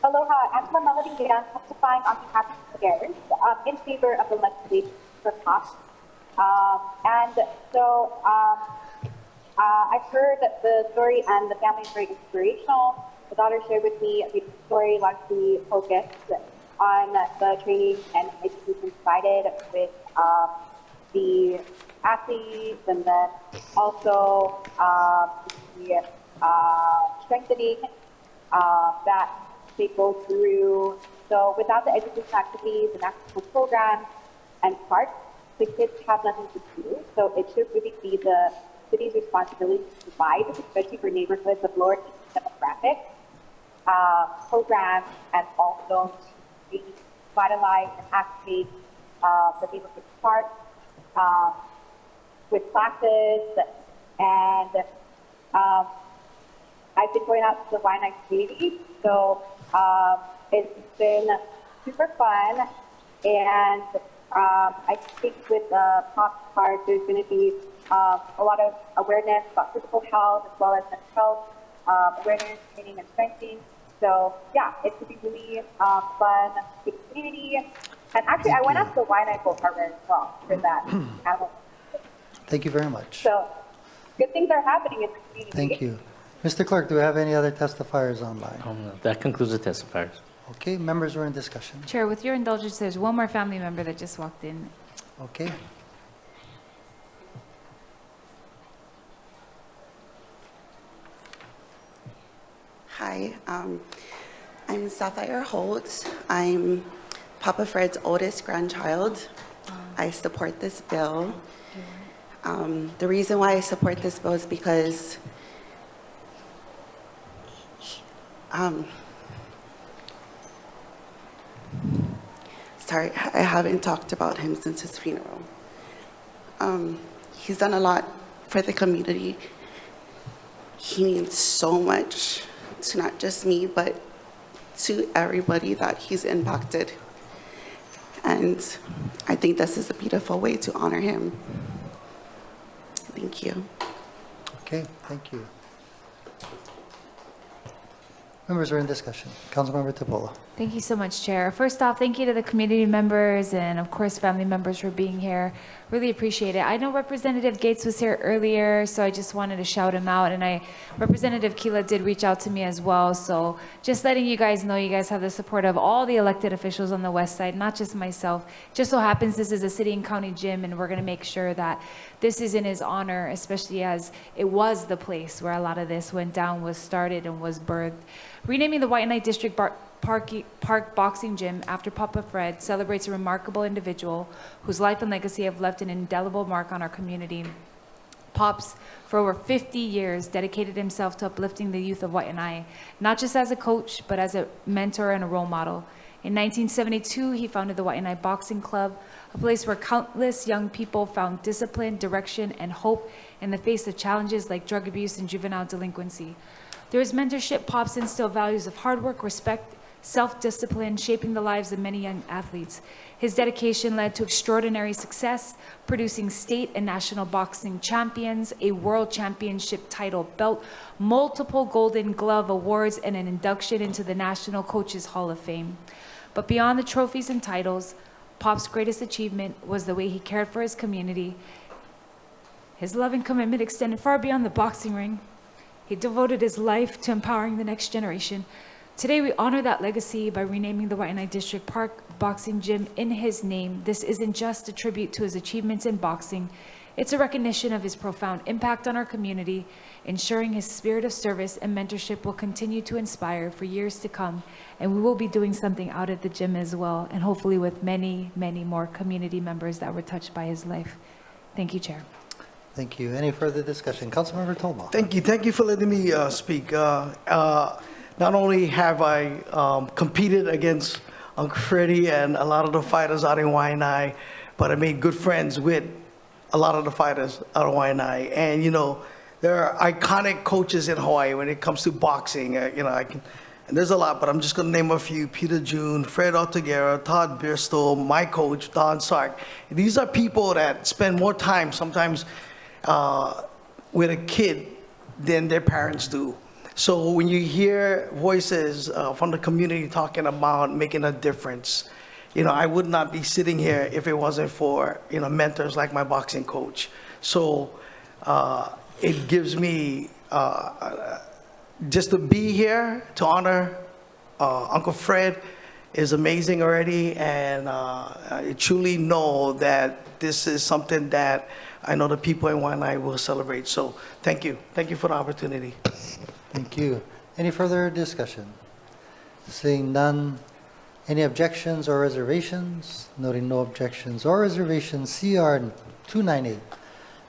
S11: Aloha, Angela Melody Leon, testifying on behalf of the chairs in favor of the legislation for costs. I've heard the story, and the family is very inspirational. The daughter shared with me the story largely focused on the training and education provided with the athletes, and then also the strengthening that they go through. So without the education activities and after-school programs and parks, the kids have nothing to do. So it should really be the city's responsibility to provide, especially for neighborhoods of lower income demographics, programs, and also to revitalize and activate the neighborhood parks with classes. And I've been going out to the Waianae community, so it's been super fun. And I think with the POP card, there's going to be a lot of awareness about physical health as well as mental health, awareness, training, and strengthening. So yeah, it could be really fun for the community. And actually, I went out to the Waianae Boat Harbor as well for that.
S1: Thank you very much.
S11: So good things are happening in the community.
S1: Thank you. Mr. Clerk, do we have any other testifiers online?
S4: That concludes the testifiers.
S1: Okay, members were in discussion.
S9: Chair, with your indulgence, there's one more family member that just walked in.
S1: Okay.
S3: Hi, I'm Sapphire Holtz. I'm Papa Fred's oldest grandchild. I support this bill. The reason why I support this bill is because sorry, I haven't talked about him since his funeral. He's done a lot for the community. He means so much to not just me, but to everybody that he's impacted. And I think this is a beautiful way to honor him. Thank you.
S1: Okay, thank you. Members are in discussion. Councilmember Tipola.
S9: Thank you so much, Chair. First off, thank you to the community members and, of course, family members for being here. Really appreciate it. I know Representative Gates was here earlier, so I just wanted to shout him out. And Representative Keela did reach out to me as well. So just letting you guys know you guys have the support of all the elected officials on the west side, not just myself. Just so happens this is a city and county gym, and we're going to make sure that this is in his honor, especially as it was the place where a lot of this went down, was started, and was birthed. Renaming the Waianae District Park Boxing Gym after Papa Fred celebrates a remarkable individual whose life and legacy have left an indelible mark on our community. Pops, for over 50 years, dedicated himself to uplifting the youth of Waianae, not just as a coach, but as a mentor and a role model. In 1972, he founded the Waianae Boxing Club, a place where countless young people found discipline, direction, and hope in the face of challenges like drug abuse and juvenile delinquency. Through his mentorship, Pops instilled values of hard work, respect, self-discipline, shaping the lives of many young athletes. His dedication led to extraordinary success, producing state and national boxing champions, a world championship title belt, multiple Golden Glove awards, and an induction into the National Coaches Hall of Fame. But beyond the trophies and titles, Pop's greatest achievement was the way he cared for his community. His love and commitment extended far beyond the boxing ring. He devoted his life to empowering the next generation. Today, we honor that legacy by renaming the Waianae District Park Boxing Gym in his name. This isn't just a tribute to his achievements in boxing. It's a recognition of his profound impact on our community, ensuring his spirit of service and mentorship will continue to inspire for years to come. And we will be doing something out at the gym as well, and hopefully with many, many more community members that were touched by his life. Thank you, Chair.
S1: Thank you. Any further discussion? Councilmember Tolba.
S20: Thank you. Thank you for letting me speak. Not only have I competed against Uncle Freddie and a lot of the fighters out in Waianae, but I made good friends with a lot of the fighters out of Waianae. And, you know, there are iconic coaches in Hawaii when it comes to boxing. And there's a lot, but I'm just going to name a few. Peter June, Fred Altoguera, Todd Birstow, my coach, Don Sark. These are people that spend more time sometimes with a kid than their parents do. So when you hear voices from the community talking about making a difference, I would not be sitting here if it wasn't for, mentors like my boxing coach. So it gives me, just to be here to honor Uncle Fred, is amazing already, and I truly know that this is something that I know the people in Waianae will celebrate. So thank you. Thank you for the opportunity.
S1: Thank you. Any further discussion? Seeing none, any objections or reservations? Noting no objections or reservations, CR 298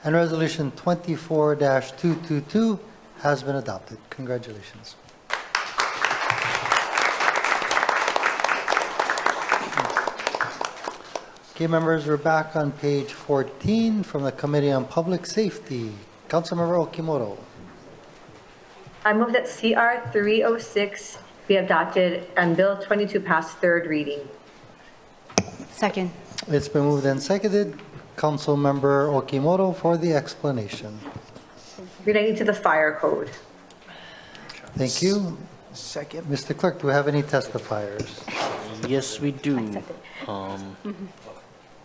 S1: and Resolution 24-222 has been adopted. Congratulations. Okay, members, we're back on page 14 from the Committee on Public Safety. Councilmember Okimoto.
S21: I move that CR 306 be adopted and Bill 22 pass third reading.
S2: Second.
S1: It's been moved and seconded. Councilmember Okimoto for the explanation.
S21: Relating to the fire code.
S1: Thank you.
S20: Second.
S1: Mr. Clerk, do we have any testifiers?
S4: Yes, we do.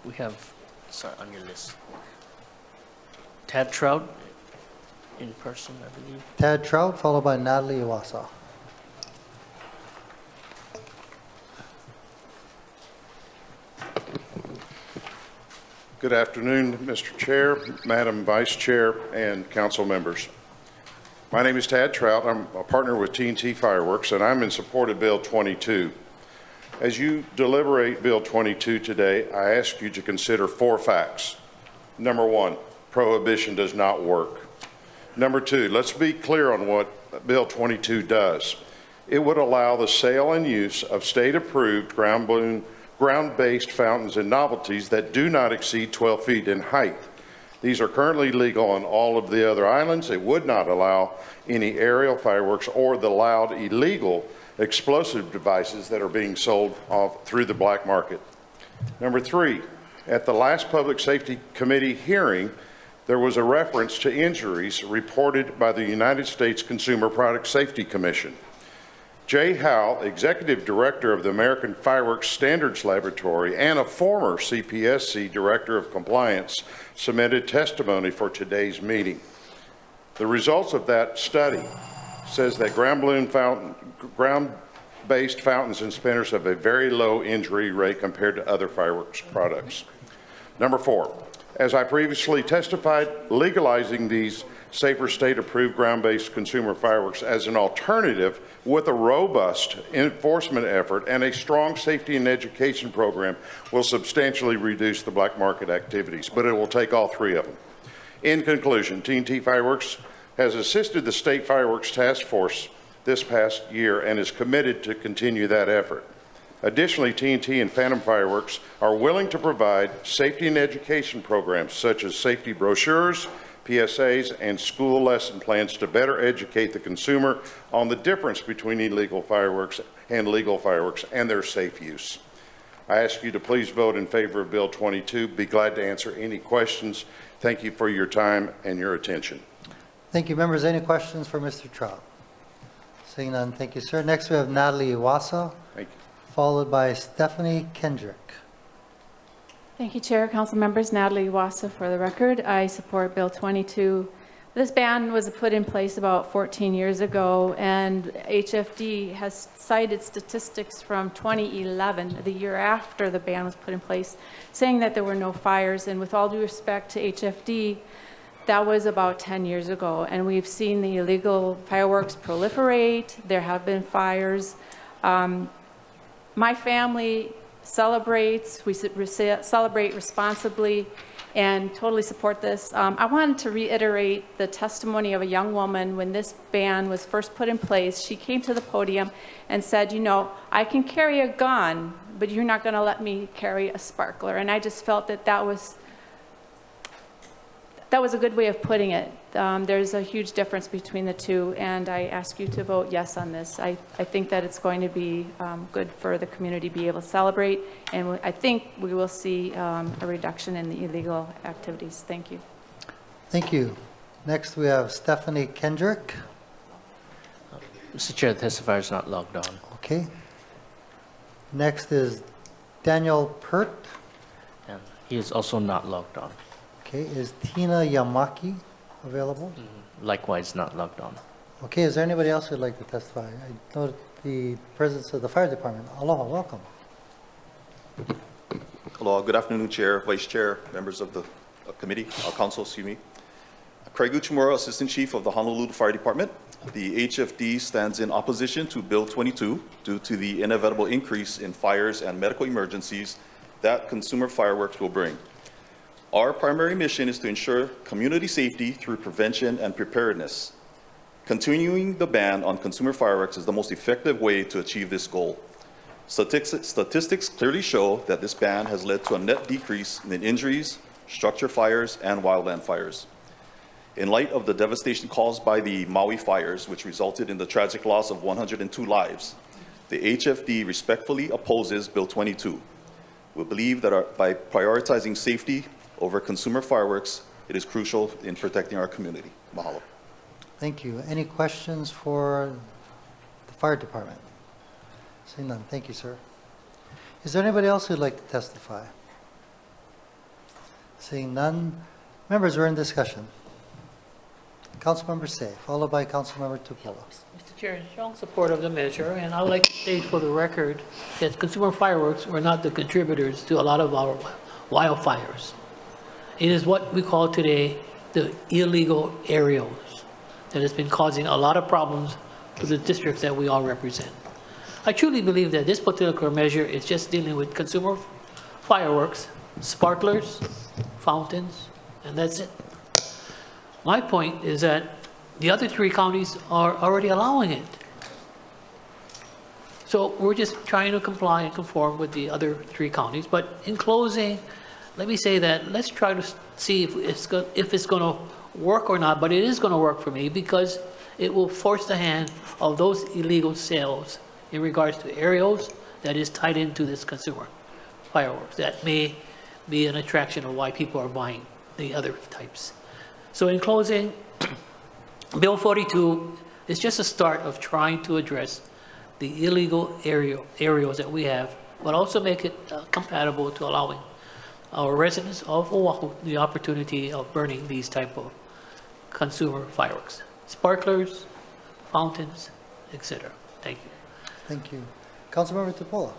S4: We have, sorry, on your list. Tad Trout in person, I believe.
S1: Tad Trout, followed by Natalie Iwasa.
S6: Good afternoon, Mr. Chair, Madam Vice Chair, and council members. My name is Tad Trout. I'm a partner with T&T Fireworks, and I'm in support of Bill 22. As you deliberate Bill 22 today, I ask you to consider 4 facts. Number 1, prohibition does not work. Number 2, let's be clear on what Bill 22 does. It would allow the sale and use of state-approved ground-based fountains and novelties that do not exceed 12 feet in height. These are currently legal on all of the other islands. It would not allow any aerial fireworks or the loud illegal explosive devices that are being sold off through the black market. Number 3, at the last Public Safety Committee hearing, there was a reference to injuries reported by the United States Consumer Product Safety Commission. Jay Howell, Executive Director of the American Fireworks Standards Laboratory and a former CPSC Director of Compliance, submitted testimony for today's meeting. The results of that study says that ground-based fountains and spinners have a very low injury rate compared to other fireworks products. Number 4, as I previously testified, legalizing these safer state-approved ground-based consumer fireworks as an alternative with a robust enforcement effort and a strong safety and education program will substantially reduce the black market activities, but it will take all 3 of them. In conclusion, T&T Fireworks has assisted the State Fireworks Task Force this past year and is committed to continue that effort. Additionally, T&T and Phantom Fireworks are willing to provide safety and education programs such as safety brochures, PSAs, and school lesson plans to better educate the consumer on the difference between illegal fireworks and legal fireworks and their safe use. I ask you to please vote in favor of Bill 22. Be glad to answer any questions. Thank you for your time and your attention.
S1: Thank you. Members, any questions for Mr. Trout? Seeing none, thank you, sir. Next, we have Natalie Iwasa,
S6: Thank you.
S1: followed by Stephanie Kendrick.
S17: Thank you, Chair. Council members, Natalie Iwasa for the record. I support Bill 22. This ban was put in place about 14 years ago, and HFD has cited statistics from 2011, the year after the ban was put in place, saying that there were no fires. And with all due respect to HFD, that was about 10 years ago, and we've seen the illegal fireworks proliferate. There have been fires. My family celebrates, we celebrate responsibly and totally support this. I wanted to reiterate the testimony of a young woman when this ban was first put in place. She came to the podium and said, you know, I can carry a gun, but you're not gonna let me carry a sparkler. And I just felt that that was a good way of putting it. There's a huge difference between the two, and I ask you to vote yes on this. I think that it's going to be good for the community to be able to celebrate, and I think we will see a reduction in the illegal activities. Thank you.
S1: Thank you. Next, we have Stephanie Kendrick.
S4: Mr. Chair, the testifier is not logged on.
S1: Okay. Next is Daniel Pert.
S4: And he is also not logged on.
S1: Okay, is Tina Yamaki available?
S4: Likewise not logged on.
S1: Okay, is there anybody else who'd like to testify? I note the presence of the fire department. Aloha, welcome.
S7: Hello, good afternoon, Chair, Vice Chair, members of the committee, council, excuse me. Craig Uchimura, Assistant Chief of the Honolulu Fire Department. The HFD stands in opposition to Bill 22 due to the inevitable increase in fires and medical emergencies that consumer fireworks will bring. Our primary mission is to ensure community safety through prevention and preparedness. Continuing the ban on consumer fireworks is the most effective way to achieve this goal. Statistics clearly show that this ban has led to a net decrease in injuries, structure fires, and wildland fires. In light of the devastation caused by the Maui fires, which resulted in the tragic loss of 102 lives, the HFD respectfully opposes Bill 22. We believe that by prioritizing safety over consumer fireworks, it is crucial in protecting our community. Mahalo.
S1: Thank you. Any questions for the fire department? Seeing none. Thank you, sir. Is there anybody else who'd like to testify? Seeing none. Members, we're in discussion. Councilmember Say, followed by Councilmember Tupola.
S22: Mr. Chair, in strong support of the measure, and I would like to state for the record that consumer fireworks were not the contributors to a lot of our wildfires. It is what we call today the illegal aerials that has been causing a lot of problems to the districts that we all represent. I truly believe that this particular measure is just dealing with consumer fireworks, sparklers, fountains, and that's it. My point is that the other 3 counties are already allowing it. So we're just trying to comply and conform with the other 3 counties. But in closing, let me say that let's try to see if it's going to work or not, but it is going to work for me because it will force the hand of those illegal sales in regards to aerials that is tied into this consumer fireworks. That may be an attraction of why people are buying the other types. So in closing, Bill 42 is just a start of trying to address the illegal aerials that we have, but also make it compatible to allowing our residents of Oʻahu the opportunity of burning these type of consumer fireworks, sparklers, fountains, etc. Thank you.
S1: Thank you. Councilmember Tupola.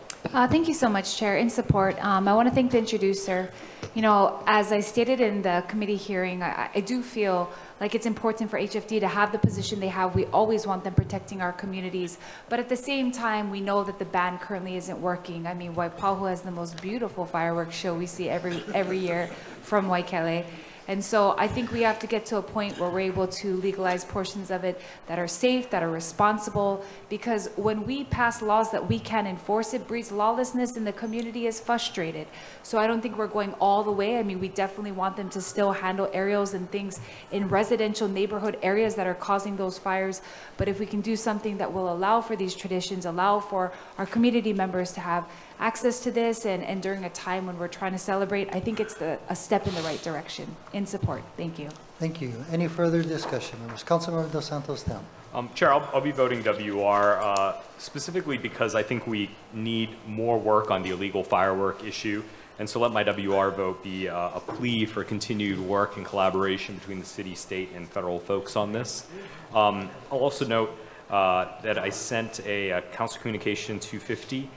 S9: Thank you so much, Chair. In support, I want to thank the introducer. You know, as I stated in the committee hearing, I do feel like it's important for HFD to have the position they have. We always want them protecting our communities. But at the same time, we know that the ban currently isn't working. I mean, Waipahu has the most beautiful fireworks show we see every year from Waikele. And so I think we have to get to a point where we're able to legalize portions of it that are safe, that are responsible, because when we pass laws that we can't enforce, it breeds lawlessness and the community is frustrated. So I don't think we're going all the way. I mean, we definitely want them to still handle aerials and things in residential neighborhood areas that are causing those fires. But if we can do something that will allow for these traditions, allow for our community members to have access to this and during a time when we're trying to celebrate, I think it's a step in the right direction. In support. Thank you.
S1: Thank you. Any further discussion, members? Councilmember Dos Santos Tam.
S5: Chair, I'll be voting WR specifically because I think we need more work on the illegal firework issue. And so let my WR vote be a plea for continued work and collaboration between the city, state, and federal folks on this. I'll also note that I sent a Council Communication 250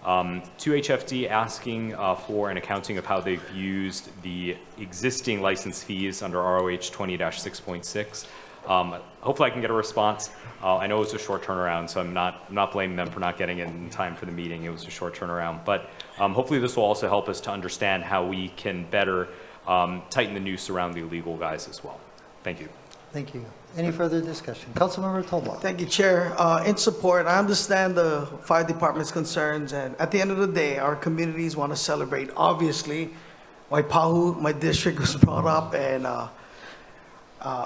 S5: to HFD asking for an accounting of how they've used the existing license fees under ROH 20-6.6. Hopefully I can get a response. I know it's a short turnaround, so I'm not blaming them for not getting it in time for the meeting. It was a short turnaround, but hopefully this will also help us to understand how we can better tighten the noose around the illegal guys as well. Thank you.
S1: Thank you. Any further discussion? Councilmember Tolba.
S20: Thank you, Chair. In support, I understand the fire department's concerns, and at the end of the day, our communities want to celebrate. Obviously, Waipahu, my district, was brought up, and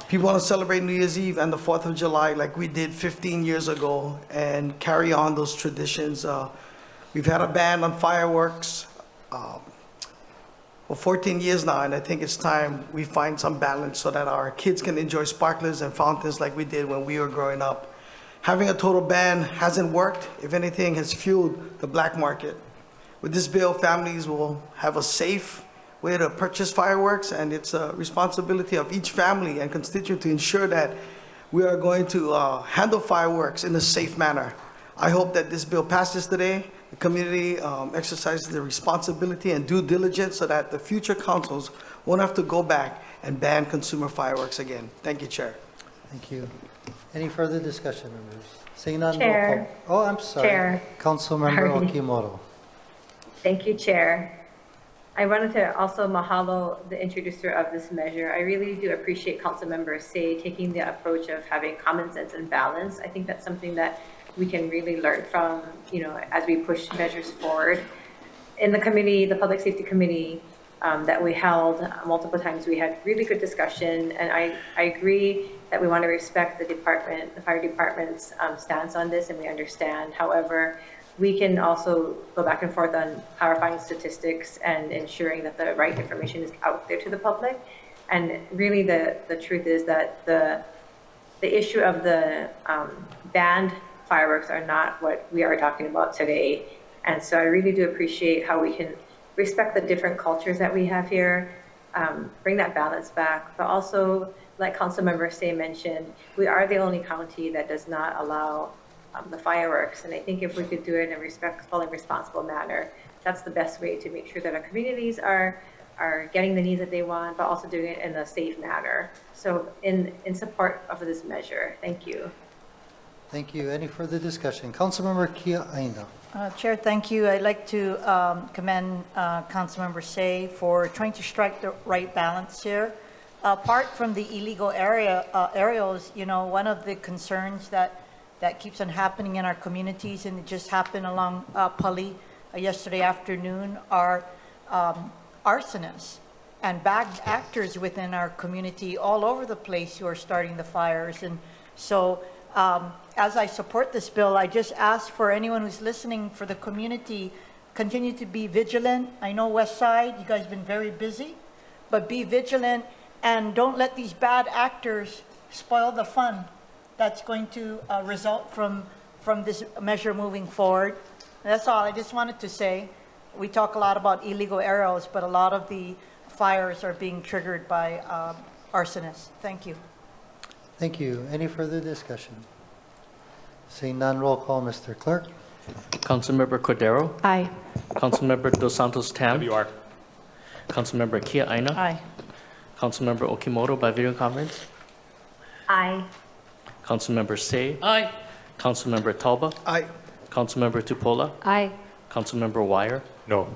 S20: people want to celebrate New Year's Eve and the 4th of July like we did 15 years ago and carry on those traditions. We've had a ban on fireworks for 14 years now, and I think it's time we find some balance so that our kids can enjoy sparklers and fountains like we did when we were growing up. Having a total ban hasn't worked. If anything, has fueled the black market. With this bill, families will have a safe way to purchase fireworks, and it's a responsibility of each family and constituent to ensure that we are going to handle fireworks in a safe manner. I hope that this bill passes today. The community exercises their responsibility and due diligence so that the future councils won't have to go back and ban consumer fireworks again. Thank you, Chair.
S1: Thank you. Any further discussion, members? Seeing none, roll
S11: Chair.
S1: call. Oh, I'm sorry.
S11: Chair.
S1: Councilmember
S11: Sorry.
S1: Okimoto.
S11: Thank you, Chair. I wanted to also mahalo the introducer of this measure. I really do appreciate Councilmember Say taking the approach of having common sense and balance. I think that's something that we can really learn from, as we push measures forward. In the committee, the Public Safety Committee that we held multiple times, we had really good discussion, and I agree that we want to respect the fire department's stance on this, and we understand. However, we can also go back and forth on clarifying statistics and ensuring that the right information is out there to the public. And really the truth is that the issue of the banned fireworks are not what we are talking about today. And so I really do appreciate how we can respect the different cultures that we have here, bring that balance back, but also, like Councilmember Say mentioned, we are the only county that does not allow the fireworks. And I think if we could do it in a respectful and responsible manner, that's the best way to make sure that our communities are getting the needs that they want, but also doing it in a safe manner. So in support of this measure, thank you.
S1: Thank you. Any further discussion? Councilmember Kapiʻolani.
S10: Chair, thank you. I'd like to commend Councilmember Say for trying to strike the right balance here. Apart from the illegal aerials, one of the concerns that keeps on happening in our communities, and it just happened along Pali yesterday afternoon, are arsonists and bad actors within our community all over the place who are starting the fires. And so as I support this bill, I just ask for anyone who's listening, for the community, continue to be vigilant. I know West Side, you guys have been very busy, but be vigilant and don't let these bad actors spoil the fun that's going to result from this measure moving forward. That's all I just wanted to say. We talk a lot about illegal aerials, but a lot of the fires are being triggered by arsonists. Thank you.
S1: Thank you. Any further discussion? Seeing none, roll call, Mr. Clerk.
S4: Councilmember Cordero?
S2: Aye.
S4: Councilmember Dos Santos Tam?
S5: WR.
S4: Councilmember Kapiʻolani?
S10: Aye.
S4: Councilmember Okimoto by video conference?
S11: Aye.
S4: Councilmember Say?
S22: Aye.
S4: Councilmember Talba?
S20: Aye.
S4: Councilmember Tupola?
S2: Aye.
S4: Councilmember Wire?
S8: No.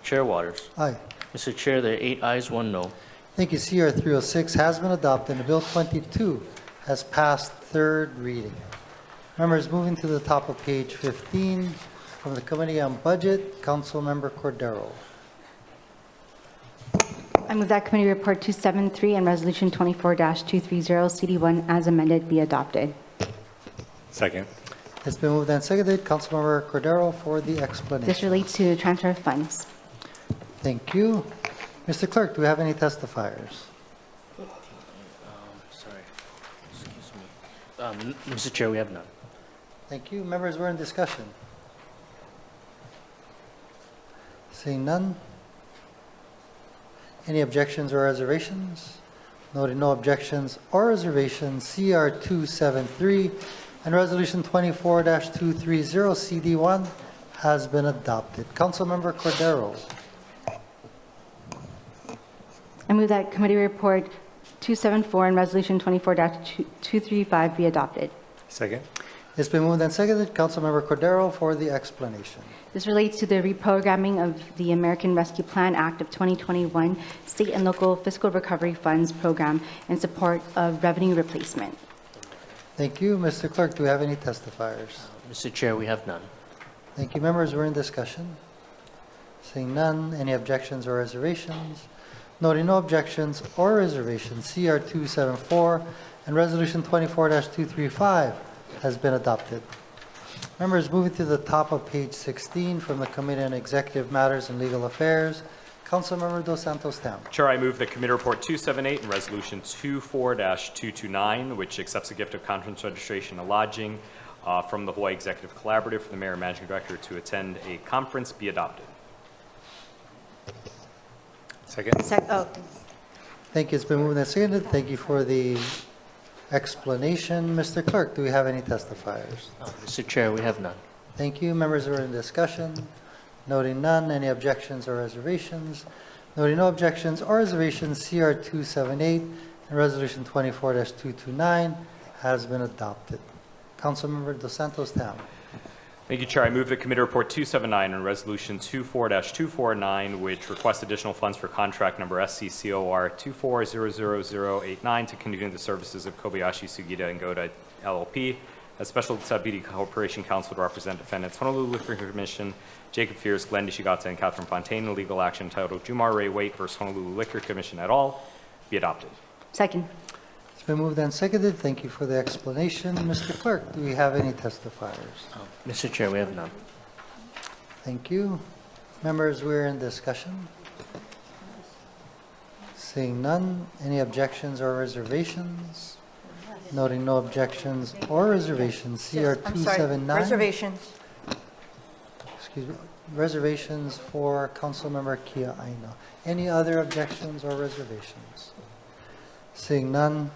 S4: Chair Waters?
S1: Aye.
S4: Mr. Chair, there are 8 ayes, 1 no.
S1: Thank you. CR 306 has been adopted and Bill 22 has passed third reading. Members, moving to the top of page 15 from the Committee on Budget, Councilmember Cordero.
S2: I move that Committee Report 273 and Resolution 24-230 CD1 as amended be adopted.
S8: Second.
S1: It's been moved and seconded. Councilmember Cordero for the explanation.
S2: This relates to transfer of funds.
S1: Thank you. Mr. Clerk, do we have any testifiers?
S4: Sorry, excuse me. Mr. Chair, we have none.
S1: Thank you. Members, we're in discussion. Seeing none. Any objections or reservations? Noting no objections or reservations, CR 273 and Resolution 24-230 CD1 has been adopted. Councilmember Cordero.
S2: I move that Committee Report 274 and Resolution 24-235 be adopted.
S8: Second.
S1: It's been moved and seconded. Councilmember Cordero for the explanation.
S2: This relates to the reprogramming of the American Rescue Plan Act of 2021 State and Local Fiscal Recovery Funds Program in support of revenue replacement.
S1: Thank you. Mr. Clerk, do we have any testifiers?
S4: Mr. Chair, we have none.
S1: Thank you. Members, we're in discussion. Seeing none, any objections or reservations? Noting no objections or reservations, CR 274 and Resolution 24-235 has been adopted. Members, moving to the top of page 16 from the Committee on Executive Matters and Legal Affairs, Councilmember Dos Santos Tam.
S5: Chair, I move that Committee Report 278 and Resolution 24-229, which accepts a gift of conference registration and lodging from the Hawaii Executive Collaborative for the Mayor and Managing Director to attend a conference, be adopted.
S8: Second.
S1: Thank you. It's been moved and seconded. Thank you for the explanation. Mr. Clerk, do we have any testifiers?
S22: Mr. Chair, we have none.
S1: Thank you. Members who are in discussion, noting none. Any objections or reservations? Noting no objections or reservations, CR-278 and Resolution 24-229 has been adopted. Councilmember Dos Santos Tam.
S5: Thank you, Chair. I move that Committee Report 279 and Resolution 24-249, which requests additional funds for contract number SCCOR 2400089 to continue the services of Kobayashi, Sugita, and Goda LLP as Special Deputy Corporation Counsel to represent defendants Honolulu Liquor Commission, Jacob Fierce, Glenn Nishigata, and Catherine Fontaine in legal action titled Jumar Ray Waite versus Honolulu Liquor Commission et al. Be adopted.
S2: Second.
S1: It's been moved and seconded. Thank you for the explanation. Mr. Clerk, do we have any testifiers?
S22: Mr. Chair, we have none.
S1: Thank you. Members, we're in discussion. Seeing none, any objections or reservations? Noting no objections or reservations, CR-279.
S10: Reservations.
S1: Excuse me, reservations for Councilmember Kia Aina. Any other objections or reservations? Seeing none,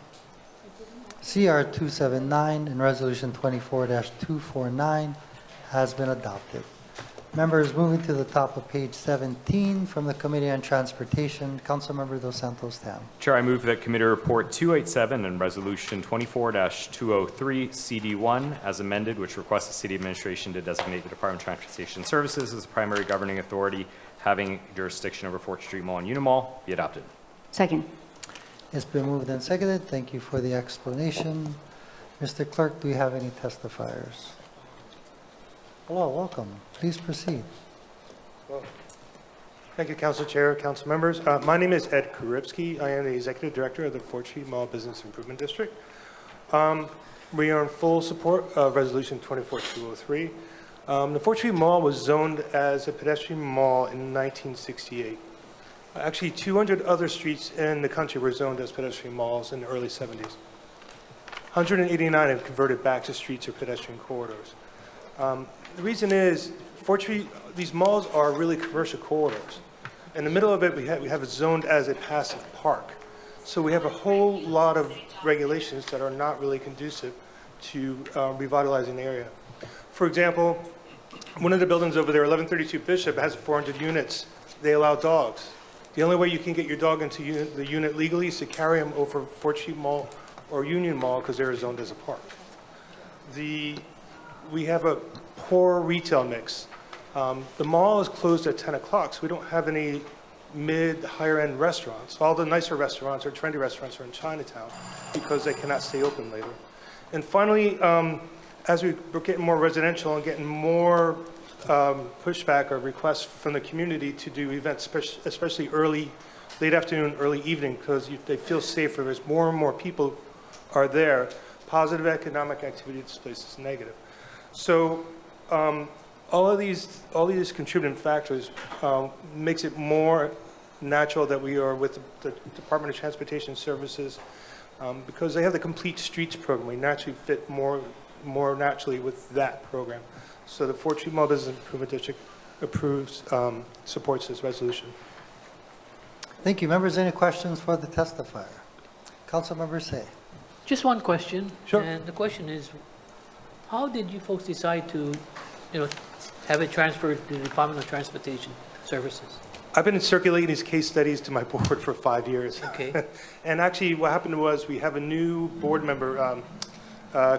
S1: CR-279 and Resolution 24-249 has been adopted. Members, moving to the top of page 17 from the Committee on Transportation, Councilmember Dos Santos Tam.
S5: Chair, I move that Committee Report 287 and Resolution 24-203 CD1 as amended, which requests the City Administration to designate the Department of Transportation Services as the primary governing authority having jurisdiction over 4th Street Mall and Unimall, be adopted.
S2: Second.
S1: It's been moved and seconded. Thank you for the explanation. Mr. Clerk, do we have any testifiers? Hello, welcome. Please proceed.
S13: Well, thank you, Council Chair, Council members. My name is Ed Karibsky. I am the Executive Director of the 4th Street Mall Business Improvement District. We are in full support of Resolution 24-203. The 4th Street Mall was zoned as a pedestrian mall in 1968. Actually, 200 other streets in the country were zoned as pedestrian malls in the early 70s. 189 have converted back to streets or pedestrian corridors. The reason is, fortunately, these malls are really commercial corridors. In the middle of it, we have it zoned as a passive park. So we have a whole lot of regulations that are not really conducive to revitalizing the area. For example, one of the buildings over there, 1132 Bishop, has 400 units. They allow dogs. The only way you can get your dog into the unit legally is to carry them over 4th Street Mall or Union Mall because they're zoned as a park. We have a poor retail mix. The mall is closed at 10 o'clock, so we don't have any mid, higher end restaurants. All the nicer restaurants or trendy restaurants are in Chinatown because they cannot stay open later. And finally, as we're getting more residential and getting more pushback or requests from the community to do events, especially late afternoon, early evening, because they feel safer as more and more people are there. Positive economic activity displaces negative. So all of these contributing factors makes it more natural that we are with the Department of Transportation Services because they have the Complete Streets program. We naturally fit more naturally with that program. So the 4th Street Mall Business Improvement District supports this resolution.
S1: Thank you. Members, any questions for the testifier? Councilmember Say.
S22: Just one question.
S13: Sure.
S22: And the question is, how did you folks decide to, have it transferred to the Department of Transportation Services?
S13: I've been circulating these case studies to my board for 5 years.
S22: Okay.
S13: And actually what happened was we have a new board member,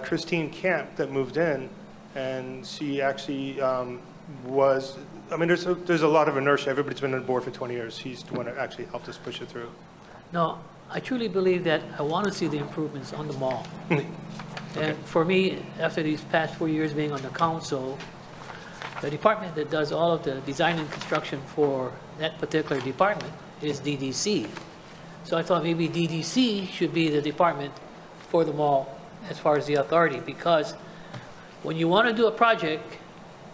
S13: Christine Camp, that moved in, and she actually there's a lot of inertia. Everybody's been on the board for 20 years. She's the one that actually helped us push it through.
S22: No, I truly believe that I want to see the improvements on the mall. And for me, after these past 4 years being on the council, the department that does all of the design and construction for that particular department is DDC. So I thought maybe DDC should be the department for the mall as far as the authority, because when you want to do a project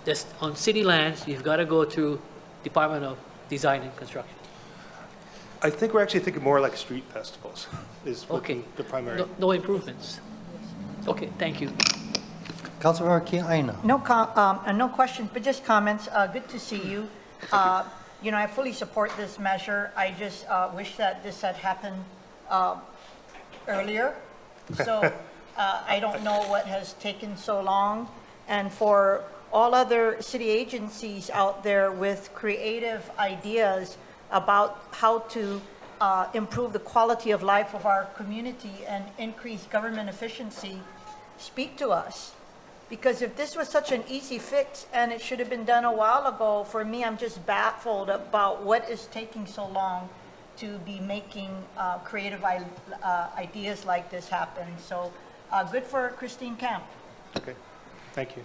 S22: that's on city lands, you've got to go through Department of Design and Construction.
S13: I think we're actually thinking more like street festivals is
S22: Okay.
S13: the primary.
S22: No improvements. Okay, thank you.
S1: Councilmember Kia Aina.
S10: No questions, but just comments. Good to see you. I fully support this measure. I just wish that this had happened earlier. So I don't know what has taken so long. And for all other city agencies out there with creative ideas about how to improve the quality of life of our community and increase government efficiency, speak to us. Because if this was such an easy fix and it should have been done a while ago, for me, I'm just baffled about what is taking so long to be making creative ideas like this happen. So good for Christine Camp.
S13: Okay, thank you.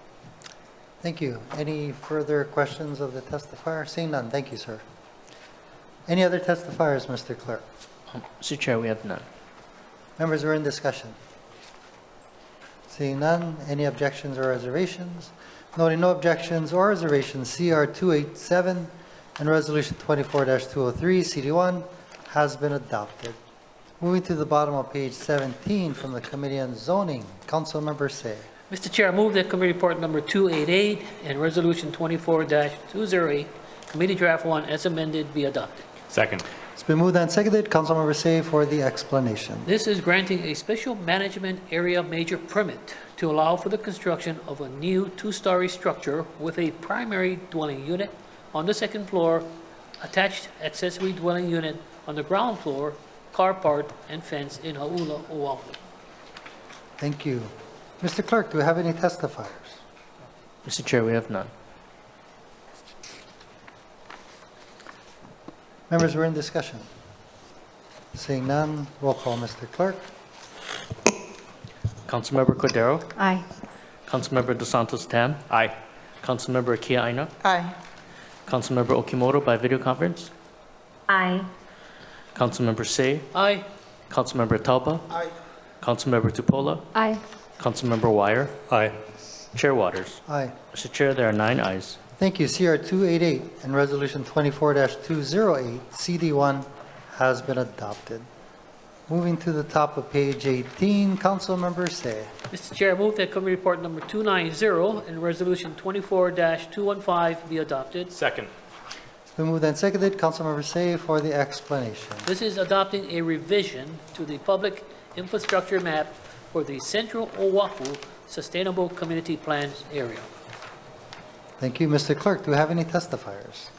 S1: Thank you. Any further questions of the testifier? Seeing none, thank you, sir. Any other testifiers, Mr. Clerk?
S4: Mr. Chair, we have none.
S1: Members are in discussion. Seeing none, any objections or reservations? Noting no objections or reservations, CR-287 and Resolution 24-203, CD1, has been adopted. Moving to the bottom of page 17 from the Committee on Zoning, Councilmember Say.
S22: Mr. Chair, I move that committee report number 288 and resolution 24-208, committee draft 1 as amended, be adopted.
S5: Second.
S1: It's been moved and seconded. Councilmember Say for the explanation.
S22: This is granting a special management area major permit to allow for the construction of a new two-story structure with a primary dwelling unit on the second floor, attached accessory dwelling unit on the ground floor, carport, and fence in Hauula, Oʻahu.
S1: Thank you. Mr. Clerk, do we have any testifiers?
S4: Mr. Chair, we have none.
S1: Members are in discussion. Seeing none, roll call, Mr. Clerk.
S4: Councilmember Cordero?
S2: Aye.
S4: Councilmember Dos Santos Tam?
S5: Aye.
S4: Councilmember Kiaina?
S10: Aye.
S4: Councilmember Okimoto by video conference?
S21: Aye.
S4: Councilmember Say?
S22: Aye.
S4: Councilmember Talba?
S20: Aye.
S4: Councilmember Tupola?
S9: Aye.
S4: Councilmember Wire?
S8: Aye.
S4: Chair Waters?
S1: Aye.
S4: Mr. Chair, there are 9 ayes.
S1: Thank you. CR-288 and Resolution 24-208, CD1, has been adopted. Moving to the top of page 18, Councilmember Say.
S22: Mr. Chair, I move that committee report number 290 and resolution 24-215 be adopted.
S5: Second.
S1: It's been moved and seconded. Councilmember Say for the explanation.
S22: This is adopting a revision to the public infrastructure map for the Central Oʻahu Sustainable Community Plans area.
S1: Thank you. Mr. Clerk, do we have any testifiers?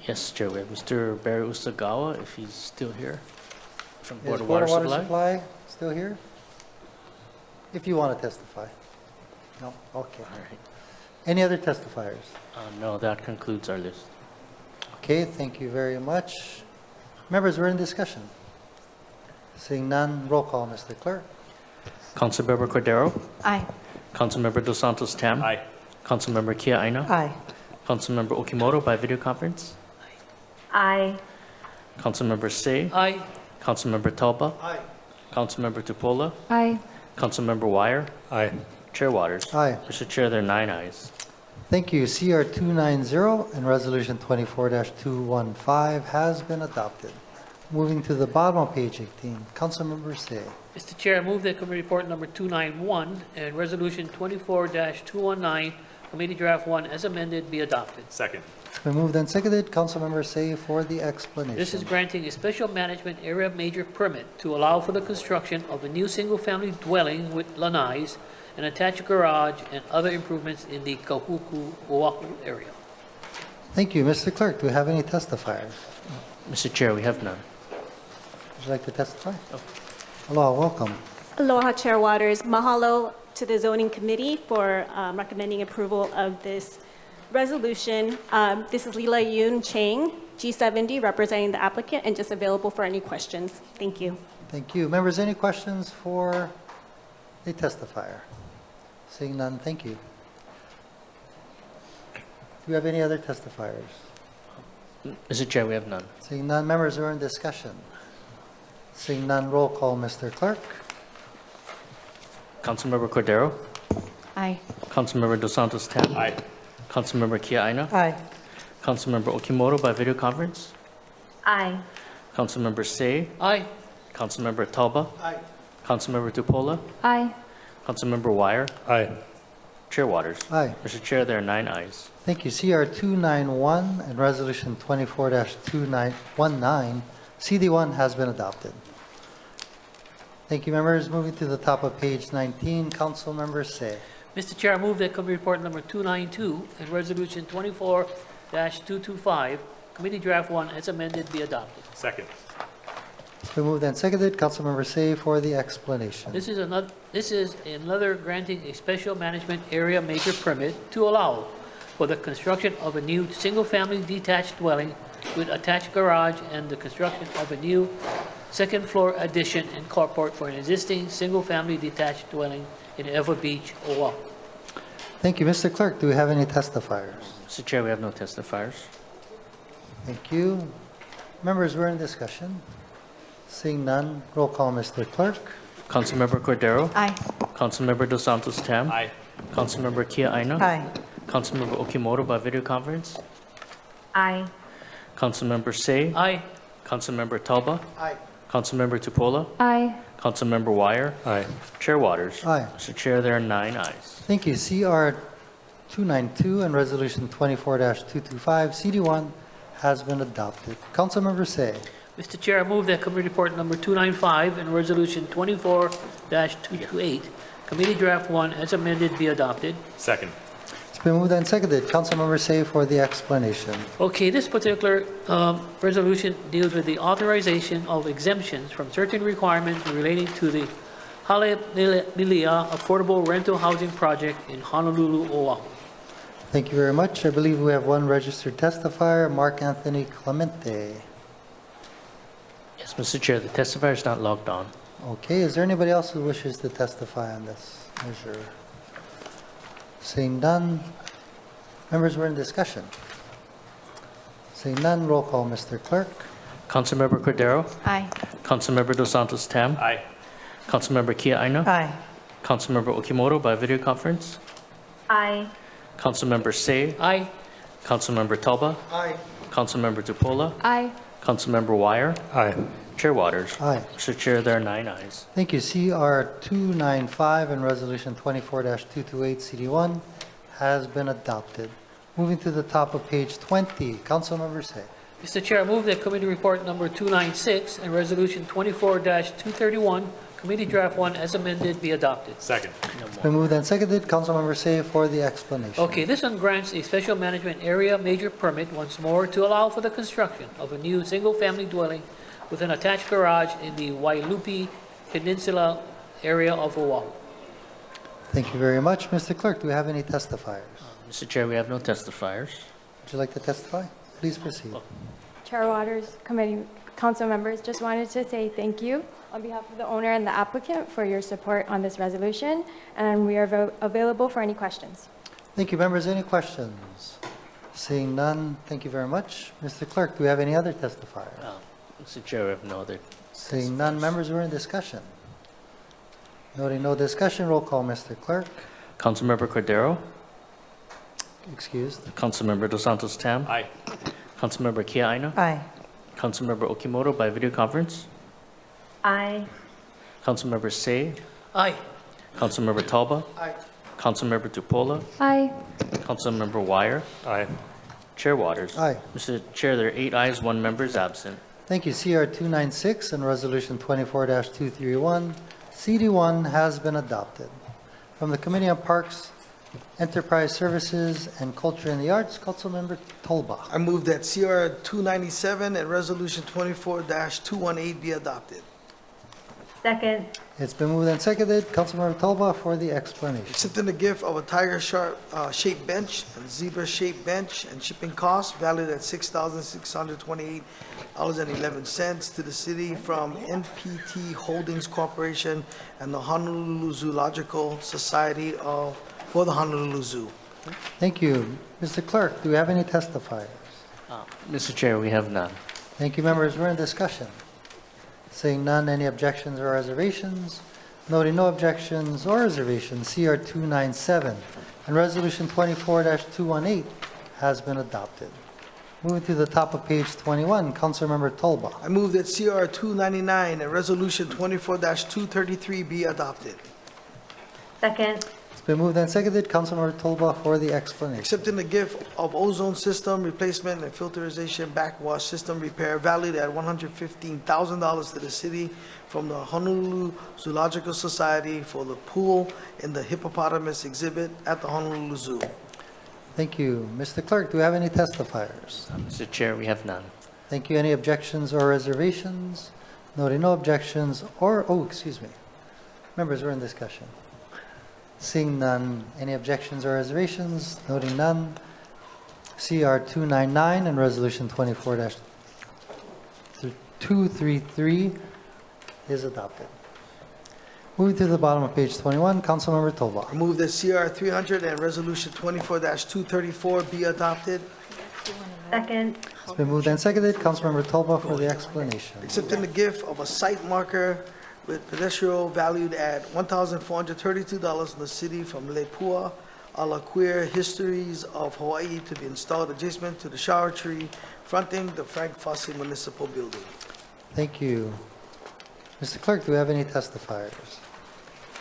S4: Yes, Chair, we have Mr. Barry Usagawa, if he's still here, from
S1: Is
S4: Board of
S1: Board
S4: Water
S1: of Water
S4: Supply.
S1: Supply still here? If you want to testify. No? Okay.
S4: All right.
S1: Any other testifiers?
S4: No, that concludes our list.
S1: Okay, thank you very much. Members, we're in discussion. Seeing none, roll call, Mr. Clerk.
S4: Councilmember Cordero?
S2: Aye.
S4: Councilmember Dos Santos Tam?
S5: Aye.
S4: Councilmember Kiaina?
S10: Aye.
S4: Councilmember Okimoto by video conference?
S21: Aye.
S4: Councilmember Say?
S22: Aye.
S4: Councilmember Talba?
S20: Aye.
S4: Councilmember Tupola?
S9: Aye.
S4: Councilmember Wire?
S8: Aye.
S4: Chair Waters?
S1: Aye.
S4: Mr. Chair, there are 9 ayes.
S1: Thank you. CR-290 and Resolution 24-215 has been adopted. Moving to the bottom of page 18, Councilmember Say.
S22: Mr. Chair, I move that committee report number 291 and resolution 24-219, committee draft 1 as amended, be adopted.
S5: Second.
S1: It's been moved and seconded. Councilmember Say for the explanation.
S22: This is granting a special management area major permit to allow for the construction of a new single-family dwelling with lanais, an attached garage, and other improvements in the Kahuku, Oʻahu area.
S1: Thank you. Mr. Clerk, do we have any testifiers?
S4: Mr. Chair, we have none.
S1: Would you like to testify? Hello, welcome.
S12: Aloha, Chair Waters. Mahalo to the Zoning Committee for recommending approval of this resolution. This is Leela Yoon Chang, G70, representing the applicant, and just available for any questions. Thank you.
S1: Thank you. Members, any questions for the testifier? Seeing none, thank you. Do we have any other testifiers?
S4: Mr. Chair, we have none.
S1: Seeing none, members are in discussion. Seeing none, roll call, Mr. Clerk.
S4: Councilmember Cordero?
S2: Aye.
S4: Councilmember Dos Santos Tam?
S5: Aye.
S4: Councilmember Kiaina?
S10: Aye.
S4: Councilmember Okimoto by video conference?
S21: Aye.
S4: Councilmember Say?
S22: Aye.
S4: Councilmember Talba?
S20: Aye.
S4: Councilmember Tupola?
S9: Aye.
S4: Councilmember Wire?
S8: Aye.
S4: Chair Waters?
S1: Aye.
S4: Mr. Chair, there are 9 ayes.
S1: Thank you. CR-291 and Resolution 24-2919, CD1 has been adopted. Thank you, members. Moving to the top of page 19, Councilmember Say.
S22: Mr. Chair, I move that committee report number 292 and resolution 24-225, committee draft 1 as amended be adopted.
S5: Second.
S1: It's been moved and seconded. Councilmember Say for the explanation.
S22: This is another granting a special management area major permit to allow for the construction of a new single-family detached dwelling with attached garage and the construction of a new second-floor addition and carport for an existing single-family detached dwelling in Ewa Beach, Oʻahu.
S1: Thank you. Mr. Clerk, do we have any testifiers?
S4: Mr. Chair, we have no testifiers.
S1: Thank you. Members, we're in discussion. Seeing none, roll call, Mr. Clerk.
S4: Councilmember Cordero?
S2: Aye.
S4: Councilmember Dos Santos Tam?
S5: Aye.
S4: Councilmember Kia'aina?
S10: Aye.
S4: Councilmember Okimoto by video conference?
S21: Aye.
S4: Councilmember Say?
S22: Aye.
S4: Councilmember Talba?
S10: Aye.
S4: Councilmember Tupola?
S9: Aye.
S4: Councilmember Wire?
S8: Aye.
S4: Chair Waters?
S1: Aye.
S4: Mr. Chair, there are 9 ayes.
S1: Thank you. CR 292 and Resolution 24-225, CD1 has been adopted. Councilmember Say.
S22: Mr. Chair, I move that committee report number 295 and resolution 24-228, committee draft 1 as amended be adopted.
S5: Second.
S1: It's been moved and seconded. Councilmember Say for the explanation.
S22: Okay, this particular resolution deals with the authorization of exemptions from certain requirements relating to the Hale'ilea Affordable Rental Housing Project in Honolulu, Oʻahu.
S1: Thank you very much. I believe we have one registered testifier, Mark Anthony Clemente.
S4: Yes, Mr. Chair, the testifier is not logged on.
S1: Okay, is there anybody else who wishes to testify on this measure? Seeing none, members, we're in discussion. Seeing none, roll call, Mr. Clerk.
S4: Councilmember Cordero?
S2: Aye.
S4: Councilmember Dos Santos Tam?
S5: Aye.
S4: Councilmember Kia'aina?
S10: Aye.
S4: Councilmember Okimoto by video conference?
S21: Aye.
S4: Councilmember Say?
S22: Aye.
S4: Councilmember Talba?
S10: Aye.
S4: Councilmember Tupola?
S9: Aye.
S4: Councilmember Wire?
S8: Aye.
S4: Chair Waters?
S1: Aye.
S4: Mr. Chair, there are 9 ayes.
S1: Thank you. CR 295 and Resolution 24-228, CD1 has been adopted. Moving to the top of page 20, Councilmember Say.
S22: Mr. Chair, I move that committee report number 296 and resolution 24-231, committee draft 1 as amended be adopted.
S5: Second.
S1: It's been moved and seconded. Councilmember Say for the explanation.
S22: Okay, this one grants a special management area major permit once more to allow for the construction of a new single-family dwelling with an attached garage in the Wailupi Peninsula area of Oʻahu.
S1: Thank you very much. Mr. Clerk, do we have any testifiers?
S4: Mr. Chair, we have no testifiers.
S1: Would you like to testify? Please proceed.
S14: Chair Waters, committee, council members, just wanted to say thank you on behalf of the owner and the applicant for your support on this resolution, and we are available for any questions.
S1: Thank you, members. Any questions? Seeing none, thank you very much. Mr. Clerk, do we have any other testifiers?
S4: Mr. Chair, we have no other.
S1: Seeing none, members, we're in discussion. Noting no discussion, roll call, Mr. Clerk.
S4: Councilmember Cordero?
S1: Excused.
S4: Councilmember Dos Santos Tam?
S5: Aye.
S4: Councilmember Kia'aina?
S10: Aye.
S4: Councilmember Okimoto by video conference?
S21: Aye.
S4: Councilmember Say?
S22: Aye.
S4: Councilmember Talba?
S10: Aye.
S4: Councilmember Tupola?
S9: Aye.
S4: Councilmember Wire?
S8: Aye.
S4: Chair Waters?
S1: Aye.
S4: Mr. Chair, there are 8 ayes, 1 member is absent.
S1: Thank you. CR 296 and Resolution 24-231, CD1 has been adopted. From the Committee on Parks, Enterprise Services, and Culture and the Arts, Councilmember Tolba.
S20: I move that CR 297 and Resolution 24-218 be adopted.
S21: Second.
S1: It's been moved and seconded. Councilmember Tolba for the explanation.
S20: Accepting the gift of a tiger shark shaped bench, a zebra shaped bench, and shipping costs valued at $6,628.11 to the city from NPT Holdings Corporation and the Honolulu Zoological Society for the Honolulu Zoo.
S1: Thank you. Mr. Clerk, do we have any testifiers?
S4: Mr. Chair, we have none.
S1: Thank you, members. We're in discussion. Seeing none, any objections or reservations? Noting no objections or reservations, CR 297 and Resolution 24-218 has been adopted. Moving to the top of page 21, Councilmember Tolba.
S20: I move that CR 299 and Resolution 24-233 be adopted.
S21: Second.
S1: It's been moved and seconded. Councilmember Tolba for the explanation.
S20: Accepting the gift of ozone system replacement and filterization backwash system repair valued at $115,000 to the city from the Honolulu Zoological Society for the pool in the hippopotamus exhibit at the Honolulu Zoo.
S1: Thank you. Mr. Clerk, do we have any testifiers?
S4: Mr. Chair, we have none.
S1: Thank you. Any objections or reservations? Noting no objections or, excuse me. Members, we're in discussion. Seeing none, any objections or reservations? Noting none. CR-299 and Resolution 24-233 is adopted. Moving to the bottom of page 21, Councilmember Tolba.
S20: I move that CR 300 and Resolution 24-234 be adopted.
S21: Second.
S1: It's been moved and seconded. Councilmember Tolba for the explanation.
S20: Accepting the gift of a site marker with pedestrian valued at $1,432 from the city from Lepua, a la queer histories of Hawaii to be installed adjacent to the shower tree fronting the Frank Fosse Municipal Building.
S1: Thank you. Mr. Clerk, do we have any testifiers?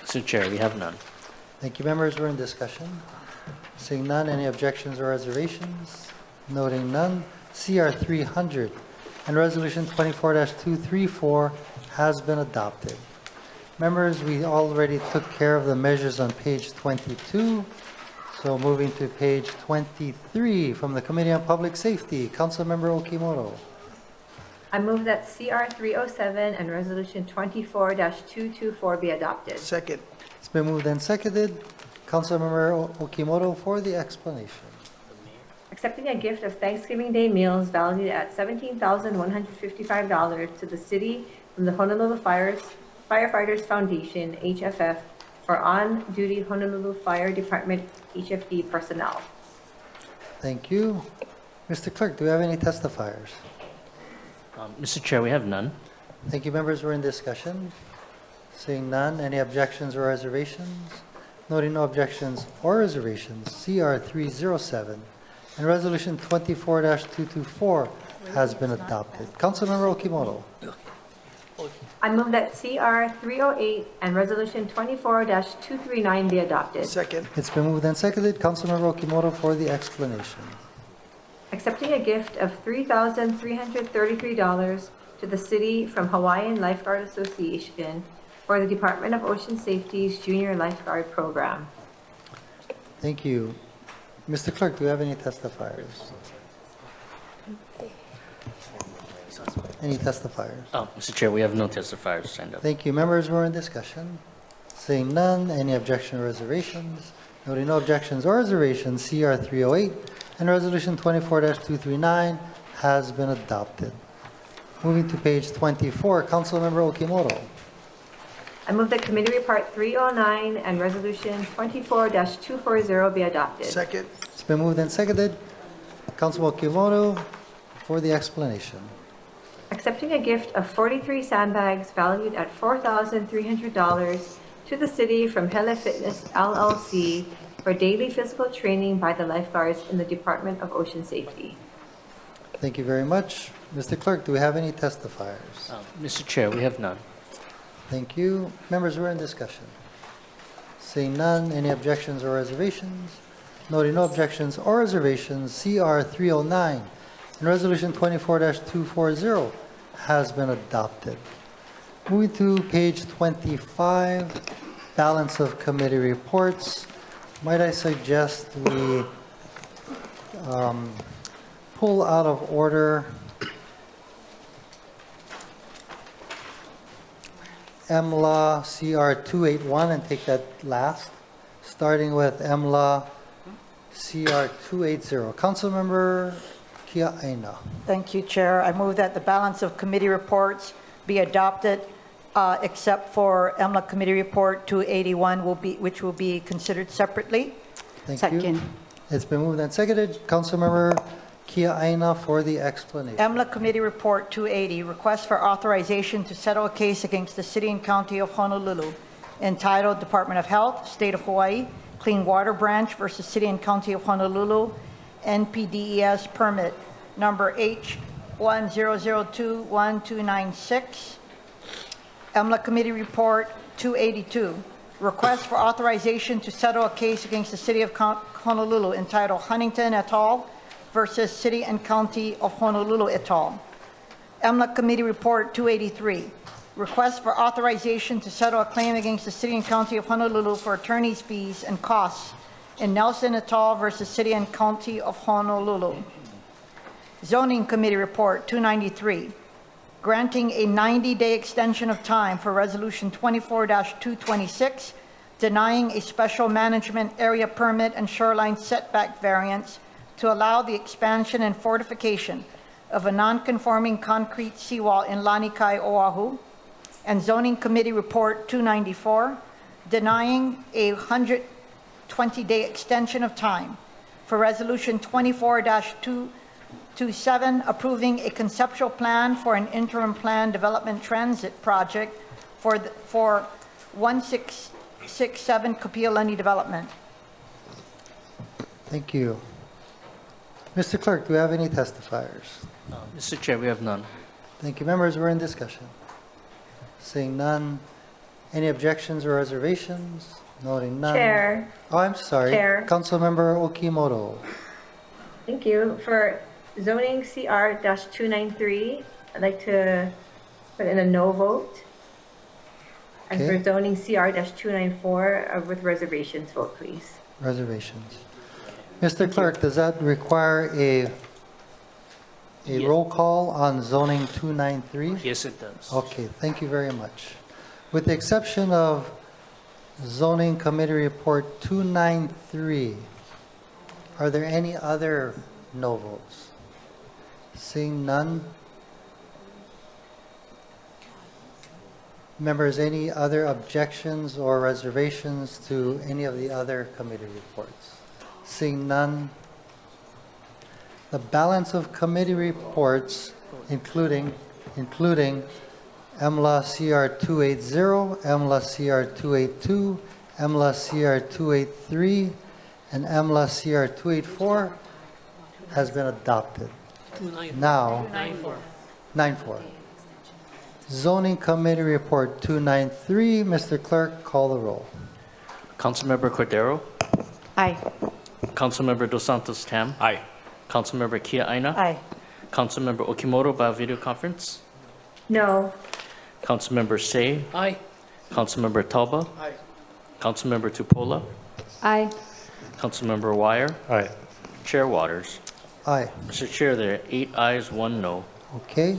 S4: Mr. Chair, we have none.
S1: Thank you, members. We're in discussion. Seeing none, any objections or reservations? Noting none, CR 300 and Resolution 24-234 has been adopted. Members, we already took care of the measures on page 22. So moving to page 23 from the Committee on Public Safety, Councilmember Okimoto.
S21: I move that CR 307 and Resolution 24-224 be adopted.
S20: Second.
S1: It's been moved and seconded. Councilmember Okimoto for the explanation.
S21: Accepting a gift of Thanksgiving Day meals valued at $17,155 to the city from the Honolulu Firefighters Foundation, HFF, for on-duty Honolulu Fire Department HFD personnel.
S1: Thank you. Mr. Clerk, do we have any testifiers?
S4: Mr. Chair, we have none.
S1: Thank you, members. We're in discussion. Seeing none, any objections or reservations? Noting no objections or reservations, CR 307 and Resolution 24-224 has been adopted. Councilmember Okimoto.
S21: I move that CR 308 and Resolution 24-239 be adopted.
S20: Second.
S1: It's been moved and seconded. Councilmember Okimoto for the explanation.
S21: Accepting a gift of $3,333 to the city from Hawaiian Lifeguard Association for the Department of Ocean Safety's Junior Lifeguard Program.
S1: Thank you. Mr. Clerk, do we have any testifiers? Any testifiers?
S4: Mr. Chair, we have no testifiers signed up.
S1: Thank you. Members, we're in discussion. Seeing none, any objection or reservations? Noting no objections or reservations, CR 308 and Resolution 24-239 has been adopted. Moving to page 24, Councilmember Okimoto.
S21: I move that Committee Report 309 and Resolution 24-240 be adopted.
S20: Second.
S1: It's been moved and seconded. Councilman Okimoto for the explanation.
S21: Accepting a gift of 43 sandbags valued at $4,300 to the city from Hele Fitness LLC for daily physical training by the lifeguards in the Department of Ocean Safety.
S1: Thank you very much. Mr. Clerk, do we have any testifiers?
S4: Mr. Chair, we have none.
S1: Thank you. Members, we're in discussion. Seeing none, any objections or reservations? Noting no objections or reservations, CR 309 and Resolution 24-240 has been adopted. Moving to page 25, balance of committee reports. Might I suggest we pull out of order EMLACR-281 and take that last, starting with EMLACR-280. Councilmember Kia'aina.
S10: Thank you, Chair. I move that the balance of committee reports be adopted, except for EMLA Committee Report 281, which will be considered separately.
S1: Thank you. It's been moved and seconded. Councilmember Kia'aina for the explanation.
S10: EMLA Committee Report 280, request for authorization to settle a case against the City and County of Honolulu, entitled Department of Health, State of Hawaii, Clean Water Branch versus City and County of Honolulu, NPDES permit number H10021296. EMLA Committee Report 282, request for authorization to settle a case against the City of Honolulu entitled Huntington et al. Versus City and County of Honolulu et al. EMLAC Committee Report 283, request for authorization to settle a claim against the City and County of Honolulu for attorney's fees and costs in Nelson et al. Versus City and County of Honolulu. Zoning Committee Report 293, granting a 90-day extension of time for Resolution 24-226, denying a special management area permit and shoreline setback variance to allow the expansion and fortification of a non-conforming concrete seawall in Lanikai, Oʻahu. And Zoning Committee Report 294, denying a 120-day extension of time for Resolution 24-227, approving a conceptual plan for an interim plan development transit project for 1667 Kapiʻolani Development.
S1: Thank you. Mr. Clerk, do we have any testifiers?
S4: Mr. Chair, we have none.
S1: Thank you. Members, we're in discussion. Seeing none. Any objections or reservations? Noting none.
S21: Chair.
S1: Oh, I'm sorry.
S21: Chair.
S1: Councilmember Okimoto.
S21: Thank you. For zoning CR-293, I'd like to put in a no vote. And
S1: Okay.
S21: for zoning CR-294, with reservations, vote please.
S1: Reservations. Mr. Clerk, does that require a roll call on zoning 293?
S4: Yes, it does.
S1: Okay, thank you very much. With the exception of zoning committee report 293, are there any other no votes? Seeing none. Members, any other objections or reservations to any of the other committee reports? Seeing none. The balance of committee reports, including EMLACR-280, EMLACR-282, EMLACR-283, and EMLACR-284, has been adopted. Now, 94. Zoning Committee Report 293, Mr. Clerk, call the roll.
S4: Councilmember Cordero?
S2: Aye.
S4: Councilmember Dos Santos Tam?
S5: Aye.
S4: Councilmember Kia'aina?
S10: Aye.
S4: Councilmember Okimoto by video conference?
S21: No.
S4: Councilmember Say?
S22: Aye.
S4: Councilmember Talba?
S22: Aye.
S4: Councilmember Tupola?
S14: Aye.
S4: Councilmember Wire?
S8: Aye.
S4: Chair Waters?
S1: Aye.
S4: Mr. Chair, there are 8 ayes, 1 no.
S1: Okay.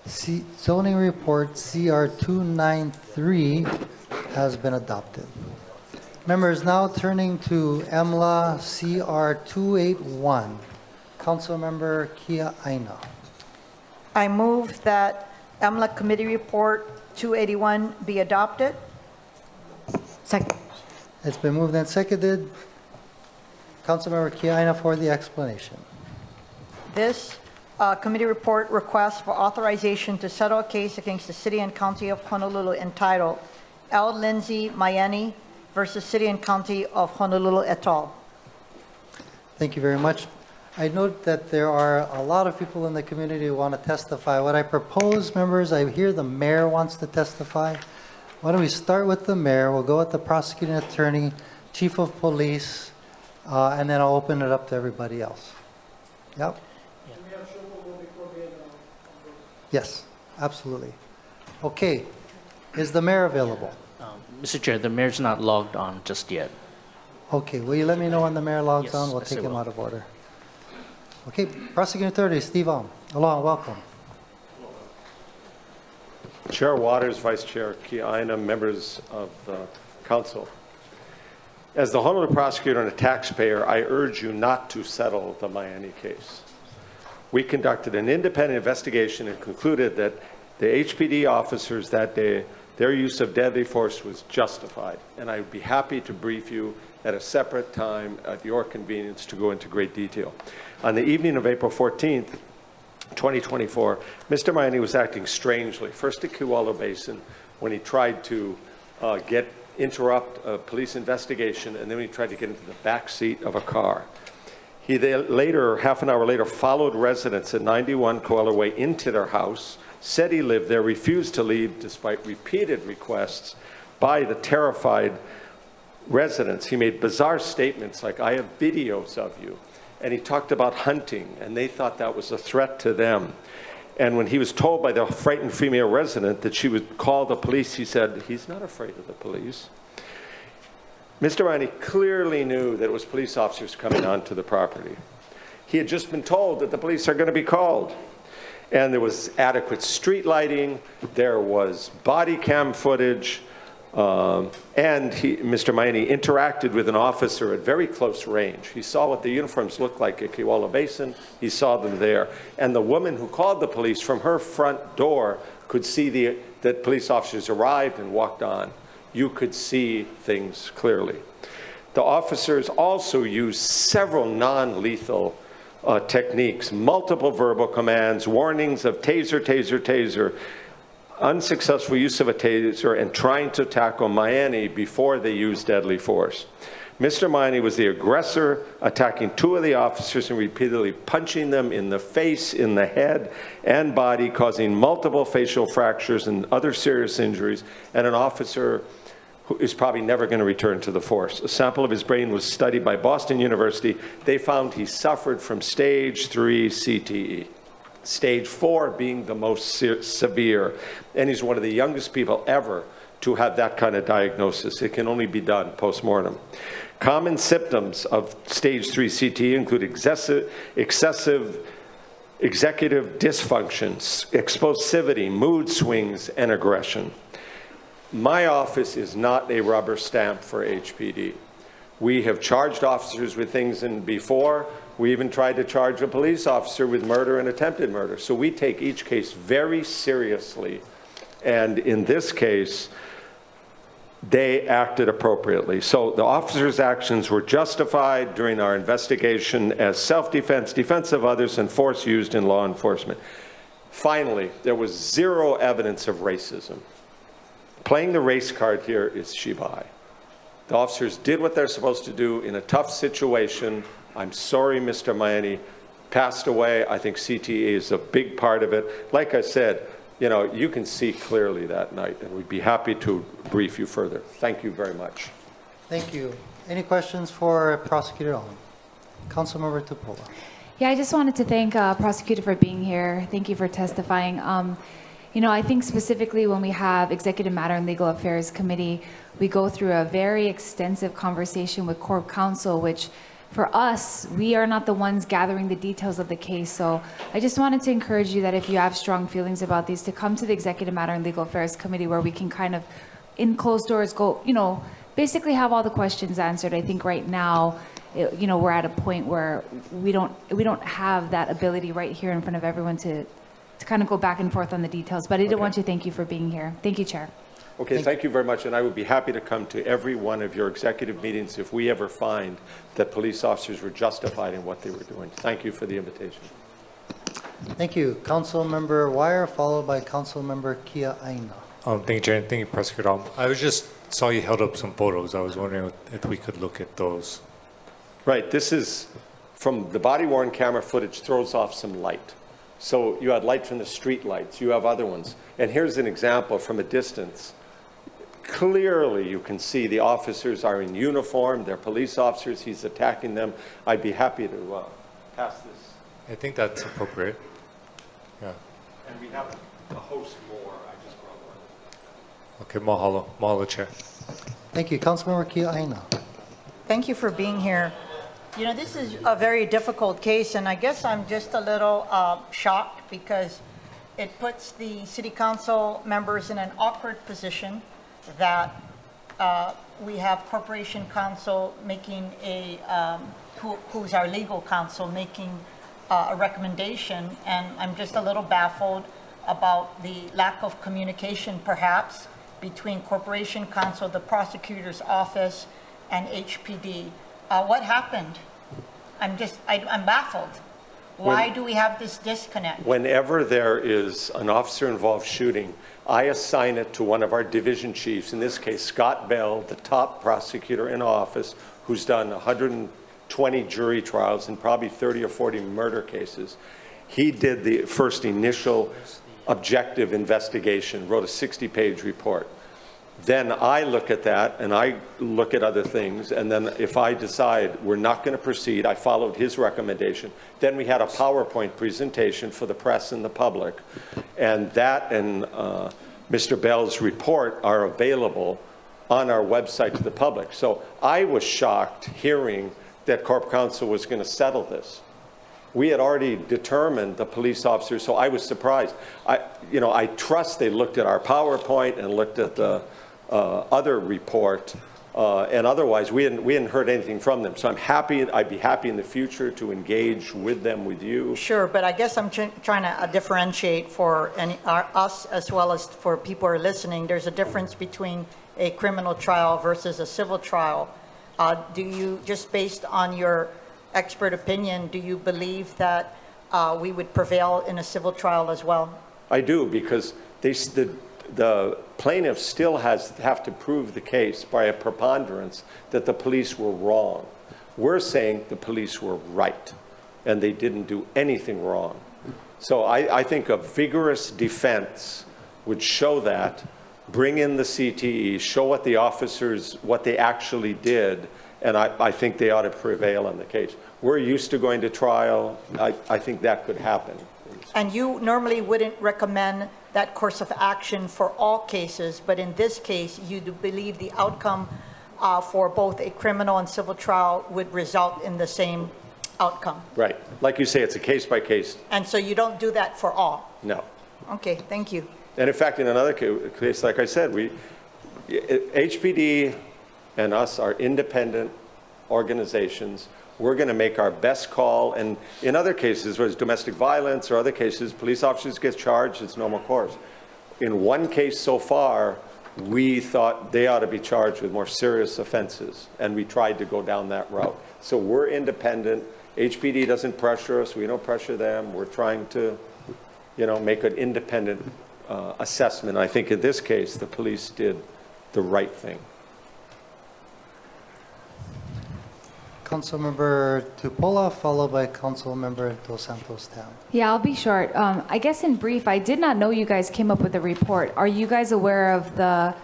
S1: Zoning Report CR-293 has been adopted. Members, now turning to EMLACR-281. Councilmember Kia'aina.
S10: I move that EMLAC Committee Report 281 be adopted.
S2: Second.
S1: It's been moved and seconded. Councilmember Kia'aina for the explanation.
S10: This committee report requests for authorization to settle a case against the City and County of Honolulu entitled L. Lindsay Myeni versus City and County of Honolulu et al.
S1: Thank you very much. I note that there are a lot of people in the community who want to testify. What I propose, members, I hear the mayor wants to testify. Why don't we start with the mayor? We'll go with the prosecuting attorney, chief of police, and then I'll open it up to everybody else. Yep. Yes, absolutely. Okay. Is the mayor available?
S4: Mr. Chair, the mayor's not logged on just yet.
S1: Okay, will you let me know when the mayor logs
S4: Yes,
S1: on? We'll
S4: yes,
S1: take
S4: I
S1: him
S4: will.
S1: out of order. Okay, prosecuting attorney, Steve Alm. Hello, welcome.
S15: Chair Waters, Vice Chair Kia'aina, members of the council. As the Honolulu prosecutor and a taxpayer, I urge you not to settle the Myeni case. We conducted an independent investigation and concluded that the HPD officers that day, their use of deadly force was justified. And I would be happy to brief you at a separate time at your convenience to go into great detail. On the evening of April 14th, 2024, Mr. Myeni was acting strangely, first at Kailua Basin when he tried to interrupt a police investigation, and then he tried to get into the back seat of a car. He then later, half an hour later, followed residents at 91 Koala Way into their house, said he lived there, refused to leave despite repeated requests, by the terrified residents. He made bizarre statements like, I have videos of you. And he talked about hunting, and they thought that was a threat to them. And when he was told by the frightened female resident that she would call the police, he said, he's not afraid of the police. Mr. Myeni clearly knew that it was police officers coming onto the property. He had just been told that the police are going to be called. And there was adequate street lighting, there was body cam footage, and Mr. Myeni interacted with an officer at very close range. He saw what the uniforms looked like at Kewalo Basin. He saw them there. And the woman who called the police from her front door could see that police officers arrived and walked on. You could see things clearly. The officers also used several non-lethal techniques, multiple verbal commands, warnings of taser, taser, taser, unsuccessful use of a taser, and trying to tackle Myeni before they used deadly force. Mr. Myeni was the aggressor, attacking two of the officers and repeatedly punching them in the face, in the head, and body, causing multiple facial fractures and other serious injuries, and an officer who is probably never going to return to the force. A sample of his brain was studied by Boston University. They found he suffered from stage 3 CTE. Stage 4 being the most severe, and he's one of the youngest people ever to have that kind of diagnosis. It can only be done post-mortem. Common symptoms of stage 3 CTE include excessive executive dysfunctions, explosivity, mood swings, and aggression. My office is not a rubber stamp for HPD. We have charged officers with things before. We even tried to charge a police officer with murder and attempted murder. So we take each case very seriously. And in this case, they acted appropriately. So the officers' actions were justified during our investigation as self-defense, defense of others, and force used in law enforcement. Finally, there was zero evidence of racism. Playing the race card here is shibai. The officers did what they're supposed to do in a tough situation. I'm sorry Mr. Myeni passed away. I think CTE is a big part of it. Like I said, you know, you can see clearly that night, and we'd be happy to brief you further. Thank you very much.
S1: Thank you. Any questions for Prosecutor Allen? Councilmember Tupola.
S9: Yeah, I just wanted to thank Prosecutor for being here. Thank you for testifying. You know, I think specifically when we have Executive Matter and Legal Affairs Committee, we go through a very extensive conversation with Corp Counsel, which for us, we are not the ones gathering the details of the case. So I just wanted to encourage you that if you have strong feelings about these, to come to the Executive Matter and Legal Affairs Committee, where we can kind of, in closed doors, go, you know, basically have all the questions answered. I think right now, you know, we're at a point where we don't have that ability right here in front of everyone to kind of go back and forth on the details. But I did want to thank you for being here. Thank you, Chair.
S15: Okay, thank you very much, and I would be happy to come to every one of your executive meetings if we ever find that police officers were justified in what they were doing. Thank you for the invitation.
S1: Thank you. Councilmember Wire, followed by Councilmember Kia'aina.
S8: Thank you, Chair, and thank you, Prosecutor. I was just saw you held up some photos. I was wondering if we could look at those.
S15: Right, this is from the body-worn camera footage throws off some light. So you had light from the street lights, you have other ones. And here's an example from a distance. Clearly you can see the officers are in uniform, they're police officers, he's attacking them. I'd be happy to pass this.
S8: I think that's appropriate. Yeah.
S15: And we have a host more, I just brought one.
S8: Okay, mahalo, Chair.
S1: Thank you. Councilmember Kia'aina.
S10: Thank you for being here. You know, this is a very difficult case, and I guess I'm just a little shocked because it puts the city council members in an awkward position that we have corporation counsel making who's our legal counsel making a recommendation, and I'm just a little baffled about the lack of communication perhaps between corporation counsel, the prosecutor's office, and HPD. What happened? I'm baffled. Why do we have this disconnect?
S15: Whenever there is an officer-involved shooting, I assign it to one of our division chiefs, in this case, Scott Bell, the top prosecutor in office, who's done 120 jury trials and probably 30 or 40 murder cases. He did the first initial objective investigation, wrote a 60-page report. then I look at that and I look at other things, and then if I decide we're not going to proceed, I followed his recommendation. Then we had a PowerPoint presentation for the press and the public, and that and Mr. Bell's report are available on our website to the public. So I was shocked hearing that Corp Counsel was going to settle this. We had already determined the police officers, so I was surprised. I trust they looked at our PowerPoint and looked at the other report, and otherwise we hadn't heard anything from them. So I'm happy. I'd be happy in the future to engage with them, with you.
S10: Sure, but I guess I'm trying to differentiate for us as well as for people who are listening. There's a difference between a criminal trial versus a civil trial. Do you, just based on your expert opinion, do you believe that we would prevail in a civil trial as well?
S15: I do, because the plaintiff still have to prove the case by a preponderance that the police were wrong. We're saying the police were right, and they didn't do anything wrong. So I think a vigorous defense would show that, bring in the CTE, show what the officers, what they actually did, and I think they ought to prevail on the case. We're used to going to trial. I think that could happen.
S10: And you normally wouldn't recommend that course of action for all cases, but in this case, you do believe the outcome for both a criminal and civil trial would result in the same outcome?
S15: Right. Like you say, it's a case-by-case.
S10: And so you don't do that for all?
S15: No.
S10: Okay, thank you.
S15: And in fact, in another case, like I said, HPD and us are independent organizations. We're going to make our best call. And in other cases, whether it's domestic violence or other cases, police officers get charged. It's normal course. In one case so far, we thought they ought to be charged with more serious offenses, and we tried to go down that route. So we're independent. HPD doesn't pressure us. We don't pressure them. We're trying to, make an independent assessment. I think in this case, the police did the right thing.
S1: Councilmember Tupola, followed by Councilmember Dos Santos Tam.
S9: Yeah, I'll be short. I guess in brief, I did not know you guys came up with a report. Are you guys aware of the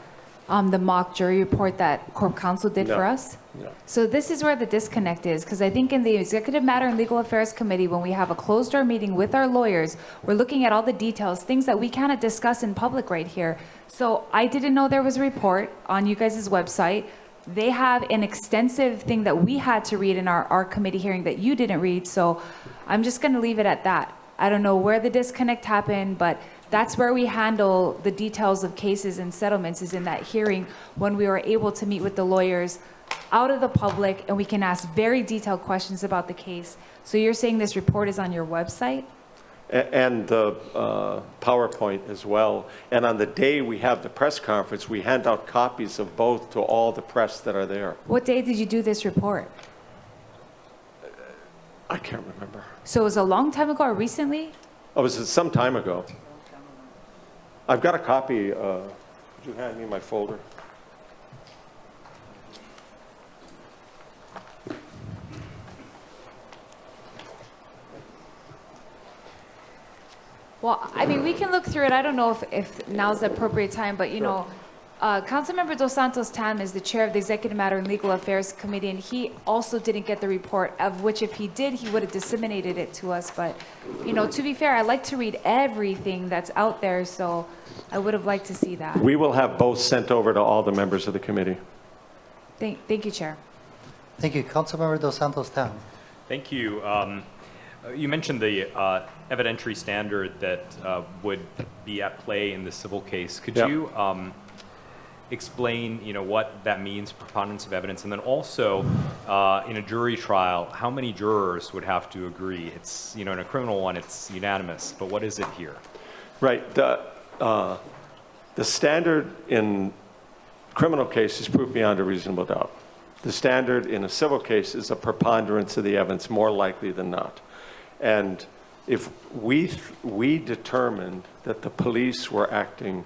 S9: mock jury report that Corp Counsel did for us?
S15: No.
S9: So this is where the disconnect is, because I think in the Executive Matter and Legal Affairs Committee, when we have a closed-door meeting with our lawyers, we're looking at all the details, things that we cannot discuss in public right here. So I didn't know there was a report on you guys' website. They have an extensive thing that we had to read in our committee hearing that you didn't read, so I'm just going to leave it at that. I don't know where the disconnect happened, but that's where we handle the details of cases and settlements, is in that hearing when we were able to meet with the lawyers out of the public, and we can ask very detailed questions about the case. So you're saying this report is on your website?
S15: And the PowerPoint as well. And on the day we have the press conference, we hand out copies of both to all the press that are there.
S9: What day did you do this report?
S15: I can't remember.
S9: So it was a long time ago or recently?
S15: Oh, it was some time ago. I've got a copy. Would you hand me my folder?
S9: Well, I mean, we can look through it. I don't know if now's the appropriate time, but Councilmember Dos Santos Tam is the chair of the Executive Matter and Legal Affairs Committee, and he also didn't get the report, of which if he did, he would have disseminated it to us. But, to be fair, I like to read everything that's out there, so I would have liked to see that.
S15: We will have both sent over to all the members of the committee.
S9: Thank you, Chair.
S1: Thank you. Councilmember Dos Santos Tam.
S5: Thank you. You mentioned the evidentiary standard that would be at play in the civil case. Could you explain, what that means, preponderance of evidence, and then also in a jury trial, how many jurors would have to agree? It's, in a criminal one, it's unanimous, but what is it here?
S15: Right. The standard in criminal case is proof beyond a reasonable doubt. The standard in a civil case is a preponderance of the evidence, more likely than not. And if we determined that the police were acting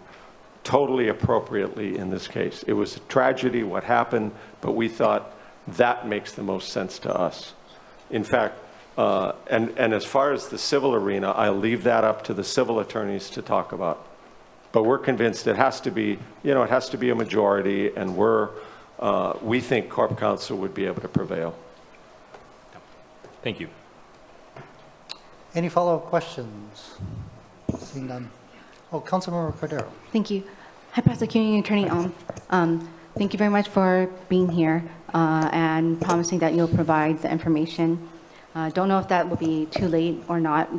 S15: totally appropriately in this case, it was a tragedy what happened, but we thought that makes the most sense to us. In fact, and as far as the civil arena, I'll leave that up to the civil attorneys to talk about. But we're convinced it has to be, you know, it has to be a majority, and we think Corp Counsel would be able to prevail.
S5: Thank you.
S1: Any follow-up questions? Seeing none. Oh, Councilmember Cordero.
S2: Thank you. Hi, Prosecuting Attorney Ong. Thank you very much for being here and promising that you'll provide the information. Don't know if that will be too late or not,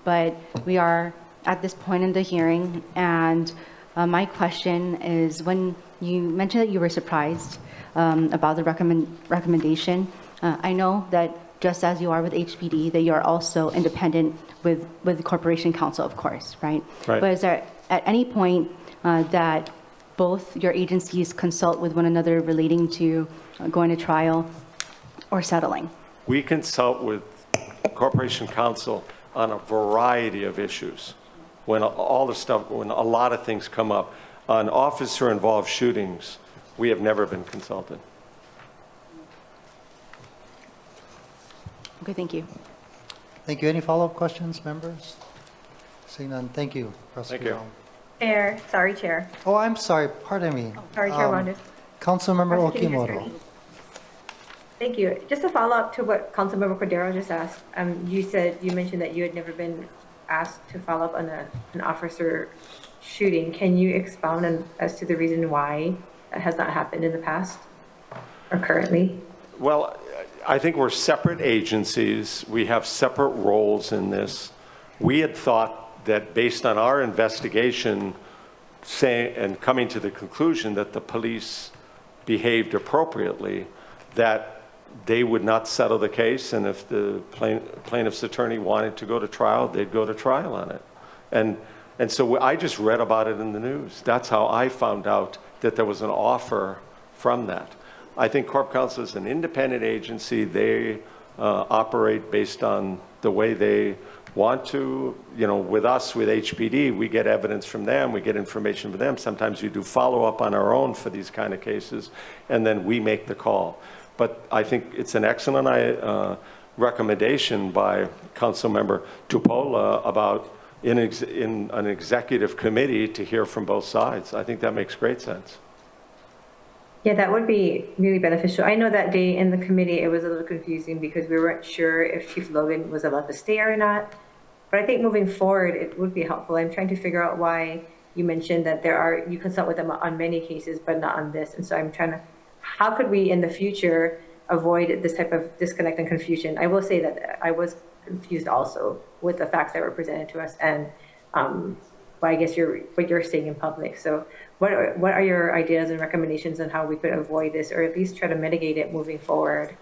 S2: but we are at this point in the hearing, and my question is, when you mentioned that you were surprised about the recommendation, I know that just as you are with HPD, that you are also independent with the Corporation Counsel, of course, right?
S15: Right.
S2: But is there at any point that both your agencies consult with one another relating to going to trial or settling?
S15: We consult with Corporation Counsel on a variety of issues. When when a lot of things come up. On officer-involved shootings, we have never been consulted.
S2: Okay, thank you.
S1: Thank you. Any follow-up questions, members? Seeing none, thank you. Prosecutor Ong.
S21: Chair, sorry, Chair.
S1: Oh, I'm sorry, pardon me.
S21: Sorry, Chair Wonders.
S1: Councilmember
S21: Prosecuting
S1: Okimoto.
S21: Attorney. Thank you. Just a follow-up to what Councilmember Cordero just asked. You mentioned that you had never been asked to follow up on an officer shooting. Can you expound as to the reason why that has not happened in the past or currently?
S15: Well, I think we're separate agencies. We have separate roles in this. We had thought that based on our investigation and coming to the conclusion that the police behaved appropriately, that they would not settle the case, and if the plaintiff's attorney wanted to go to trial, they'd go to trial on it. And so I just read about it in the news. That's how I found out that there was an offer from that. I think Corp Counsel is an independent agency. They operate based on the way they want to. You know, with us, with HPD, we get evidence from them, we get information from them. Sometimes we do follow-up on our own for these kind of cases, and then we make the call. But I think it's an excellent recommendation by Councilmember Tupola about in an executive committee to hear from both sides. I think that makes great sense.
S21: Yeah, that would be really beneficial. I know that day in the committee, it was a little confusing because we weren't sure if Chief Logan was allowed to stay or not. But I think moving forward, it would be helpful. I'm trying to figure out why you mentioned that you consult with them on many cases, but not on this. And so I'm trying to, how could we in the future avoid this type of disconnect and confusion? I will say that I was confused also with the facts that were presented to us and I guess what you're saying in public. So what are your ideas and recommendations on how we could avoid this, or at least try to mitigate it moving forward?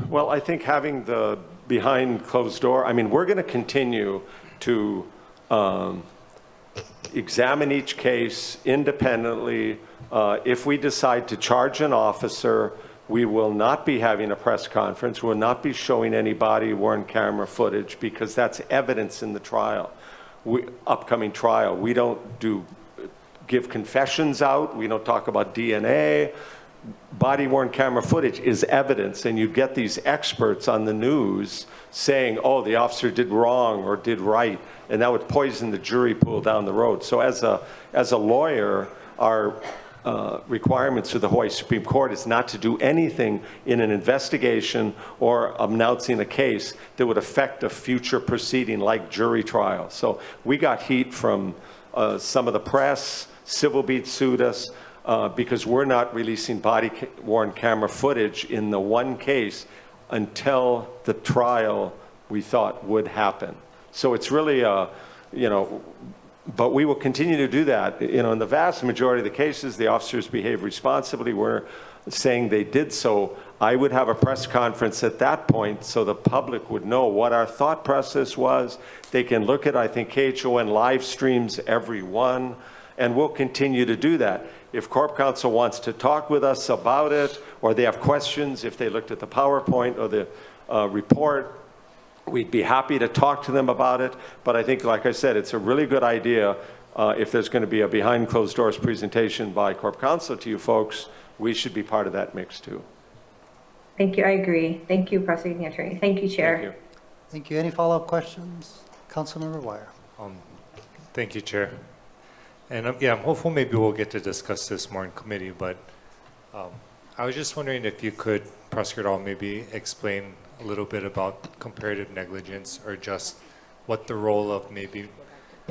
S15: Well, I think having the behind closed door, I mean, we're going to continue to examine each case independently. If we decide to charge an officer, we will not be having a press conference. We'll not be showing any body-worn camera footage because that's evidence in the trial, upcoming trial. We don't give confessions out. We don't talk about DNA. Body-worn camera footage is evidence, and you get these experts on the news saying, oh, the officer did wrong or did right, and that would poison the jury pool down the road. So as a lawyer, our requirements to the Hawaii Supreme Court is not to do anything in an investigation or announcing a case that would affect a future proceeding like jury trial. So we got heat from some of the press. Civil Beat sued us because we're not releasing body-worn camera footage in the one case until the trial we thought would happen. So it's really, you know, but we will continue to do that. You know, in the vast majority of the cases, the officers behave responsibly. We're saying they did so. I would have a press conference at that point so the public would know what our thought process was. They can look at, I think, KHON live streams every one, and we'll continue to do that. If Corp Counsel wants to talk with us about it, or they have questions, if they looked at the PowerPoint or the report, we'd be happy to talk to them about it. But I think, like I said, it's a really good idea if there's going to be a behind closed doors presentation by Corp Counsel to you folks, we should be part of that mix too.
S21: Thank you. I agree. Thank you, Prosecuting Attorney. Thank you, Chair.
S15: Thank you.
S1: Thank you. Any follow-up questions? Councilmember Wire.
S8: Thank you, Chair. And yeah, I'm hopeful maybe we'll get to discuss this more in committee, but I was just wondering if you could, Prosecutor Hall, maybe explain a little bit about comparative negligence, or just what the role of maybe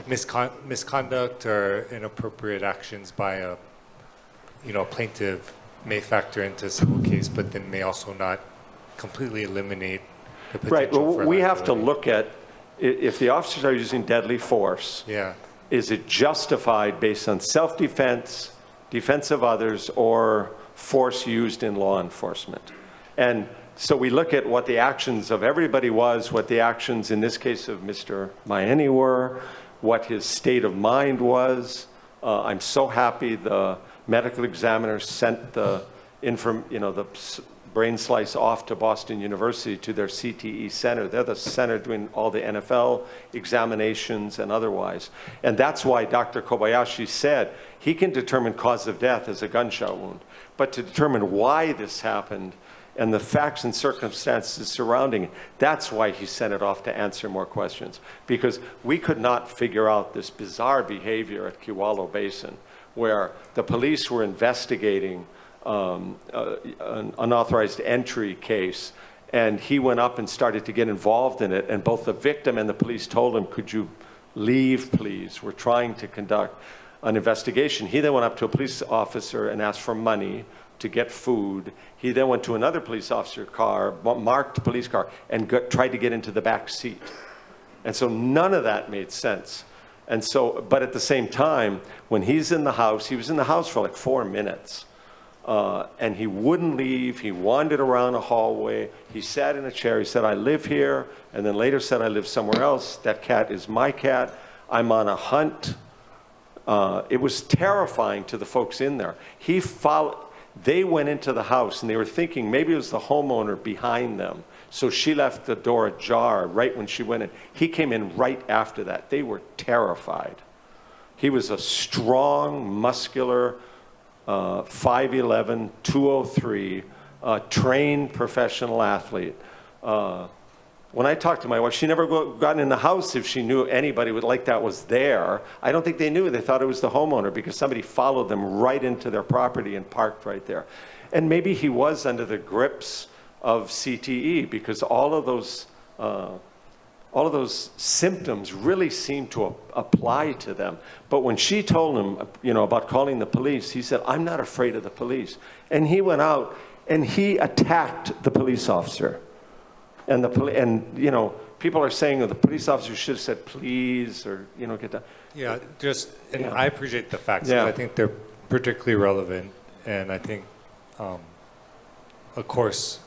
S8: misconduct or inappropriate actions by a plaintiff may factor into a civil case, but then may also not completely eliminate the potential
S15: Right, well,
S8: for
S15: we have to
S8: liability.
S15: look at, if the officers are using deadly force,
S8: Yeah.
S15: is it justified based on self-defense, defense of others, or force used in law enforcement? And so we look at what the actions of everybody was, what the actions in this case of Mr. Myeni were, what his state of mind was. I'm so happy the medical examiner sent the brain slice off to Boston University to their CTE center. They're the center doing all the NFL examinations and otherwise. And that's why Dr. Kobayashi said he can determine cause of death as a gunshot wound. But to determine why this happened and the facts and circumstances surrounding it, that's why he sent it off to answer more questions. Because we could not figure out this bizarre behavior at Kewalo Basin, where the police were investigating an unauthorized entry case, and he went up and started to get involved in it, and both the victim and the police told him, could you leave, please? We're trying to conduct an investigation. He then went up to a police officer and asked for money to get food. He then went to another police officer car, marked police car, and tried to get into the back seat. And so none of that made sense. And so, but at the same time, when he's in the house, he was in the house for like 4 minutes. And he wouldn't leave. He wandered around a hallway. He sat in a chair. He said, I live here. And then later said, I live somewhere else. That cat is my cat. I'm on a hunt. It was terrifying to the folks in there. They went into the house and they were thinking maybe it was the homeowner behind them. So she left the door ajar right when she went in. He came in right after that. They were terrified. He was a strong, muscular, 5'11", 203, trained professional athlete. When I talked to my wife, she never gotten in the house if she knew anybody like that was there. I don't think they knew. They thought it was the homeowner because somebody followed them right into their property and parked right there. And maybe he was under the grips of CTE because all of those symptoms really seemed to apply to them. But when she told him, about calling the police, he said, I'm not afraid of the police. And he went out and he attacked the police officer. And people are saying the police officer should have said, please, or, get that.
S8: Yeah, and I appreciate the facts.
S15: Yeah.
S8: I think they're particularly relevant. And I think, of course,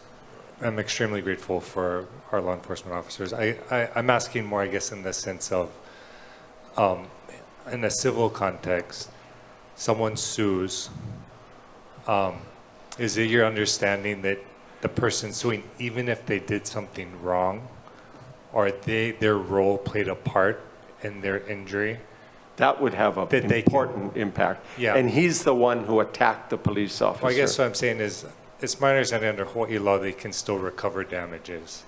S8: I'm extremely grateful for our law enforcement officers. I'm asking more, I guess, in the sense of, in a civil context, someone sues. Is it your understanding that the person suing, even if they did something wrong, or their role played a part in their injury?
S15: That would have an important impact.
S8: Yeah.
S15: And he's the one who attacked the police officer.
S8: Well, I guess what I'm saying is, it's my understanding under Hawaii law, they can still recover damages,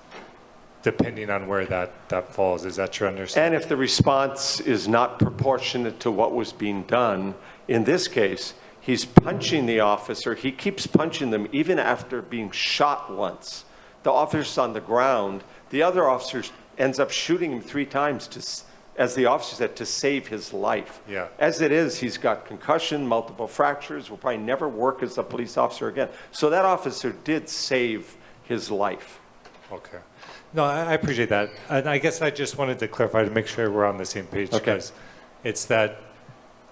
S8: depending on where that falls. Is that your understanding?
S15: And if the response is not proportionate to what was being done, in this case, he's punching the officer. He keeps punching them even after being shot once. The officer's on the ground. The other officer ends up shooting him 3 times, as the officer said, to save his life.
S8: Yeah.
S15: As it is, he's got concussion, multiple fractures, will probably never work as a police officer again. So that officer did save his life.
S8: Okay. No, I appreciate that. And I guess I just wanted to clarify to make sure we're on the same page.
S15: Okay.
S8: Because it's that,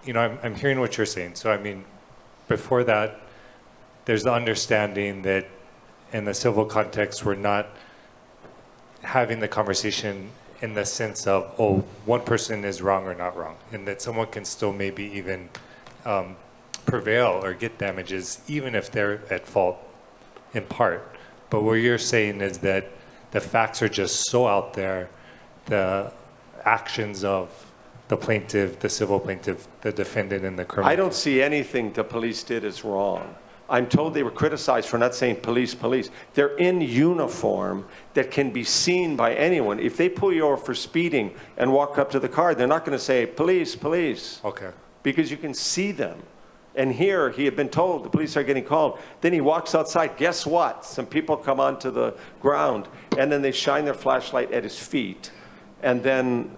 S8: I'm hearing what you're saying. So, before that, there's the understanding that in the civil context, we're not having the conversation in the sense of, one person is wrong or not wrong, and that someone can still maybe even prevail or get damages, even if they're at fault in part. But what you're saying is that the facts are just so out there, the actions of the plaintiff, the civil plaintiff, the defendant, and the criminal.
S15: I don't see anything the police did as wrong. I'm told they were criticized for not saying police, police. They're in uniform that can be seen by anyone. If they pull you over for speeding and walk up to the car, they're not going to say police, police.
S8: Okay.
S15: because you can see them. And here, he had been told the police are getting called. Then he walks outside. Guess what? Some people come onto the ground, and then they shine their flashlight at his feet. And then,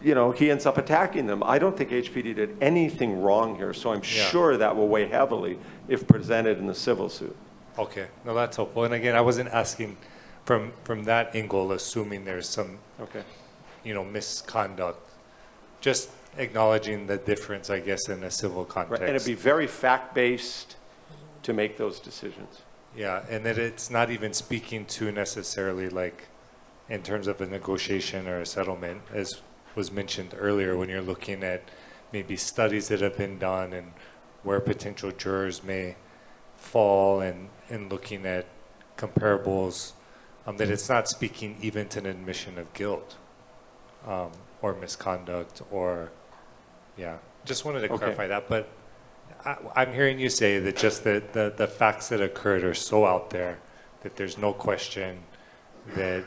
S15: you know, he ends up attacking them. I don't think HPD did anything wrong here, so I'm sure that will weigh heavily if presented in the civil suit.
S8: Okay, no, that's helpful. And again, I wasn't asking from that angle, assuming there's some, you know, misconduct. Just acknowledging the difference, I guess, in a civil context.
S15: Right. And it'd be very fact-based to make those decisions.
S8: Yeah, and that it's not even speaking to necessarily like in terms of a negotiation or a settlement, as was mentioned earlier, when you're looking at maybe studies that have been done and where potential jurors may fall and looking at comparables, that it's not speaking even to an admission of guilt or misconduct or, just wanted to clarify that. But I'm hearing you say that just the facts that occurred are so out there that there's no question that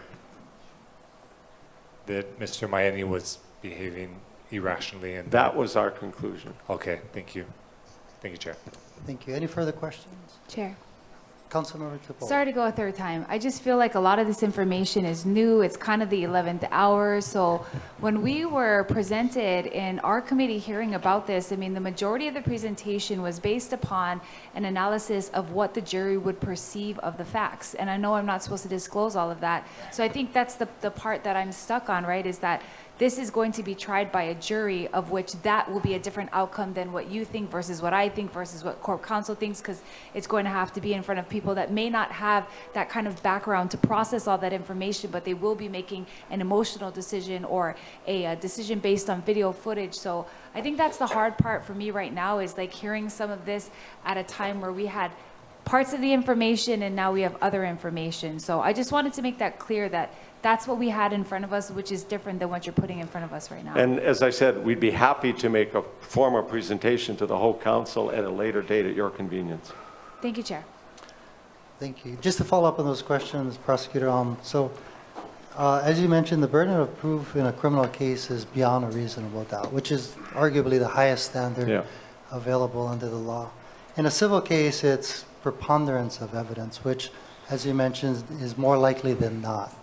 S8: Mr. Myeni was behaving irrationally. And
S15: that was our conclusion.
S8: Okay, thank you. Thank you, Chair.
S1: Thank you. Any further questions?
S9: Chair.
S1: Councilmember Tupou.
S9: Sorry to go a third time. I just feel like a lot of this information is new. It's kind of the 11th hour. So when we were presented in our committee hearing about this, I mean, the majority of the presentation was based upon an analysis of what the jury would perceive of the facts. And I know I'm not supposed to disclose all of that. So I think that's the part that I'm stuck on, right, is that this is going to be tried by a jury, of which that will be a different outcome than what you think versus what I think versus what Corp Counsel thinks, because it's going to have to be in front of people that may not have that kind of background to process all that information, but they will be making an emotional decision or a decision based on video footage. So I think that's the hard part for me right now, is like hearing some of this at a time where we had parts of the information and now we have other information. So I just wanted to make that clear, that that's what we had in front of us, which is different than what you're putting in front of us right now.
S15: And as I said, we'd be happy to make a formal presentation to the whole council at a later date at your convenience.
S9: Thank you, Chair.
S1: Thank you. Just to follow up on those questions, Prosecutor, as you mentioned, the burden of proof in a criminal case is beyond a reasonable doubt, which is arguably the highest standard available under the law. In a civil case, it's preponderance of evidence, which, as you mentioned, is more likely than not.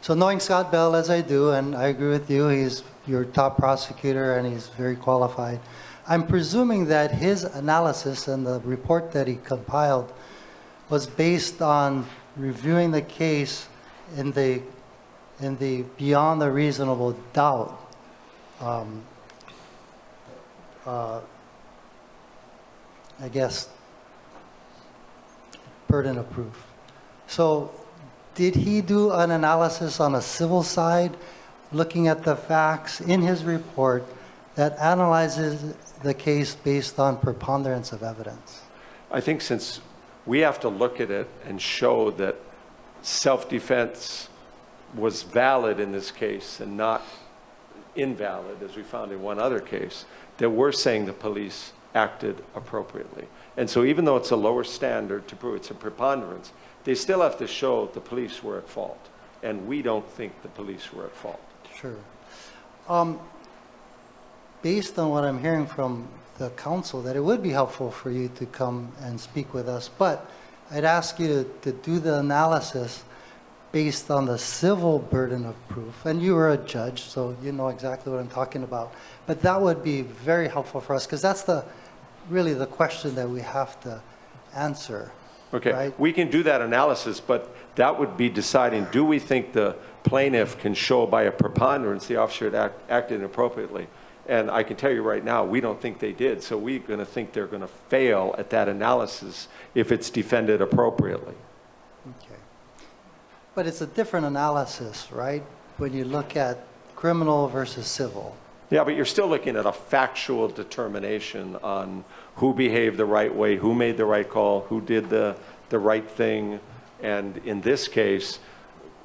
S1: So knowing Scott Bell as I do, and I agree with you, he's your top prosecutor and he's very qualified, I'm presuming that his analysis and the report that he compiled was based on reviewing the case in the beyond a reasonable doubt I guess burden of proof. So did he do an analysis on a civil side, looking at the facts in his report that analyzes the case based on preponderance of evidence?
S15: I think since we have to look at it and show that self-defense was valid in this case and not invalid, as we found in one other case, that we're saying the police acted appropriately. And so even though it's a lower standard to prove it's a preponderance, they still have to show the police were at fault. And we don't think the police were at fault.
S1: Sure. Based on what I'm hearing from the council, that it would be helpful for you to come and speak with us, but I'd ask you to do the analysis based on the civil burden of proof. And you were a judge, so you know exactly what I'm talking about. But that would be very helpful for us, because that's really the question that we have to answer.
S15: Okay,
S1: right?
S15: We can do that analysis, but that would be deciding, do we think the plaintiff can show by a preponderance the officer had acted inappropriately? And I can tell you right now, we don't think they did. So we're going to think they're going to fail at that analysis if it's defended appropriately.
S1: Okay. But it's a different analysis, right? When you look at criminal versus civil.
S15: Yeah, but you're still looking at a factual determination on who behaved the right way, who made the right call, who did the right thing. And in this case,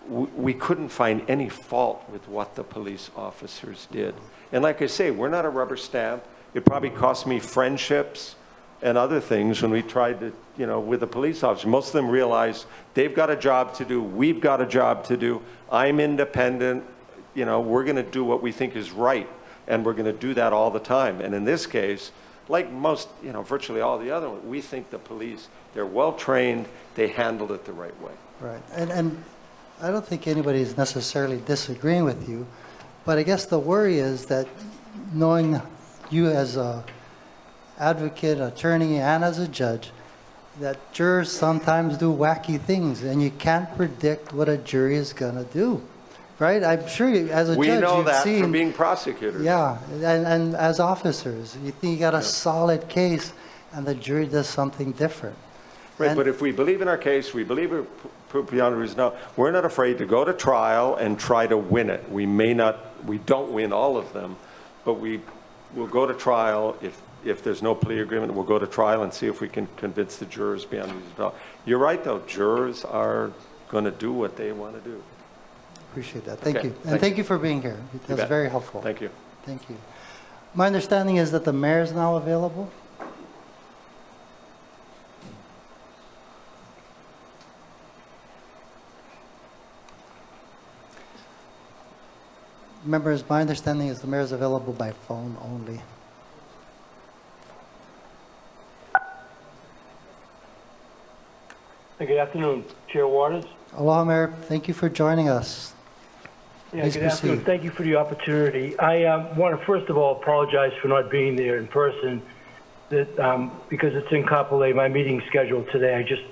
S15: we couldn't find any fault with what the police officers did. And like I say, we're not a rubber stamp. It probably cost me friendships and other things when we tried to, with the police officers. Most of them realize they've got a job to do, we've got a job to do, I'm independent, we're going to do what we think is right. and we're going to do that all the time. And in this case, like most, virtually all the other ones, we think the police, they're well-trained, they handled it the right way.
S1: Right, and I don't think anybody's necessarily disagreeing with you, but I guess the worry is that knowing you as a advocate, attorney, and as a judge, that jurors sometimes do wacky things, and you can't predict what a jury is going to do, right? I'm sure you, as a
S15: We
S1: judge,
S15: know
S1: you've
S15: that
S1: seen,
S15: from being prosecutors.
S1: yeah, and as officers, you think you got a solid case, and the jury does something different.
S15: Right,
S1: And-
S15: but if we believe in our case, we believe it beyond reason, we're not afraid to go to trial and try to win it. We don't win all of them, but we will go to trial. If there's no plea agreement, we'll go to trial and see if we can convince the jurors beyond reasonable doubt. You're right, though. Jurors are going to do what they want to do.
S1: Appreciate that. Thank
S15: Okay,
S1: you. And thank you for being here. That's
S15: bet.
S1: very helpful.
S15: Thank you.
S1: Thank you. My understanding is that the mayor is now available. Members, my understanding is the mayor is available by phone only.
S16: Good afternoon, Chair Waters.
S1: Aloha, Mayor. Thank you for joining us.
S16: Yeah,
S1: Please
S16: good afternoon.
S1: proceed.
S16: Thank you for the opportunity. I want to first of all apologize for not being there in person. Because it's in Kapolei, my meeting scheduled today, I just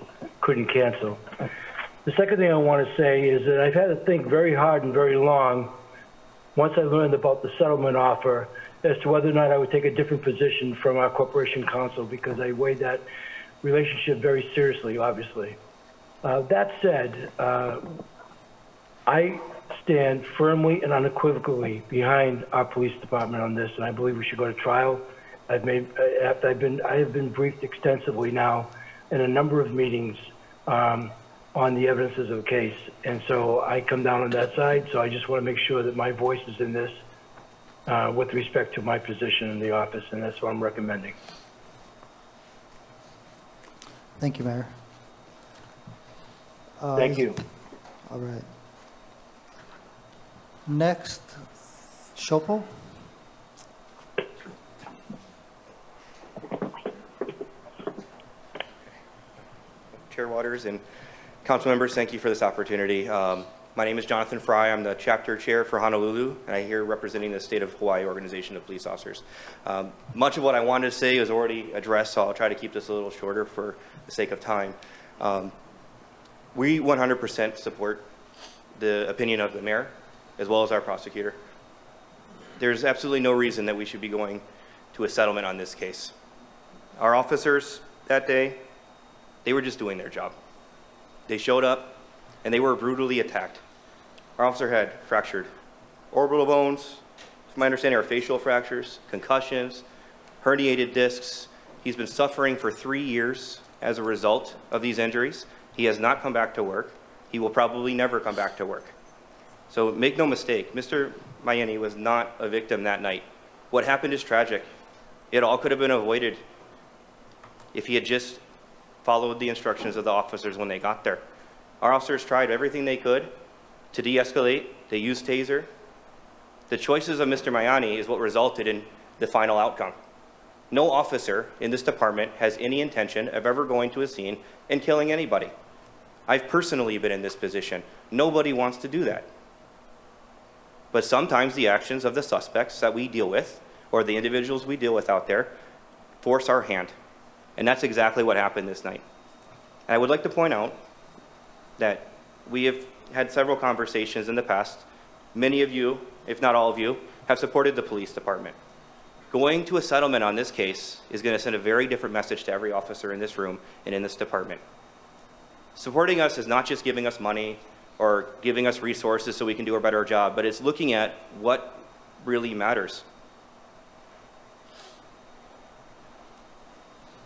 S16: couldn't cancel. The second thing I want to say is that I've had to think very hard and very long, once I learned about the settlement offer, as to whether or not I would take a different position from our corporation counsel, because I weighed that relationship very seriously, obviously. That said, I stand firmly and unequivocally behind our police department on this, and I believe we should go to trial. I have been briefed extensively now in a number of meetings on the evidences of the case, and so I come down on that side. So I just want to make sure that my voice is in this with respect to my position in the office, and that's what I'm recommending.
S1: Thank you, Mayor.
S16: Thank you.
S1: All right. Next, Shopo.
S18: Chair Waters and council members, thank you for this opportunity. My name is Jonathan Fry. I'm the chapter chair for Honolulu, and I'm here representing the State of Hawaii Organization of Police Officers. Much of what I wanted to say is already addressed, so I'll try to keep this a little shorter for the sake of time. We 100% support the opinion of the mayor, as well as our prosecutor. There's absolutely no reason that we should be going to a settlement on this case. Our officers that day, they were just doing their job. They showed up and they were brutally attacked. Our officer had fractured orbital bones, from my understanding are facial fractures, concussions, herniated discs. He's been suffering for 3 years as a result of these injuries. He has not come back to work. He will probably never come back to work. So make no mistake, Mr. Myeni was not a victim that night. What happened is tragic. It all could have been avoided if he had just followed the instructions of the officers when they got there. Our officers tried everything they could to de-escalate. They used taser. The choices of Mr. Myeni is what resulted in the final outcome. No officer in this department has any intention of ever going to a scene and killing anybody. I've personally been in this position. Nobody wants to do that. But sometimes the actions of the suspects that we deal with, or the individuals we deal with out there, force our hand. And that's exactly what happened this night. And I would like to point out that we have had several conversations in the past. Many of you, if not all of you, have supported the police department. Going to a settlement on this case is going to send a very different message to every officer in this room and in this department. Supporting us is not just giving us money or giving us resources so we can do a better job, but it's looking at what really matters.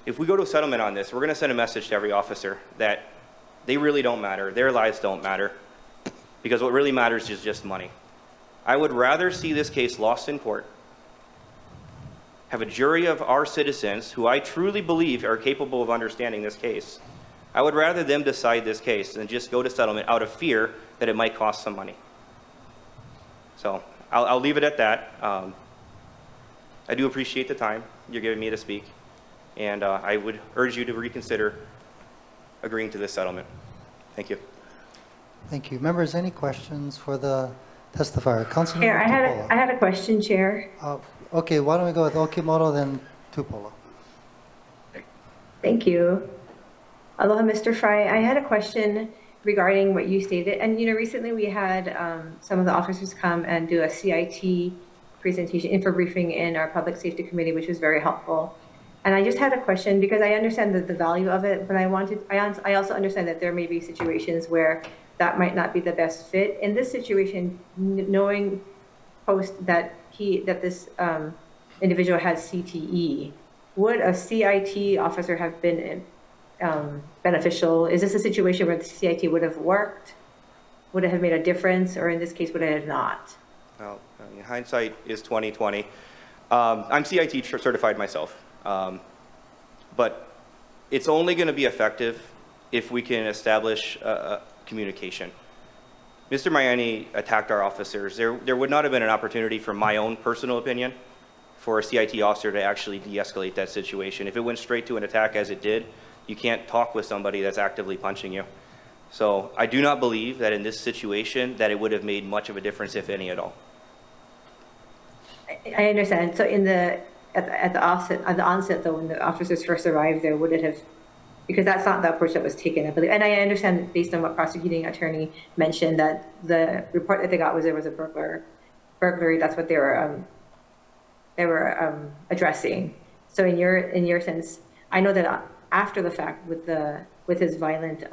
S18: If we go to a settlement on this, we're going to send a message to every officer that they really don't matter, their lives don't matter, because what really matters is just money. I would rather see this case lost in court, have a jury of our citizens who I truly believe are capable of understanding this case. I would rather them decide this case than just go to settlement out of fear that it might cost some money. So I'll leave it at that. I do appreciate the time you're giving me to speak, and I would urge you to reconsider agreeing to this settlement. Thank you.
S1: Thank you. Members, any questions for the testifier? Councilman
S21: Chair,
S1: Tupola.
S21: I had a question, Chair.
S1: Okay, why don't we go with Okimoto, then Tupola.
S21: Thank you. Aloha, Mr. Fry. I had a question regarding what you stated. And, you know, recently we had some of the officers come and do a CIT presentation, info briefing in our Public Safety Committee, which was very helpful. And I just had a question because I understand the value of it, but I also understand that there may be situations where that might not be the best fit. In this situation, knowing post that this individual has CTE, would a CIT officer have been beneficial? Is this a situation where the CIT would have worked? Would it have made a difference? Or in this case, would it have not?
S18: Well, I mean, hindsight is 20/20. I'm CIT certified myself, but it's only going to be effective if we can establish communication. Mr. Myeni attacked our officers. There would not have been an opportunity, from my own personal opinion, for a CIT officer to actually de-escalate that situation. If it went straight to an attack as it did, you can't talk with somebody that's actively punching you. So I do not believe that in this situation that it would have made much of a difference, if any at all.
S21: I understand. So at the onset though, when the officers first arrived there, would it have, because that's not the approach that was taken, I believe. And I understand that based on what prosecuting attorney mentioned, that the report that they got was there was a burglary. That's what they were addressing. So in your sense, I know that after the fact with his violent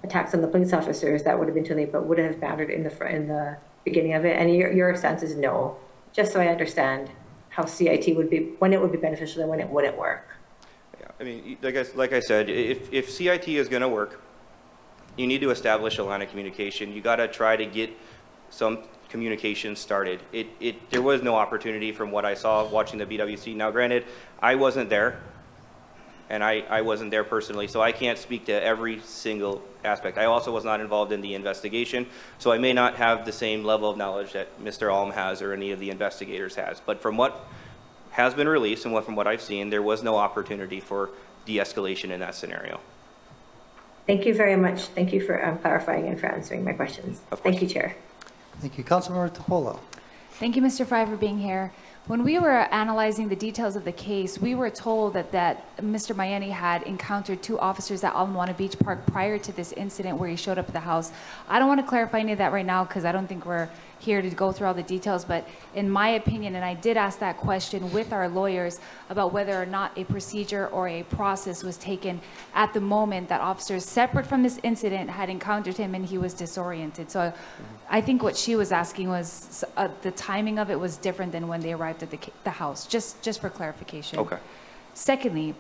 S21: attacks on the police officers, that would have been too late, but would it have mattered in the beginning of it? And your sense is no, just so I understand how CIT would be, when it would be beneficial and when it wouldn't work.
S18: Yeah, I mean, like I said, if CIT is going to work, you need to establish a line of communication. You got to try to get some communication started. There was no opportunity from what I saw watching the BWC. Now, granted, I wasn't there, and I wasn't there personally, so I can't speak to every single aspect. I also was not involved in the investigation, so I may not have the same level of knowledge that Mr. Alm has or any of the investigators has. But from what has been released and from what I've seen, there was no opportunity for de-escalation in that scenario.
S21: Thank you very much. Thank you for clarifying and for answering my questions. Thank you, Chair.
S1: Thank you. Councilmember Tupola.
S9: Thank you, Mr. Fry, for being here. When we were analyzing the details of the case, we were told that Mr. Myeni had encountered two officers at Ala Moana Beach Park prior to this incident where he showed up at the house. I don't want to clarify any of that right now because I don't think we're here to go through all the details, but in my opinion, and I did ask that question with our lawyers about whether or not a procedure or a process was taken at the moment that officers separate from this incident had encountered him and he was disoriented. So I think what she was asking was the timing of it was different than when they arrived at the house, just for clarification.
S18: Okay.
S9: Secondly,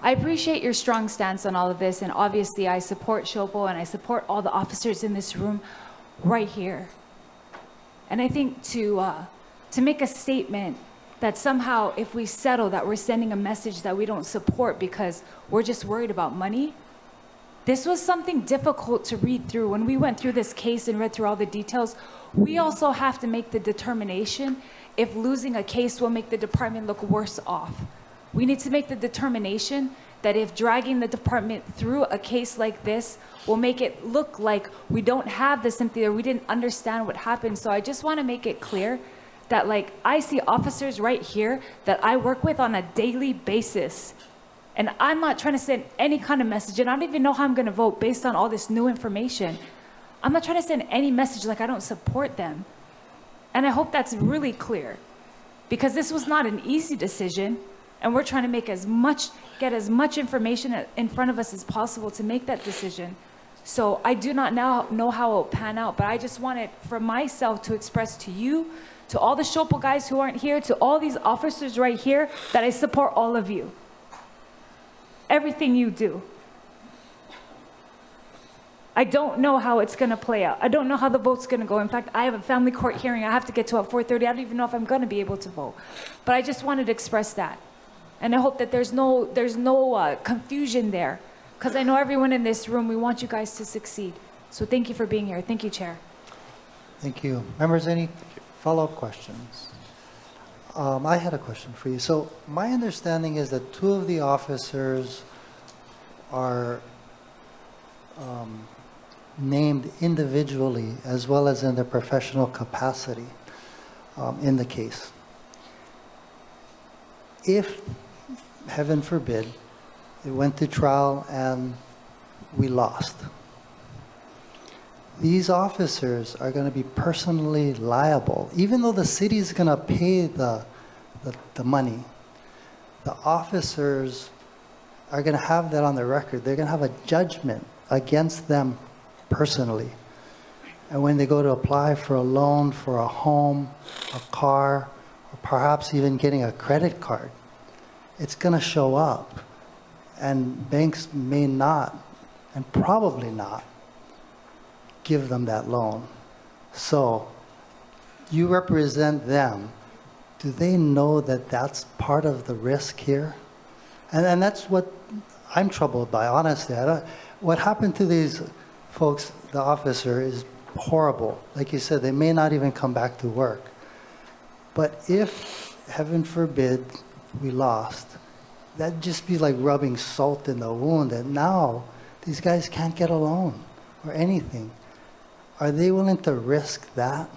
S9: I appreciate your strong stance on all of this, and obviously I support Shopo and I support all the officers in this room right here. And I think to make a statement that somehow if we settle that we're sending a message that we don't support because we're just worried about money, this was something difficult to read through. When we went through this case and read through all the details, we also have to make the determination if losing a case will make the department look worse off. We need to make the determination that if dragging the department through a case like this will make it look like we don't have the sympathy or we didn't understand what happened. So I just want to make it clear that, like, I see officers right here that I work with on a daily basis. And I'm not trying to send any kind of message, and I don't even know how I'm going to vote based on all this new information. I'm not trying to send any message like I don't support them. And I hope that's really clear, because this was not an easy decision, and we're trying to make get as much information in front of us as possible to make that decision. So I do not now know how it will pan out, but I just wanted for myself to express to you, to all the Shopo guys who aren't here, to all these officers right here, that I support all of you. Everything you do. I don't know how it's going to play out. I don't know how the vote's going to go. In fact, I have a family court hearing I have to get to at 4:30. I don't even know if I'm going to be able to vote. But I just wanted to express that. And I hope that there's no confusion there, because I know everyone in this room, we want you guys to succeed. So thank you for being here. Thank you, Chair.
S1: Thank you. Members, any follow-up questions? I had a question for you. So my understanding is that two of the officers are named individually as well as in their professional capacity in the case. If, heaven forbid, it went to trial and we lost, these officers are going to be personally liable. Even though the city is going to pay the money, the officers are going to have that on the record. They're going to have a judgment against them personally. And when they go to apply for a loan for a home, a car, or perhaps even getting a credit card, it's going to show up. And banks may not, and probably not, give them that loan. So you represent them. Do they know that that's part of the risk here? And that's what I'm troubled by, honestly. What happened to these folks, the officer, is horrible. Like you said, they may not even come back to work. But if, heaven forbid, we lost, that'd just be like rubbing salt in the wound. And now these guys can't get a loan or anything. Are they willing to risk that?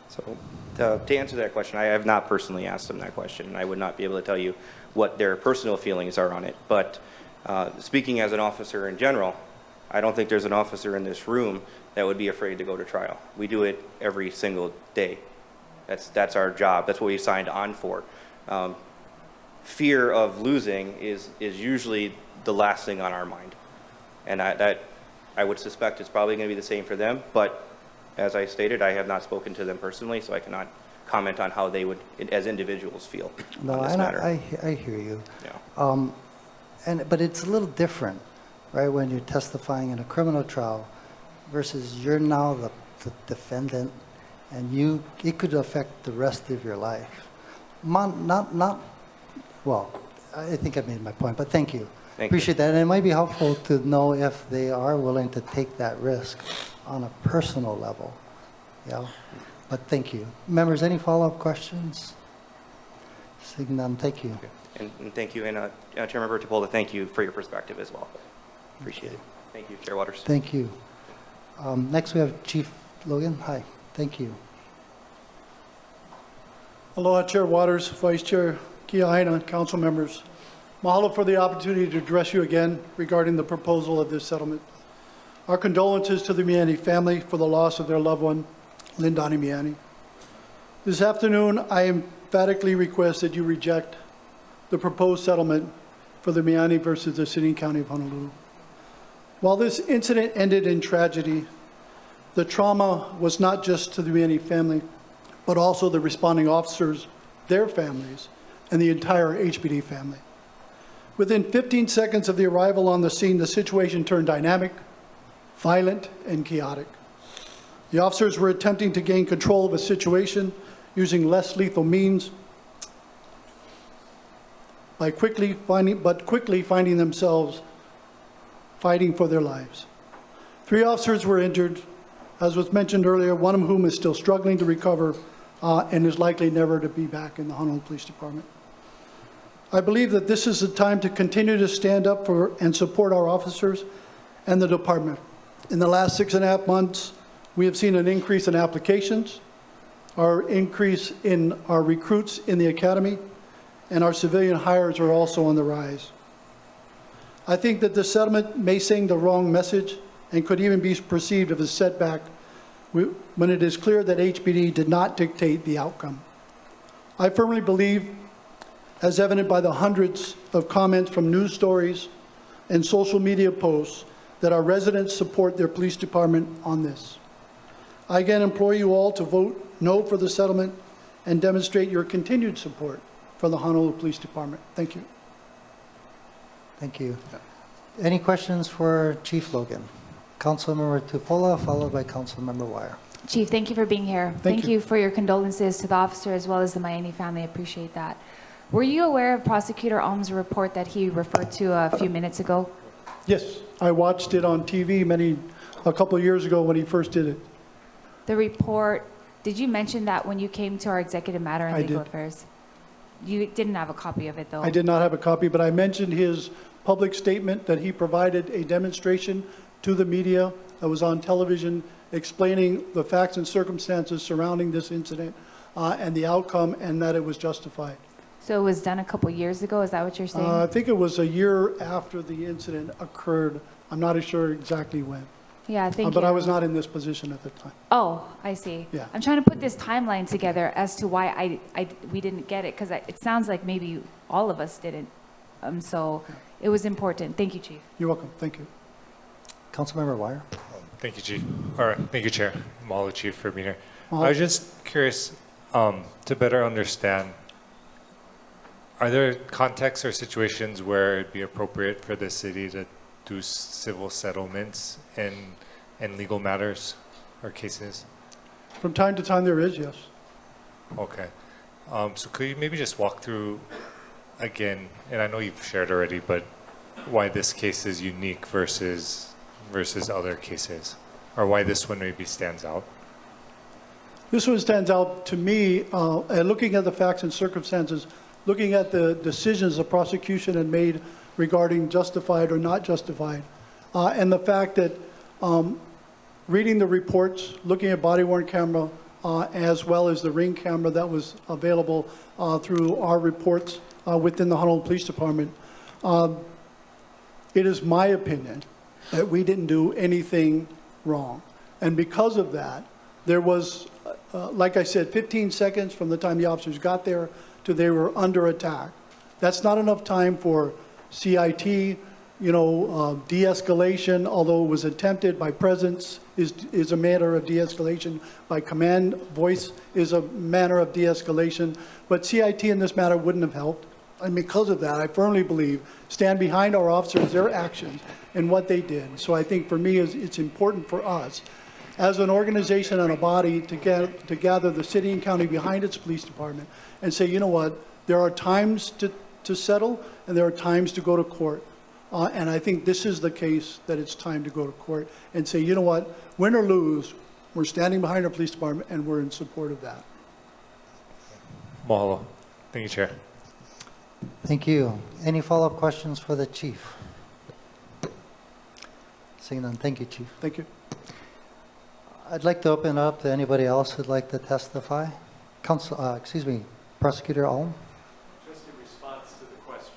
S18: So to answer that question, I have not personally asked them that question, and I would not be able to tell you what their personal feelings are on it. But speaking as an officer in general, I don't think there's an officer in this room that would be afraid to go to trial. We do it every single day. That's our job. That's what we signed on for. Fear of losing is usually the last thing on our mind. And I would suspect it's probably going to be the same for them. But as I stated, I have not spoken to them personally, so I cannot comment on how they would, as individuals, feel on this matter.
S1: I hear you. Yeah. But it's a little different, right, when you're testifying in a criminal trial versus you're now the defendant, and it could affect the rest of your life. Well, I think I made my point, but thank you. Appreciate that. And it might be helpful to know if they are willing to take that risk on a personal level. Yeah. But thank you. Members, any follow-up questions? Seeing none, thank you.
S18: And thank you. And Chairmember Tupola, thank you for your perspective as well. Appreciate it. Thank you, Chair Waters.
S1: Thank you. Next we have Chief Logan. Hi. Thank you.
S3: Aloha, Chair Waters, Vice Chair Kiaina, council members. Mahalo for the opportunity to address you again regarding the proposal of this settlement. Our condolences to the Myeni family for the loss of their loved one, Lindani Myeni. This afternoon, I emphatically request that you reject the proposed settlement for the Myeni versus the City and County of Honolulu. While this incident ended in tragedy, the trauma was not just to the Myeni family, but also the responding officers, their families, and the entire HPD family. Within 15 seconds of the arrival on the scene, the situation turned dynamic, violent, and chaotic. The officers were attempting to gain control of a situation using less lethal means, but quickly finding themselves fighting for their lives. 3 officers were injured, as was mentioned earlier, one of whom is still struggling to recover and is likely never to be back in the Honolulu Police Department. I believe that this is the time to continue to stand up for and support our officers and the department. In the last 6.5 months, we have seen an increase in applications, our increase in our recruits in the academy, and our civilian hires are also on the rise. I think that the settlement may send the wrong message and could even be perceived as a setback when it is clear that HPD did not dictate the outcome. I firmly believe, as evident by the hundreds of comments from news stories and social media posts, that our residents support their police department on this. I again implore you all to vote no for the settlement and demonstrate your continued support for the Honolulu Police Department. Thank you.
S1: Thank you. Any questions for Chief Logan? Councilmember Tupola, followed by Councilmember Wire.
S9: Chief, thank you for being here. Thank you for your condolences to the officer as well as the Myeni family. I appreciate that. Were you aware of Prosecutor Alm's report that he referred to a few minutes ago?
S3: Yes, I watched it on TV a couple of years ago when he first did it.
S9: The report Did you mention that when you came to our executive matter and
S3: I
S9: legal
S3: did.
S9: affairs? You didn't have a copy of it, though.
S3: I did not have a copy, but I mentioned his public statement that he provided a demonstration to the media that was on television explaining the facts and circumstances surrounding this incident and the outcome, and that it was justified.
S9: So it was done a couple years ago, is that what you're saying?
S3: I think it was a year after the incident occurred. I'm not sure exactly when.
S9: Yeah, thank you.
S3: But I was not in this position at the time.
S9: Oh, I see.
S3: Yeah.
S9: I'm trying to put this timeline together as to why we didn't get it, because it sounds like maybe all of us didn't. So it was important. Thank you, Chief.
S3: You're welcome. Thank you.
S1: Councilmember Wire.
S8: Thank you, Chief. All right, thank you, Chair. Mahalo, Chief, for being here.
S3: Mahalo.
S8: I was just curious to better understand, are there contexts or situations where it'd be appropriate for the city to do civil settlements in legal matters or cases?
S3: From time to time, there is, yes.
S8: Okay. So could you maybe just walk through again, and I know you've shared already, but why this case is unique versus other cases, or why this one maybe stands out?
S3: This one stands out to me, and looking at the facts and circumstances, looking at the decisions the prosecution had made regarding justified or not justified, and the fact that reading the reports, looking at body-worn camera, as well as the ring camera that was available through our reports within the Honolulu Police Department, it is my opinion that we didn't do anything wrong. And because of that, there was, like I said, 15 seconds from the time the officers got there to they were under attack. That's not enough time for CIT, de-escalation, although it was attempted by presence is a matter of de-escalation, by command voice is a manner of de-escalation, but CIT in this matter wouldn't have helped. And because of that, I firmly believe, stand behind our officers, their actions, and what they did. So I think for me, it's important for us, as an organization and a body, to gather the city and county behind its police department and say, you know what, there are times to settle and there are times to go to court. And I think this is the case that it's time to go to court and say, you know what, win or lose, we're standing behind our police department and we're in support of that.
S8: Mahalo. Thank you, Chair.
S1: Thank you. Any follow-up questions for the chief? Seeing none, thank you, Chief.
S3: Thank you.
S1: I'd like to open up to anybody else who'd like to testify. Prosecutor Alm.
S15: Just in response to the question,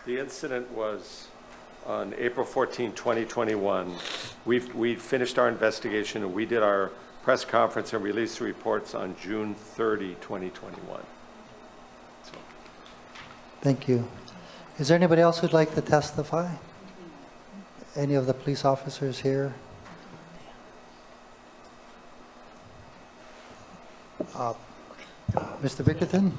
S15: the incident was on April 14, 2021. We finished our investigation and we did our press conference and released the reports on June 30, 2021.
S1: Thank you. Is there anybody else who'd like to testify? Any of the police officers here? Mr. Bickerton?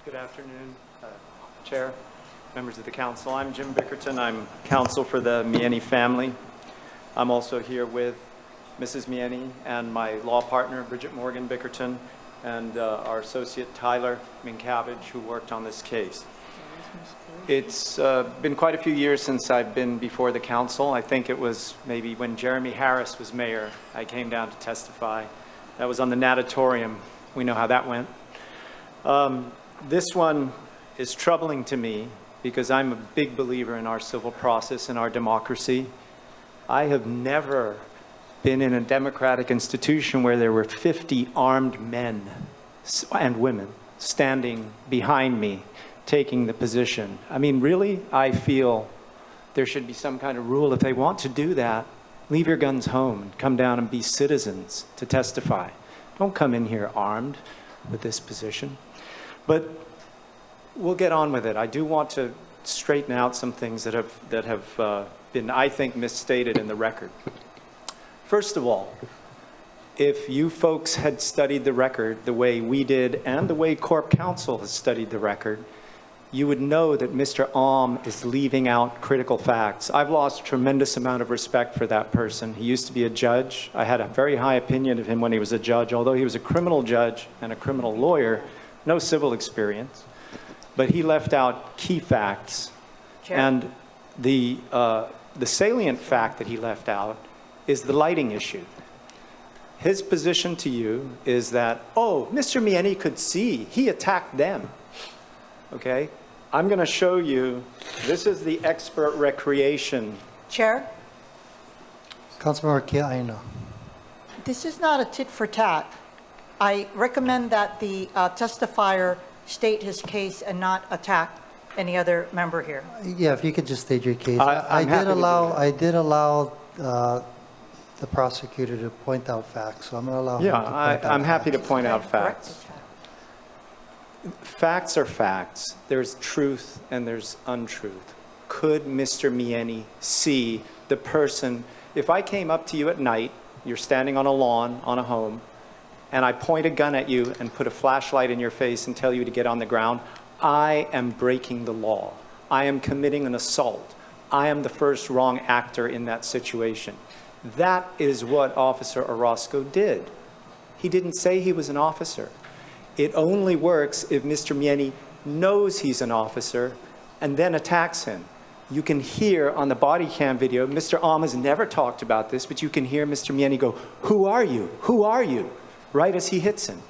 S6: Good afternoon, Chair, members of the council. I'm Jim Bickerton. I'm counsel for the Myeni family. I'm also here with Mrs. Myeni and my law partner, Bridget Morgan Bickerton, and our associate, Tyler Minkavage, who worked on this case. It's been quite a few years since I've been before the council. I think it was maybe when Jeremy Harris was mayor, I came down to testify. That was on the natatorium. We know how that went. This one is troubling to me because I'm a big believer in our civil process and our democracy. I have never been in a democratic institution where there were 50 armed men and women standing behind me, taking the position. I mean, really, I feel there should be some kind of rule. If they want to do that, leave your guns home and come down and be citizens to testify. Don't come in here armed with this position. But we'll get on with it. I do want to straighten out some things that have been, I think, misstated in the record. First of all, if you folks had studied the record the way we did and the way Corp Counsel has studied the record, you would know that Mr. Alm is leaving out critical facts. I've lost a tremendous amount of respect for that person. He used to be a judge. I had a very high opinion of him when he was a judge, although he was a criminal judge and a criminal lawyer, no civil experience. but he left out key facts.
S10: Chair?
S6: And the salient fact that he left out is the lighting issue. His position to you is that, oh, Mr. Myeni could see, he attacked them. Okay? I'm going to show you, this is the expert recreation.
S10: Chair,
S1: Councilmember Kiaina.
S10: this is not a tit for tat. I recommend that the testifier state his case and not attack any other member here.
S1: Yeah, if you could just state your case.
S6: I'm happy to do that.
S1: I did allow the prosecutor to point out facts, so I'm going to allow him to
S6: Yeah,
S1: point out
S6: I'm happy to
S1: facts.
S6: point out
S10: Correct.
S6: facts. Facts are facts. There's truth and there's untruth. Could Mr. Myeni see the person? If I came up to you at night, you're standing on a lawn, on a home, and I point a gun at you and put a flashlight in your face and tell you to get on the ground, I am breaking the law. I am committing an assault. I am the first wrong actor in that situation. That is what Officer Orozco did. He didn't say he was an officer. It only works if Mr. Myeni knows he's an officer and then attacks him. You can hear on the body cam video, Mr. Alm has never talked about this, but you can hear Mr. Myeni go, "Who are you? Who are you?" right as he hits him.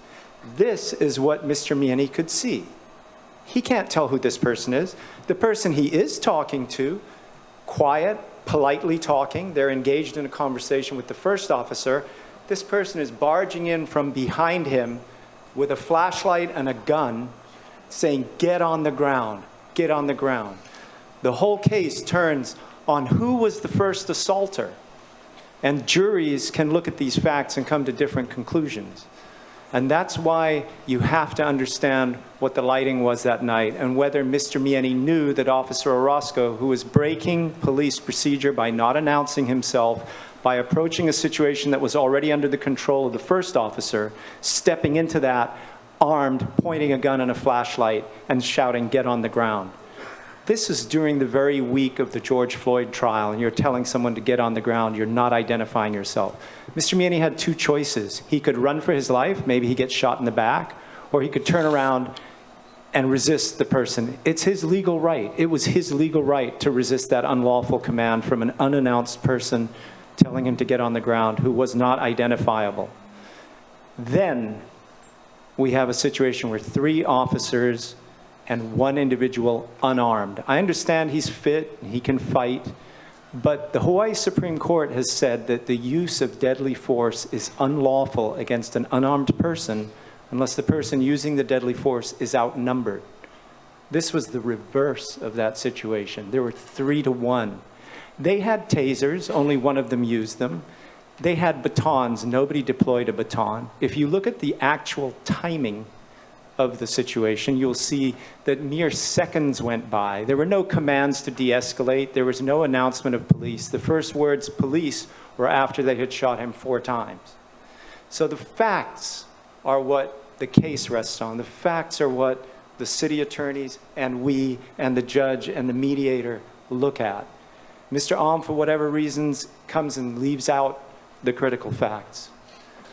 S6: This is what Mr. Myeni could see. He can't tell who this person is. The person he is talking to, quiet, politely talking, they're engaged in a conversation with the first officer. This person is barging in from behind him with a flashlight and a gun, saying, "Get on the ground, get on the ground." The whole case turns on who was the first assaulter. And juries can look at these facts and come to different conclusions. And that's why you have to understand what the lighting was that night and whether Mr. Myeni knew that Officer Orozco, who was breaking police procedure by not announcing himself, by approaching a situation that was already under the control of the first officer, stepping into that armed, pointing a gun and a flashlight and shouting, "Get on the ground." This is during the very week of the George Floyd trial, and you're telling someone to get on the ground. You're not identifying yourself. Mr. Myeni had two choices. He could run for his life, maybe he gets shot in the back, or he could turn around and resist the person. It's his legal right. It was his legal right to resist that unlawful command from an unannounced person telling him to get on the ground who was not identifiable. Then we have a situation where 3 officers and 1 individual unarmed. I understand he's fit, he can fight, but the Hawaii Supreme Court has said that the use of deadly force is unlawful against an unarmed person unless the person using the deadly force is outnumbered. This was the reverse of that situation. There were 3 to 1. They had tasers, only 1 of them used them. They had batons, nobody deployed a baton. If you look at the actual timing of the situation, you'll see that mere seconds went by. There were no commands to de-escalate. There was no announcement of police. The first words, police, were after they had shot him 4 times. So the facts are what the case rests on. The facts are what the city attorneys and we and the judge and the mediator look at. Mr. Alm, for whatever reasons, comes and leaves out the critical facts.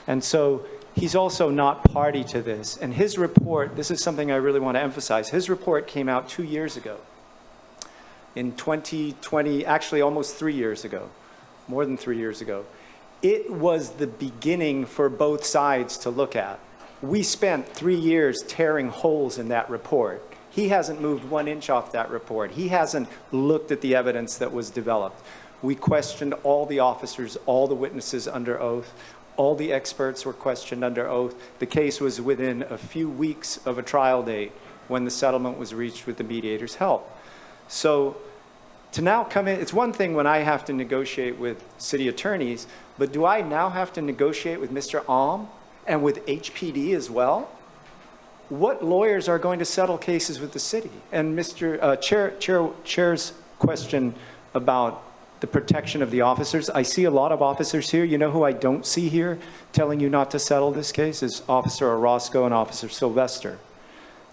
S6: And so he's also not party to this. And his report, this is something I really want to emphasize, his report came out 2 years ago. In 2020, actually almost 3 years ago, more than 3 years ago. It was the beginning for both sides to look at. We spent 3 years tearing holes in that report. He hasn't moved 1 inch off that report. He hasn't looked at the evidence that was developed. We questioned all the officers, all the witnesses under oath. All the experts were questioned under oath. The case was within a few weeks of a trial date when the settlement was reached with the mediator's help. So to now come in, it's one thing when I have to negotiate with city attorneys, but do I now have to negotiate with Mr. Alm and with HPD as well? What lawyers are going to settle cases with the city? And Mr. Chair's question about the protection of the officers. I see a lot of officers here. You know who I don't see here telling you not to settle this case is Officer Orozco and Officer Sylvester.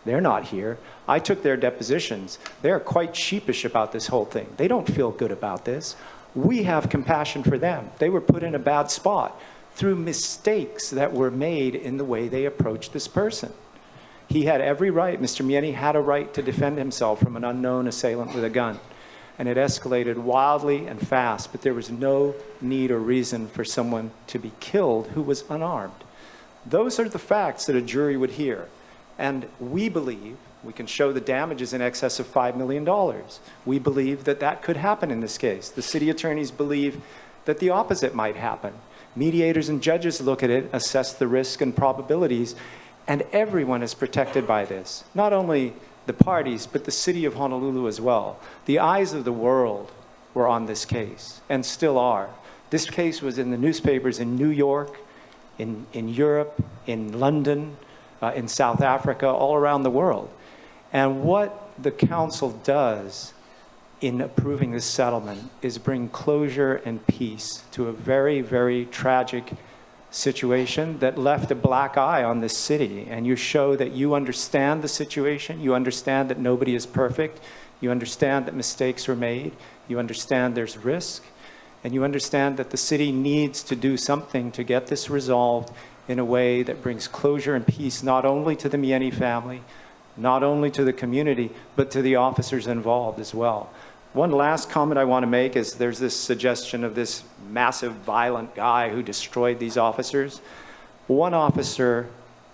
S6: They're not here. I took their depositions. They're quite sheepish about this whole thing. They don't feel good about this. We have compassion for them. They were put in a bad spot through mistakes that were made in the way they approached this person. He had every right, Mr. Myeni had a right to defend himself from an unknown assailant with a gun. And it escalated wildly and fast, but there was no need or reason for someone to be killed who was unarmed. Those are the facts that a jury would hear. And we believe we can show the damages in excess of $5 million. We believe that that could happen in this case. The city attorneys believe that the opposite might happen. Mediators and judges look at it, assess the risk and probabilities, and everyone is protected by this. Not only the parties, but the city of Honolulu as well. The eyes of the world were on this case, and still are. This case was in the newspapers in New York, in Europe, in London, in South Africa, all around the world. And what the council does in approving this settlement is bring closure and peace to a very, very tragic situation that left a black eye on this city. And you show that you understand the situation, you understand that nobody is perfect, you understand that mistakes were made, you understand there's risk, and you understand that the city needs to do something to get this resolved in a way that brings closure and peace not only to the Myeni family, not only to the community, but to the officers involved as well. One last comment I want to make is there's this suggestion of this massive violent guy who destroyed these officers. One officer,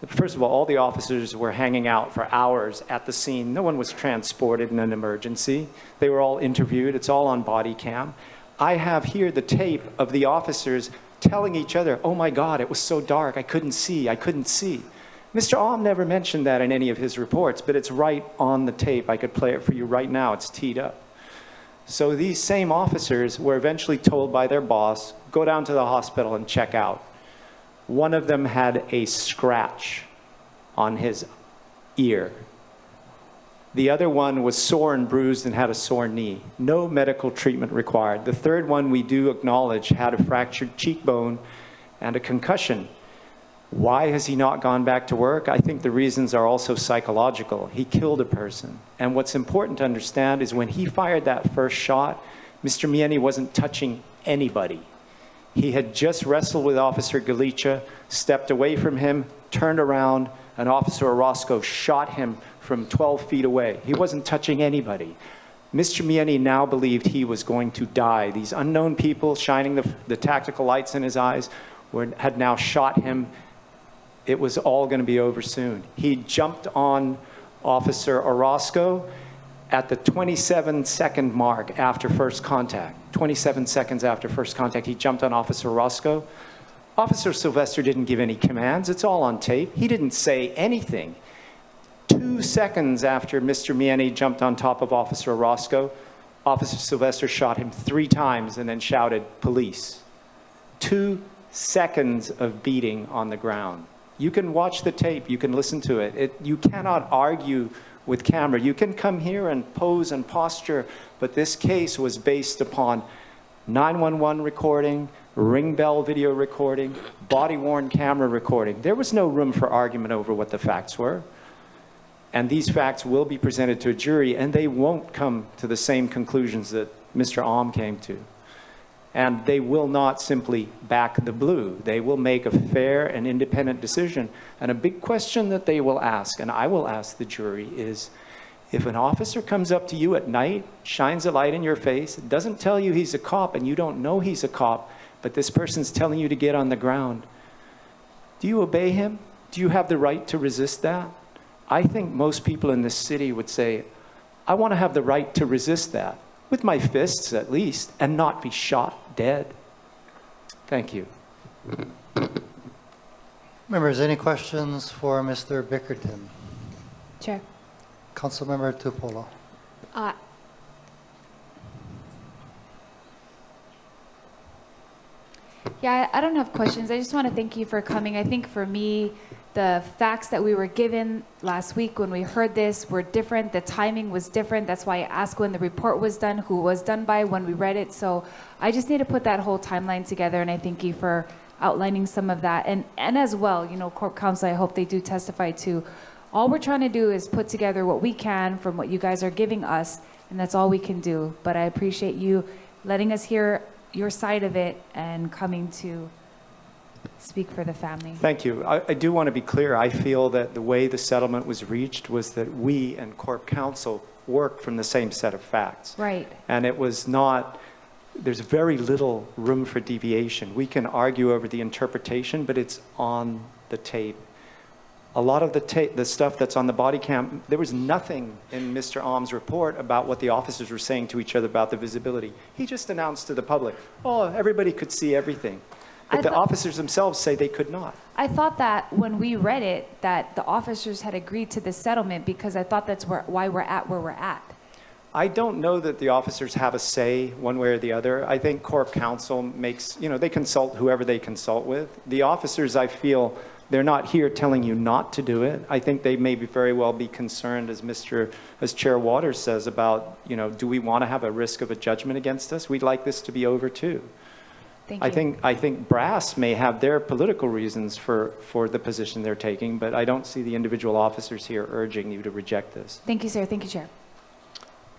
S6: first of all the officers were hanging out for hours at the scene. No one was transported in an emergency. They were all interviewed. It's all on body cam. I have here the tape of the officers telling each other, oh my God, it was so dark, I couldn't see, I couldn't see. Mr. Alm never mentioned that in any of his reports, but it's right on the tape. I could play it for you right now, it's teed up. So these same officers were eventually told by their boss, go down to the hospital and check out. One of them had a scratch on his ear. The other one was sore and bruised and had a sore knee. No medical treatment required. The third one, we do acknowledge, had a fractured cheekbone and a concussion. Why has he not gone back to work? I think the reasons are also psychological. He killed a person. And what's important to understand is when he fired that first shot, Mr. Myeni wasn't touching anybody. He had just wrestled with Officer Galicia, stepped away from him, turned around, and Officer Orozco shot him from 12 feet away. He wasn't touching anybody. Mr. Myeni now believed he was going to die. These unknown people shining the tactical lights in his eyes had now shot him. It was all going to be over soon. He jumped on Officer Orozco at the 27-second mark after first contact. 27 seconds after first contact, he jumped on Officer Orozco. Officer Sylvester didn't give any commands. It's all on tape. He didn't say anything. 2 seconds after Mr. Myeni jumped on top of Officer Orozco, Officer Sylvester shot him 3 times and then shouted, police. 2 seconds of beating on the ground. You can watch the tape, you can listen to it. You cannot argue with camera. You can come here and pose and posture, but this case was based upon 911 recording, ring bell video recording, body-worn camera recording. There was no room for argument over what the facts were. And these facts will be presented to a jury, and they won't come to the same conclusions that Mr. Alm came to. And they will not simply back the blue. They will make a fair and independent decision. And a big question that they will ask, and I will ask the jury, is if an officer comes up to you at night, shines a light in your face, doesn't tell you he's a cop and you don't know he's a cop, but this person's telling you to get on the ground, do you obey him? Do you have the right to resist that? I think most people in this city would say, I want to have the right to resist that, with my fists at least, and not be shot dead. Thank you.
S1: Members, any questions for Mr. Bickerton?
S14: Chair.
S1: Councilmember Tupolo.
S9: Yeah, I don't have questions. I just want to thank you for coming. I think for me, the facts that we were given last week when we heard this were different. The timing was different. That's why I asked when the report was done, who was done by, when we read it. So I just need to put that whole timeline together, and I thank you for outlining some of that. And as well, you know, Corp Counsel, I hope they do testify too. All we're trying to do is put together what we can from what you guys are giving us, and that's all we can do. But I appreciate you letting us hear your side of it and coming to speak for the family.
S6: Thank you. I do want to be clear. I feel that the way the settlement was reached was that we and Corp Counsel worked from the same set of facts.
S9: Right.
S6: And it was not, there's very little room for deviation. We can argue over the interpretation, but it's on the tape. A lot of the stuff that's on the body cam, there was nothing in Mr. Ahm's report about what the officers were saying to each other about the visibility. He just announced to the public, oh, everybody could see everything. But the officers themselves say they could not.
S9: I thought that when we read it, that the officers had agreed to the settlement because I thought that's why we're at where we're at.
S6: I don't know that the officers have a say one way or the other. I think Corp Counsel makes, they consult whoever they consult with. The officers, I feel, they're not here telling you not to do it. I think they may very well be concerned, as Chair Waters says, about, do we want to have a risk of a judgment against us? We'd like this to be over too.
S9: Thank you.
S6: I think brass may have their political reasons for the position they're taking, but I don't see the individual officers here urging you to reject this.
S9: Thank you, sir. Thank you, Chair.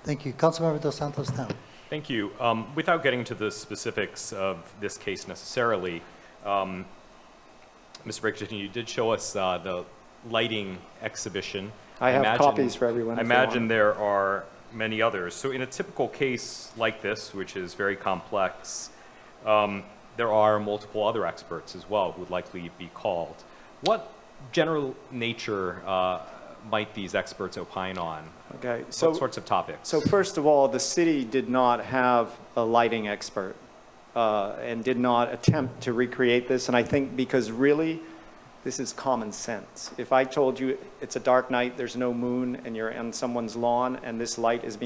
S1: Thank you. Councilmember Dos Santos now.
S5: Thank you. Without getting into the specifics of this case necessarily, Mr. Richardson, you did show us the lighting exhibition.
S6: I have copies for everyone.
S5: I imagine there are many others. So in a typical case like this, which is very complex, there are multiple other experts as well who would likely be called. What general nature might these experts opine on?
S6: Okay, so
S5: what sorts of topics?
S6: So first of all, the city did not have a lighting expert and did not attempt to recreate this. And I think because really, this is common sense. If I told you it's a dark night, there's no moon, and you're on someone's lawn, and this light is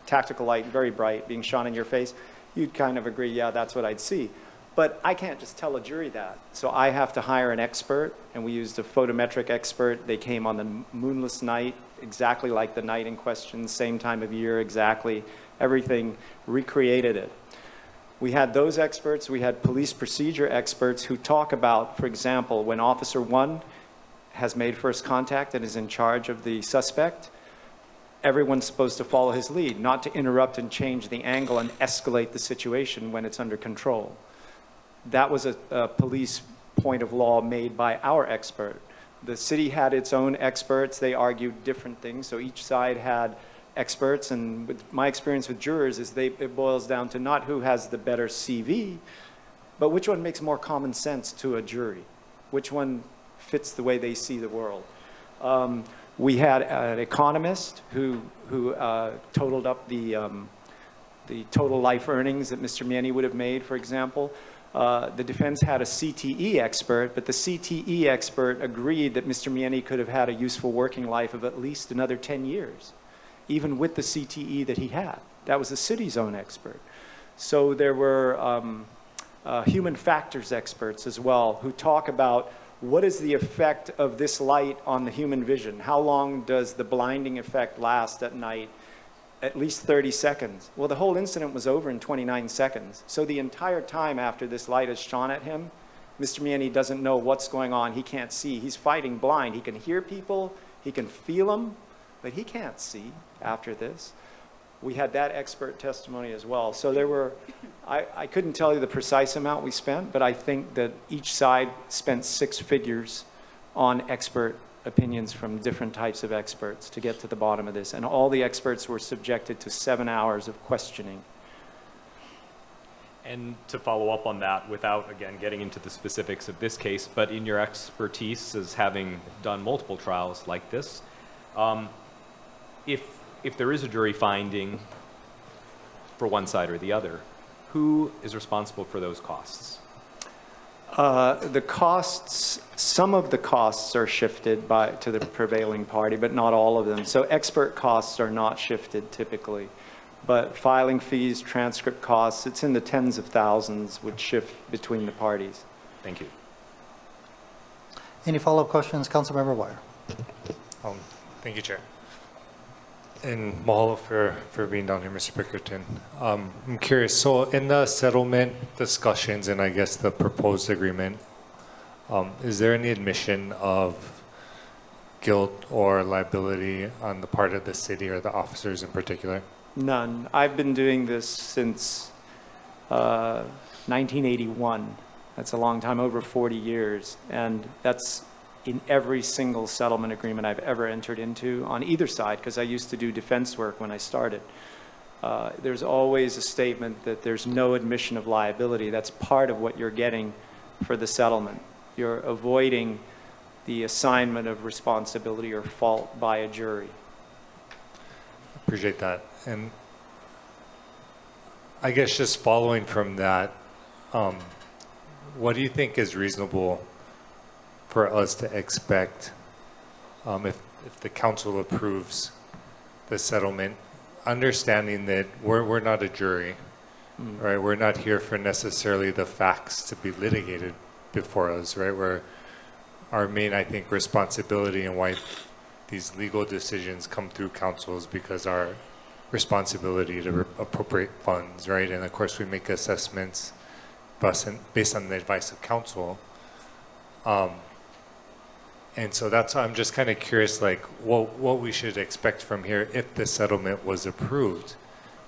S6: tactical light, very bright, being shone in your face, you'd kind of agree, yeah, that's what I'd see. But I can't just tell a jury that. So I have to hire an expert, and we used a photometric expert. They came on the moonless night, exactly like the night in question, same time of year, exactly. Everything, recreated it. We had those experts. We had police procedure experts who talk about, for example, when Officer 1 has made first contact and is in charge of the suspect, everyone's supposed to follow his lead, not to interrupt and change the angle and escalate the situation when it's under control. That was a police point of law made by our expert. The city had its own experts. They argued different things. So each side had experts. And with my experience with jurors is it boils down to not who has the better CV, but which one makes more common sense to a jury, which one fits the way they see the world. We had an economist who totaled up the total life earnings that Mr. Myeni would have made, for example. The defense had a CTE expert, but the CTE expert agreed that Mr. Myeni could have had a useful working life of at least another 10 years, even with the CTE that he had. That was the city's own expert. So there were human factors experts as well who talk about what is the effect of this light on the human vision? How long does the blinding effect last at night? At least 30 seconds. Well, the whole incident was over in 29 seconds. So the entire time after this light has shone at him, Mr. Myeni doesn't know what's going on. He can't see. He's fighting blind. He can hear people. He can feel them, but he can't see after this. We had that expert testimony as well. So there were, I couldn't tell you the precise amount we spent, but I think that each side spent 6 figures on expert opinions from different types of experts to get to the bottom of this. And all the experts were subjected to 7 hours of questioning.
S5: And to follow up on that, without, again, getting into the specifics of this case, but in your expertise as having done multiple trials like this, if there is a jury finding for one side or the other, who is responsible for those costs?
S6: The costs, some of the costs are shifted to the prevailing party, but not all of them. So expert costs are not shifted typically, but filing fees, transcript costs, it's in the tens of thousands would shift between the parties.
S5: Thank you.
S1: Any follow-up questions, Councilmember Wire?
S8: Thank you, Chair. And mahalo for being down here, Mr. Pickerton. I'm curious, so in the settlement discussions and I guess the proposed agreement, is there any admission of guilt or liability on the part of the city or the officers in particular? None.
S6: I've been doing this since 1981. That's a long time, over 40 years. And that's in every single settlement agreement I've ever entered into on either side, because I used to do defense work when I started. There's always a statement that there's no admission of liability. That's part of what you're getting for the settlement. You're avoiding the assignment of responsibility or fault by a jury.
S8: Appreciate that. And I guess just following from that, what do you think is reasonable for us to expect if the council approves the settlement, understanding that we're not a jury, right? We're not here for necessarily the facts to be litigated before us, right? Where our main, I think, responsibility and why these legal decisions come through council is because our responsibility to appropriate funds, right? And of course, we make assessments based on the advice of council. And so that's, I'm just kind of curious, like what we should expect from here if the settlement was approved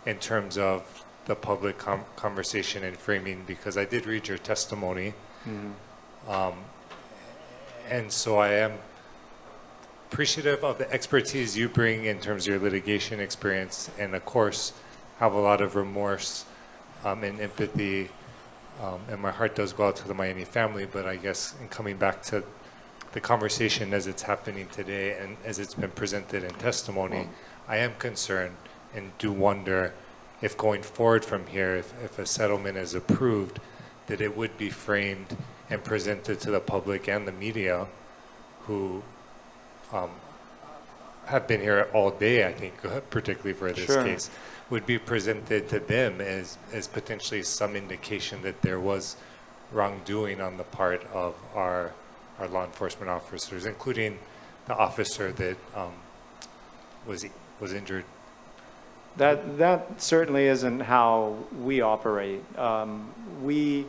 S8: in terms of the public conversation and framing, because I did read your testimony. And so I am appreciative of the expertise you bring in terms of your litigation experience, and of course have a lot of remorse and empathy, and my heart does go out to the Myeni family. But I guess in coming back to the conversation as it's happening today and as it's been presented in testimony, I am concerned and do wonder if going forward from here, if a settlement is approved, that it would be framed and presented to the public and the media, who have been here all day, I think, particularly for this case, would be presented to them as potentially some indication that there was wrongdoing on the part of our law enforcement officers, including the officer that was injured.
S6: That certainly isn't how we operate. We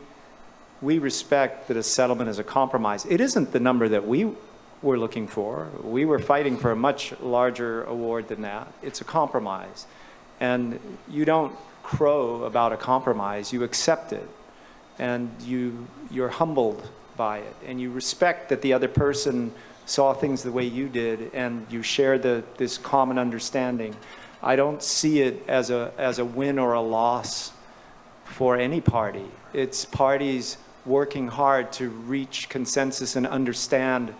S6: respect that a settlement is a compromise. It isn't the number that we were looking for. We were fighting for a much larger award than that. It's a compromise. And you don't crow about a compromise, you accept it. And you're humbled by it. And you respect that the other person saw things the way you did, and you share this common understanding. I don't see it as a win or a loss for any party. It's parties working hard to reach consensus and understand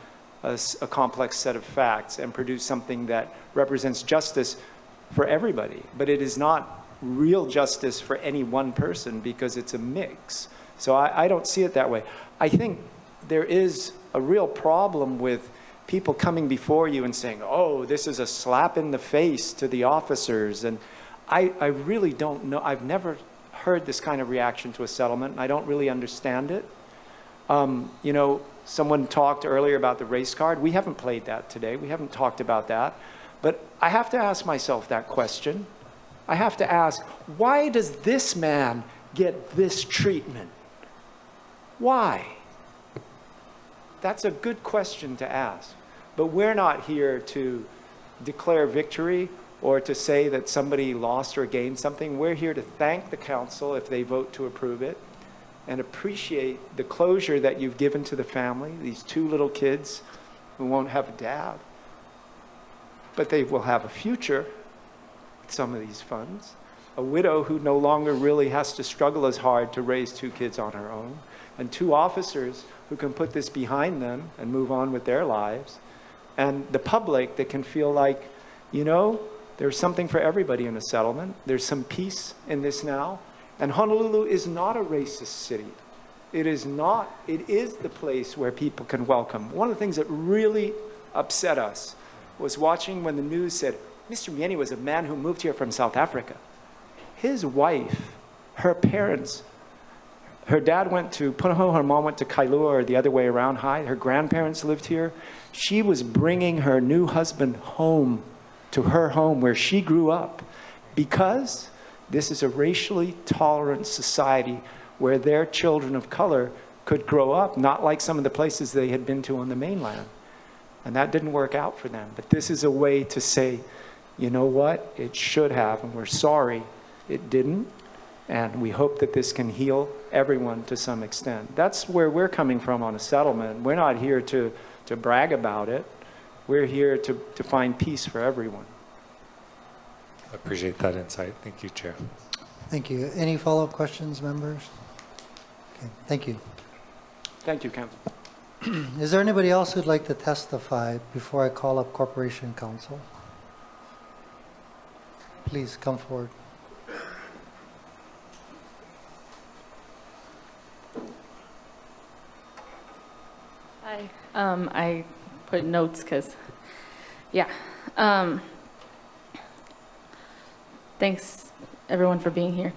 S6: a complex set of facts and produce something that represents justice for everybody. But it is not real justice for any one person, because it's a mix. So I don't see it that way. I think there is a real problem with people coming before you and saying, oh, this is a slap in the face to the officers. And I really don't know. I've never heard this kind of reaction to a settlement, and I don't really understand it. You know, someone talked earlier about the race card. We haven't played that today. We haven't talked about that. But I have to ask myself that question. I have to ask, why does this man get this treatment? Why? That's a good question to ask. But we're not here to declare victory or to say that somebody lost or gained something. We're here to thank the council if they vote to approve it, and appreciate the closure that you've given to the family, these two little kids who won't have a dad, but they will have a future with some of these funds. A widow who no longer really has to struggle as hard to raise two kids on her own, and two officers who can put this behind them and move on with their lives, and the public that can feel like, you know, there's something for everybody in a settlement. There's some peace in this now. And Honolulu is not a racist city. It is not. It is the place where people can welcome. One of the things that really upset us was watching when the news said, Mr. Myeni was a man who moved here from South Africa. His wife, her parents, her dad went to Punahou, her mom went to Kailua, or the other way around. Her grandparents lived here. She was bringing her new husband home to her home where she grew up, because this is a racially tolerant society where their children of color could grow up, not like some of the places they had been to on the mainland. And that didn't work out for them. But this is a way to say, you know what, it should have, and we're sorry it didn't. And we hope that this can heal everyone to some extent. That's where we're coming from on a settlement. We're not here to brag about it. We're here to find peace for everyone.
S8: I appreciate that insight. Thank you, Chair.
S1: Thank you. Any follow-up questions, members? Okay, thank you.
S6: Thank you, Council.
S1: Is there anybody else who'd like to testify before I call up Corporation Counsel? Please come forward.
S17: Hi. I put notes because, yeah. Thanks, everyone, for being here.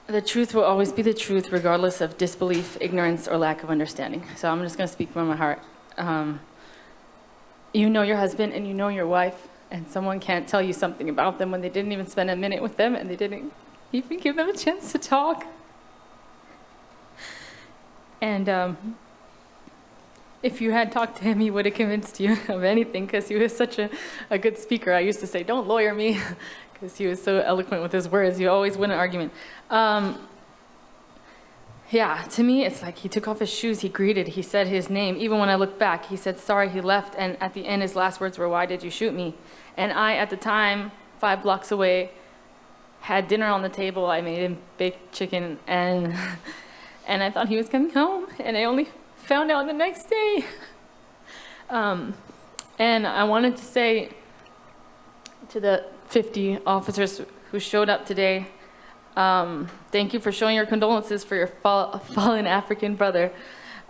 S17: The truth will always be the truth, regardless of disbelief, ignorance, or lack of understanding. So I'm just going to speak from my heart. You know your husband and you know your wife, and someone can't tell you something about them when they didn't even spend a minute with them and they didn't even give them a chance to talk. And if you had talked to him, he would have convinced you of anything because he was such a good speaker. I used to say, don't lawyer me, because he was so eloquent with his words. You always win an argument. Yeah, to me, it's like he took off his shoes, he greeted, he said his name. Even when I look back, he said sorry, he left, and at the end, his last words were, why did you shoot me? And I, at the time, 5 blocks away, had dinner on the table. I made him baked chicken, and I thought he was coming home, and I only found out the next day. And I wanted to say to the 50 officers who showed up today, thank you for showing your condolences for your fallen African brother.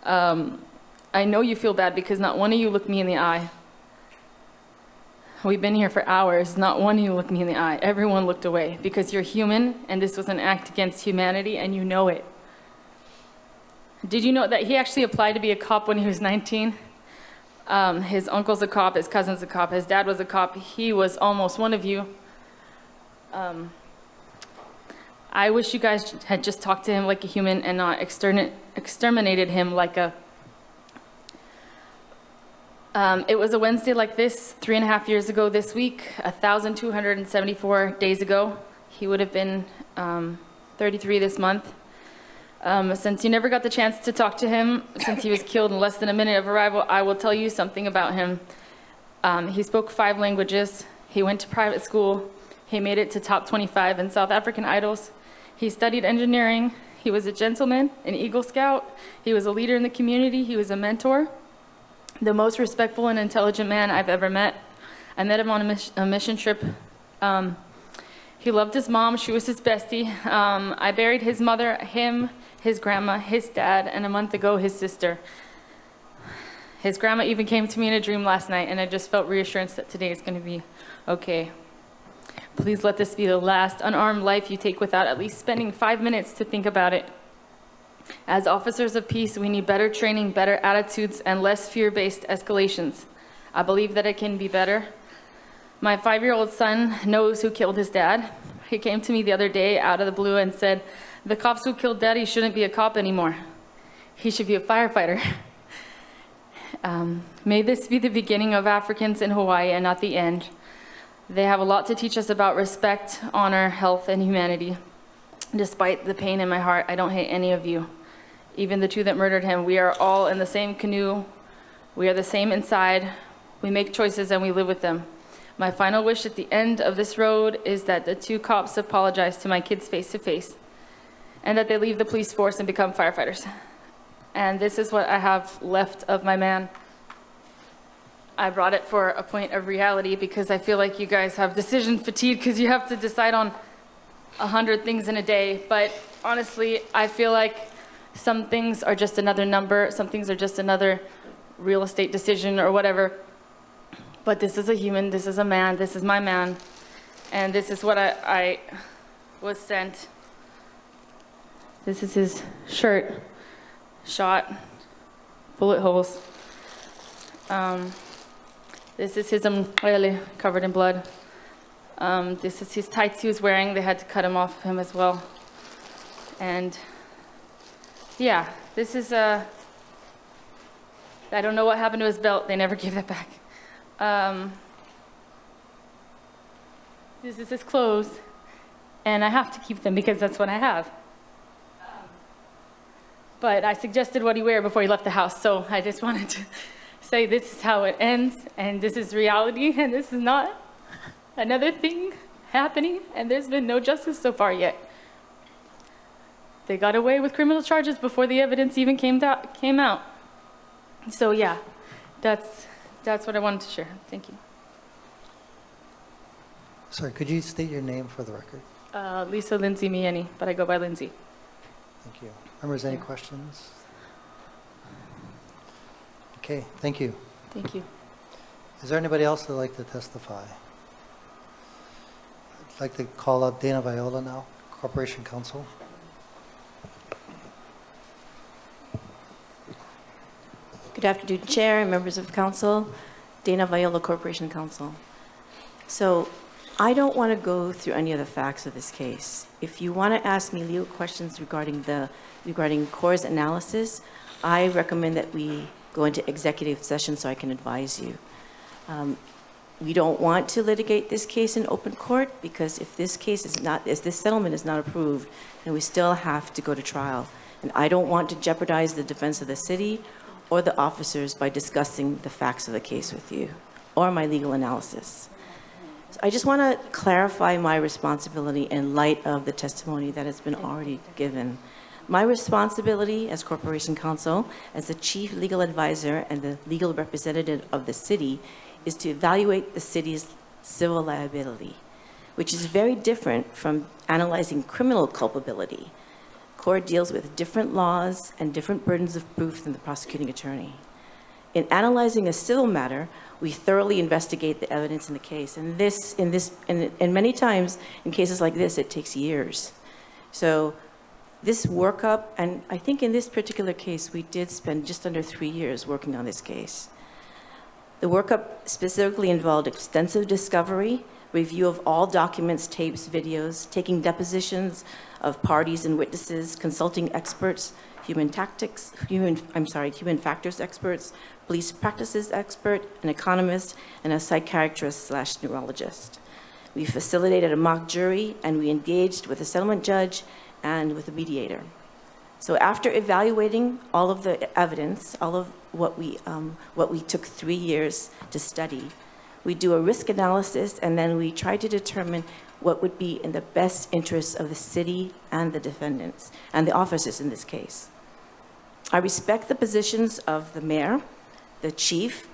S17: I know you feel bad because not one of you looked me in the eye. We've been here for hours. Not one of you looked me in the eye. Everyone looked away because you're human and this was an act against humanity and you know it. Did you know that he actually applied to be a cop when he was 19? His uncle's a cop, his cousin's a cop, his dad was a cop. He was almost one of you. I wish you guys had just talked to him like a human and not exterminated him like a... it was a Wednesday like this, 3.5 years ago this week, 1,274 days ago. He would have been 33 this month. Since you never got the chance to talk to him, since he was killed in less than a minute of arrival, I will tell you something about him. He spoke 5 languages. He went to private school. He made it to top 25 in South African Idols. He studied engineering. He was a gentleman, an Eagle Scout. He was a leader in the community. He was a mentor. The most respectful and intelligent man I've ever met. I met him on a mission trip. He loved his mom. She was his bestie. I buried his mother, him, his grandma, his dad, and a month ago, his sister. His grandma even came to me in a dream last night, and I just felt reassurance that today is going to be okay. Please let this be the last unarmed life you take without at least spending 5 minutes to think about it. As officers of peace, we need better training, better attitudes, and less fear-based escalations. I believe that it can be better. My 5-year-old son knows who killed his dad. He came to me the other day out of the blue and said, the cops who killed Daddy shouldn't be a cop anymore. He should be a firefighter. May this be the beginning of Africans in Hawaii and not the end. They have a lot to teach us about respect, honor, health, and humanity. Despite the pain in my heart, I don't hate any of you. Even the 2 that murdered him, we are all in the same canoe. We are the same inside. We make choices and we live with them. My final wish at the end of this road is that the 2 cops apologize to my kids face to face and that they leave the police force and become firefighters. And this is what I have left of my man. I brought it for a point of reality because I feel like you guys have decision fatigue because you have to decide on 100 things in a day. But honestly, I feel like some things are just another number. Some things are just another real estate decision or whatever. But this is a human, this is a man, this is my man. And this is what I was sent. This is his shirt, shot, bullet holes. This is his umbrella covered in blood. This is his tights he was wearing. They had to cut him off of him as well. And yeah, this is I don't know what happened to his belt. They never gave that back. This is closed, and I have to keep them because that's what I have. But I suggested what he wear before he left the house, so I just wanted to say this is how it ends, and this is reality, and this is not another thing happening, and there's been no justice so far yet. They got away with criminal charges before the evidence even came out. So yeah, that's what I wanted to share. Thank you.
S1: Sorry, could you state your name for the record?
S17: Lisa Lindsay Myeni, but I go by Lindsay.
S1: Thank you. Members, any questions? Okay, thank you.
S17: Thank you.
S1: Is there anybody else that would like to testify? I'd like to call up Dana Viola now, Corporation Counsel.
S7: Good afternoon, Chair and members of Council. Dana Viola, Corporation Counsel. So I don't want to go through any of the facts of this case. If you want to ask me legal questions regarding CORE's analysis, I recommend that we go into executive session so I can advise you. We don't want to litigate this case in open court because if this settlement is not approved, then we still have to go to trial. And I don't want to jeopardize the defense of the city or the officers by discussing the facts of the case with you or my legal analysis. So I just want to clarify my responsibility in light of the testimony that has been already given. My responsibility as Corporation Counsel, as the Chief Legal Advisor and the legal representative of the city, is to evaluate the city's civil liability, which is very different from analyzing criminal culpability. CORE deals with different laws and different burdens of proof than the prosecuting attorney. In analyzing a civil matter, we thoroughly investigate the evidence in the case, and many times in cases like this, it takes years. So this workup, and I think in this particular case, we did spend just under 3 years working on this case. The workup specifically involved extensive discovery, review of all documents, tapes, videos, taking depositions of parties and witnesses, consulting experts, human factors experts, police practices expert, an economist, and a psychiatrist/neurologist. We facilitated a mock jury, and we engaged with a settlement judge and with a mediator. So after evaluating all of the evidence, all of what we took 3 years to study, we do a risk analysis, and then we try to determine what would be in the best interests of the city and the defendants, and the officers in this case. I respect the positions of the mayor, the chief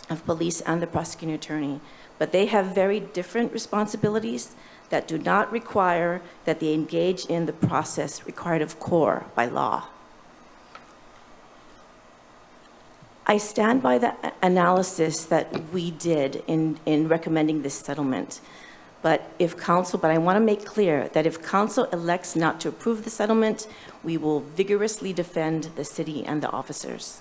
S7: of police, and the prosecuting attorney, but they have very different responsibilities that do not require that they engage in the process required of CORE by law. I stand by the analysis that we did in recommending this settlement. But I want to make clear that if council elects not to approve the settlement, we will vigorously defend the city and the officers.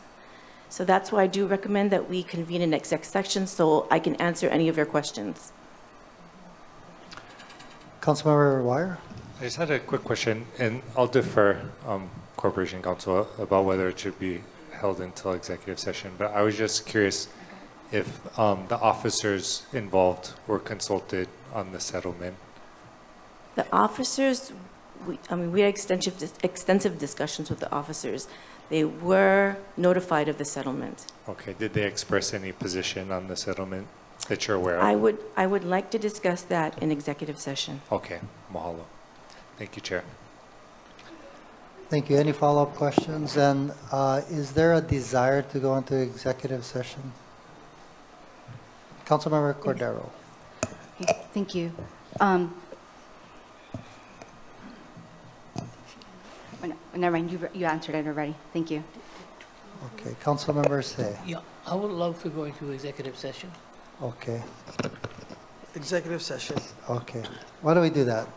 S7: So that's why I do recommend that we convene an exec session so I can answer any of your questions.
S1: Councilmember Wire?
S8: I just had a quick question, and I'll defer Corporation Counsel about whether it should be held until executive session, but I was just curious if the officers involved were consulted on the settlement.
S7: The officers, we had extensive discussions with the officers. They were notified of the settlement.
S8: Okay, did they express any position on the settlement that you're aware of?
S7: I would like to discuss that in executive session.
S8: Okay, mahalo. Thank you, Chair.
S1: Thank you. Any follow-up questions? And is there a desire to go into executive session? Councilmember Cordero.
S2: Thank you. Never mind, you answered it already. Thank you.
S1: Okay, Councilmember Say.
S22: Yeah, I would love to go into executive session.
S1: Okay,
S20: Executive session.
S1: okay. Why don't we do that?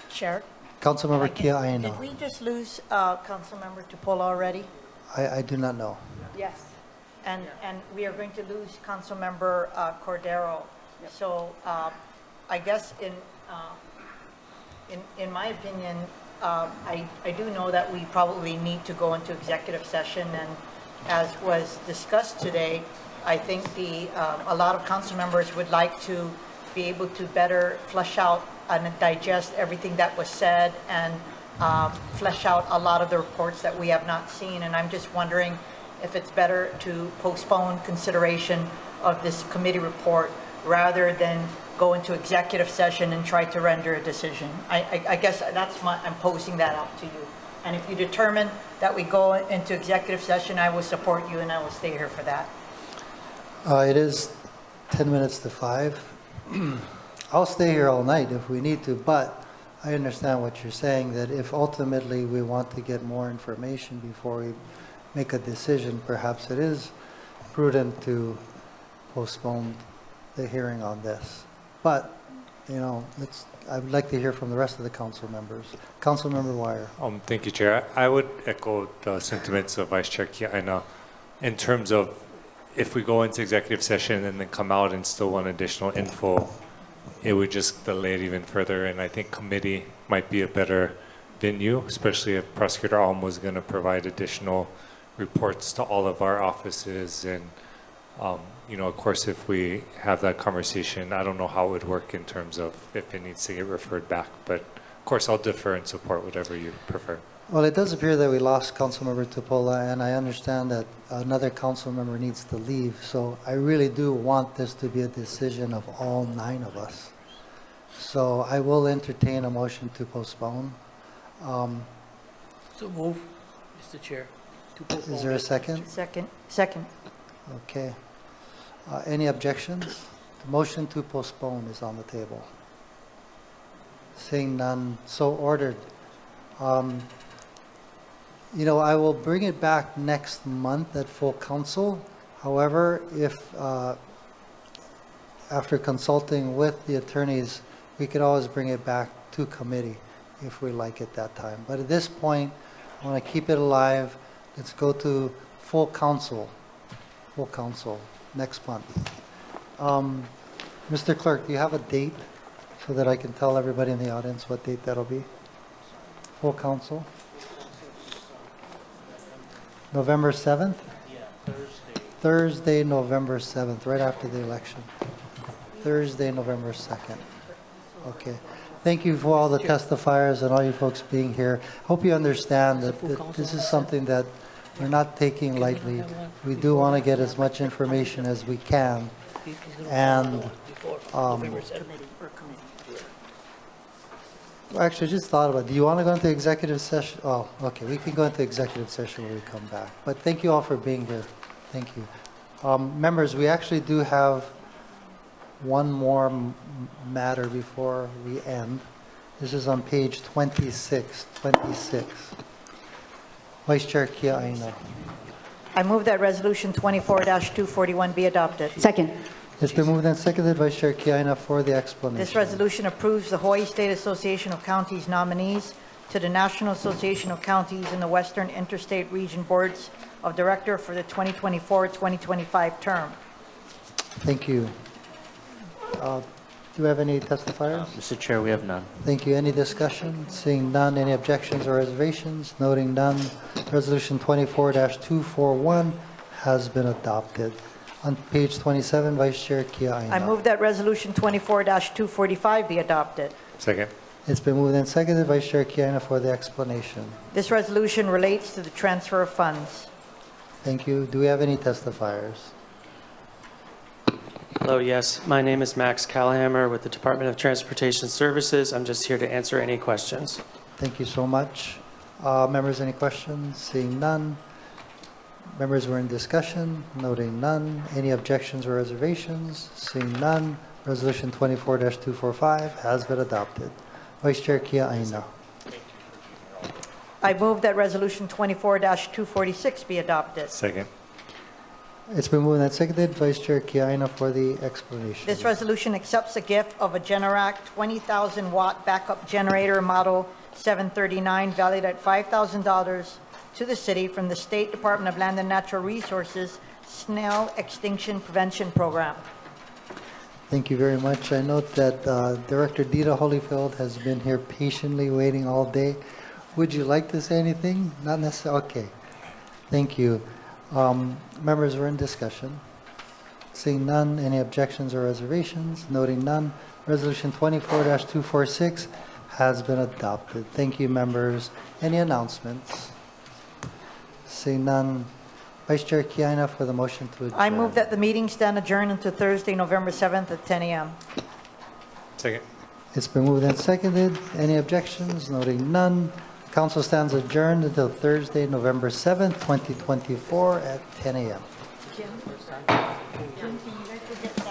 S10: Chair?
S1: Councilmember
S10: Did
S1: Kapiʻolani.
S10: we just lose Councilmember Tupola already?
S1: I do not know.
S10: Yes. And we are going to lose Councilmember Cordero. So I guess in my opinion, I do know that we probably need to go into executive session, and as was discussed today, I think a lot of council members would like to be able to better flesh out and digest everything that was said and flesh out a lot of the reports that we have not seen. And I'm just wondering if it's better to postpone consideration of this committee report rather than go into executive session and try to render a decision. I guess I'm posing that out to you. And if you determine that we go into executive session, I will support you and I will stay here for that.
S1: It is 10 minutes to 5. I'll stay here all night if we need to, but I understand what you're saying, that if ultimately we want to get more information before we make a decision, perhaps it is prudent to postpone the hearing on this. But, you know, I would like to hear from the rest of the council members. Councilmember Wire.
S8: Thank you, Chair. I would echo the sentiments of Vice Chair Kiaina in terms of if we go into executive session and then come out and still want additional info, it would just delay it even further. And I think committee might be a better venue, especially if Prosecutor Alm was going to provide additional reports to all of our offices. And, you know, of course, if we have that conversation, I don't know how it would work in terms of if it needs to get referred back. But, of course, I'll defer and support whatever you prefer.
S1: Well, it does appear that we lost Councilmember Tupola, and I understand that another council member needs to leave. So I really do want this to be a decision of all 9 of us. So I will entertain a motion to postpone.
S22: So move, Mr. Chair.
S1: Is there a second?
S10: Second.
S1: Okay. Any objections? The motion to postpone is on the table. Seeing none, so ordered. You know, I will bring it back next month at full council. However, if after consulting with the attorneys, we could always bring it back to committee if we like it that time. But at this point, I want to keep it alive. Let's go to full council next month. Mr. Clerk, do you have a date so that I can tell everybody in the audience what date that'll be? Full council? November 7th?
S22: Yeah, Thursday.
S1: Thursday, November 7th, right after the election. Thursday, November 2nd. Okay. Thank you for all the testifiers and all you folks being here. Hope you understand that this is something that we're not taking lightly. We do want to get as much information as we can. And actually, I just thought about it. Do you want to go into executive session? Oh, okay. We can go into executive session when we come back. But thank you all for being here. Thank you. Members, we actually do have one more matter before we end. This is on page 26. Vice Chair Kiaina.
S10: I move that Resolution 24-241 be adopted.
S2: Second.
S1: It's been moved and seconded. Vice Chair Kiaina for the explanation.
S10: This resolution approves the Hawaii State Association of Counties nominees to the National Association of Counties in the Western Interstate Region Boards of Director for the 2024-2025 term.
S1: Thank you. Do we have any testifiers?
S4: Mr. Chair, we have none.
S1: Thank you. Any discussion? Seeing none. Any objections or reservations? Noting none. Resolution 24-241 has been adopted. On page 27, Vice Chair Kiaina.
S10: I move that Resolution 24-245 be adopted.
S8: Second.
S1: It's been moved and seconded. Vice Chair Kiaina for the explanation.
S10: This resolution relates to the transfer of funds.
S1: Thank you. Do we have any testifiers?
S11: Hello, yes. My name is Max Callahammer with the Department of Transportation Services. I'm just here to answer any questions.
S1: Thank you so much. Members, any questions? Seeing none. Members were in discussion. Noting none. Any objections or reservations? Seeing none. Resolution 24-245 has been adopted. Vice Chair Kiaina.
S10: I move that Resolution 24-246 be adopted.
S8: Second.
S1: It's been moved and seconded. Vice Chair Kiaina for the explanation.
S10: This resolution accepts a gift of a Generac 20,000 watt backup generator model 739 valued at $5,000 to the city from the State Department of Land and Natural Resources Snell Extinction Prevention Program.
S1: Thank you very much. I note that Director Dita Holyfield has been here patiently waiting all day. Would you like to say anything? Not necessarily. Okay. Thank you. Members, we're in discussion. Seeing none, any objections or reservations? Noting none, Resolution 24-246 has been adopted. Thank you, members. Any announcements? Seeing none, Vice Chair Kiana for the motion to adjourn.
S10: I move that the meeting stand adjourned until Thursday, November 7th at 10 a.m.
S8: Second.
S1: It's been moved and seconded. Any objections? Noting none, council stands adjourned until Thursday, November 7th, 2024 at 10 a.m.
S10: Jim, can you guys go get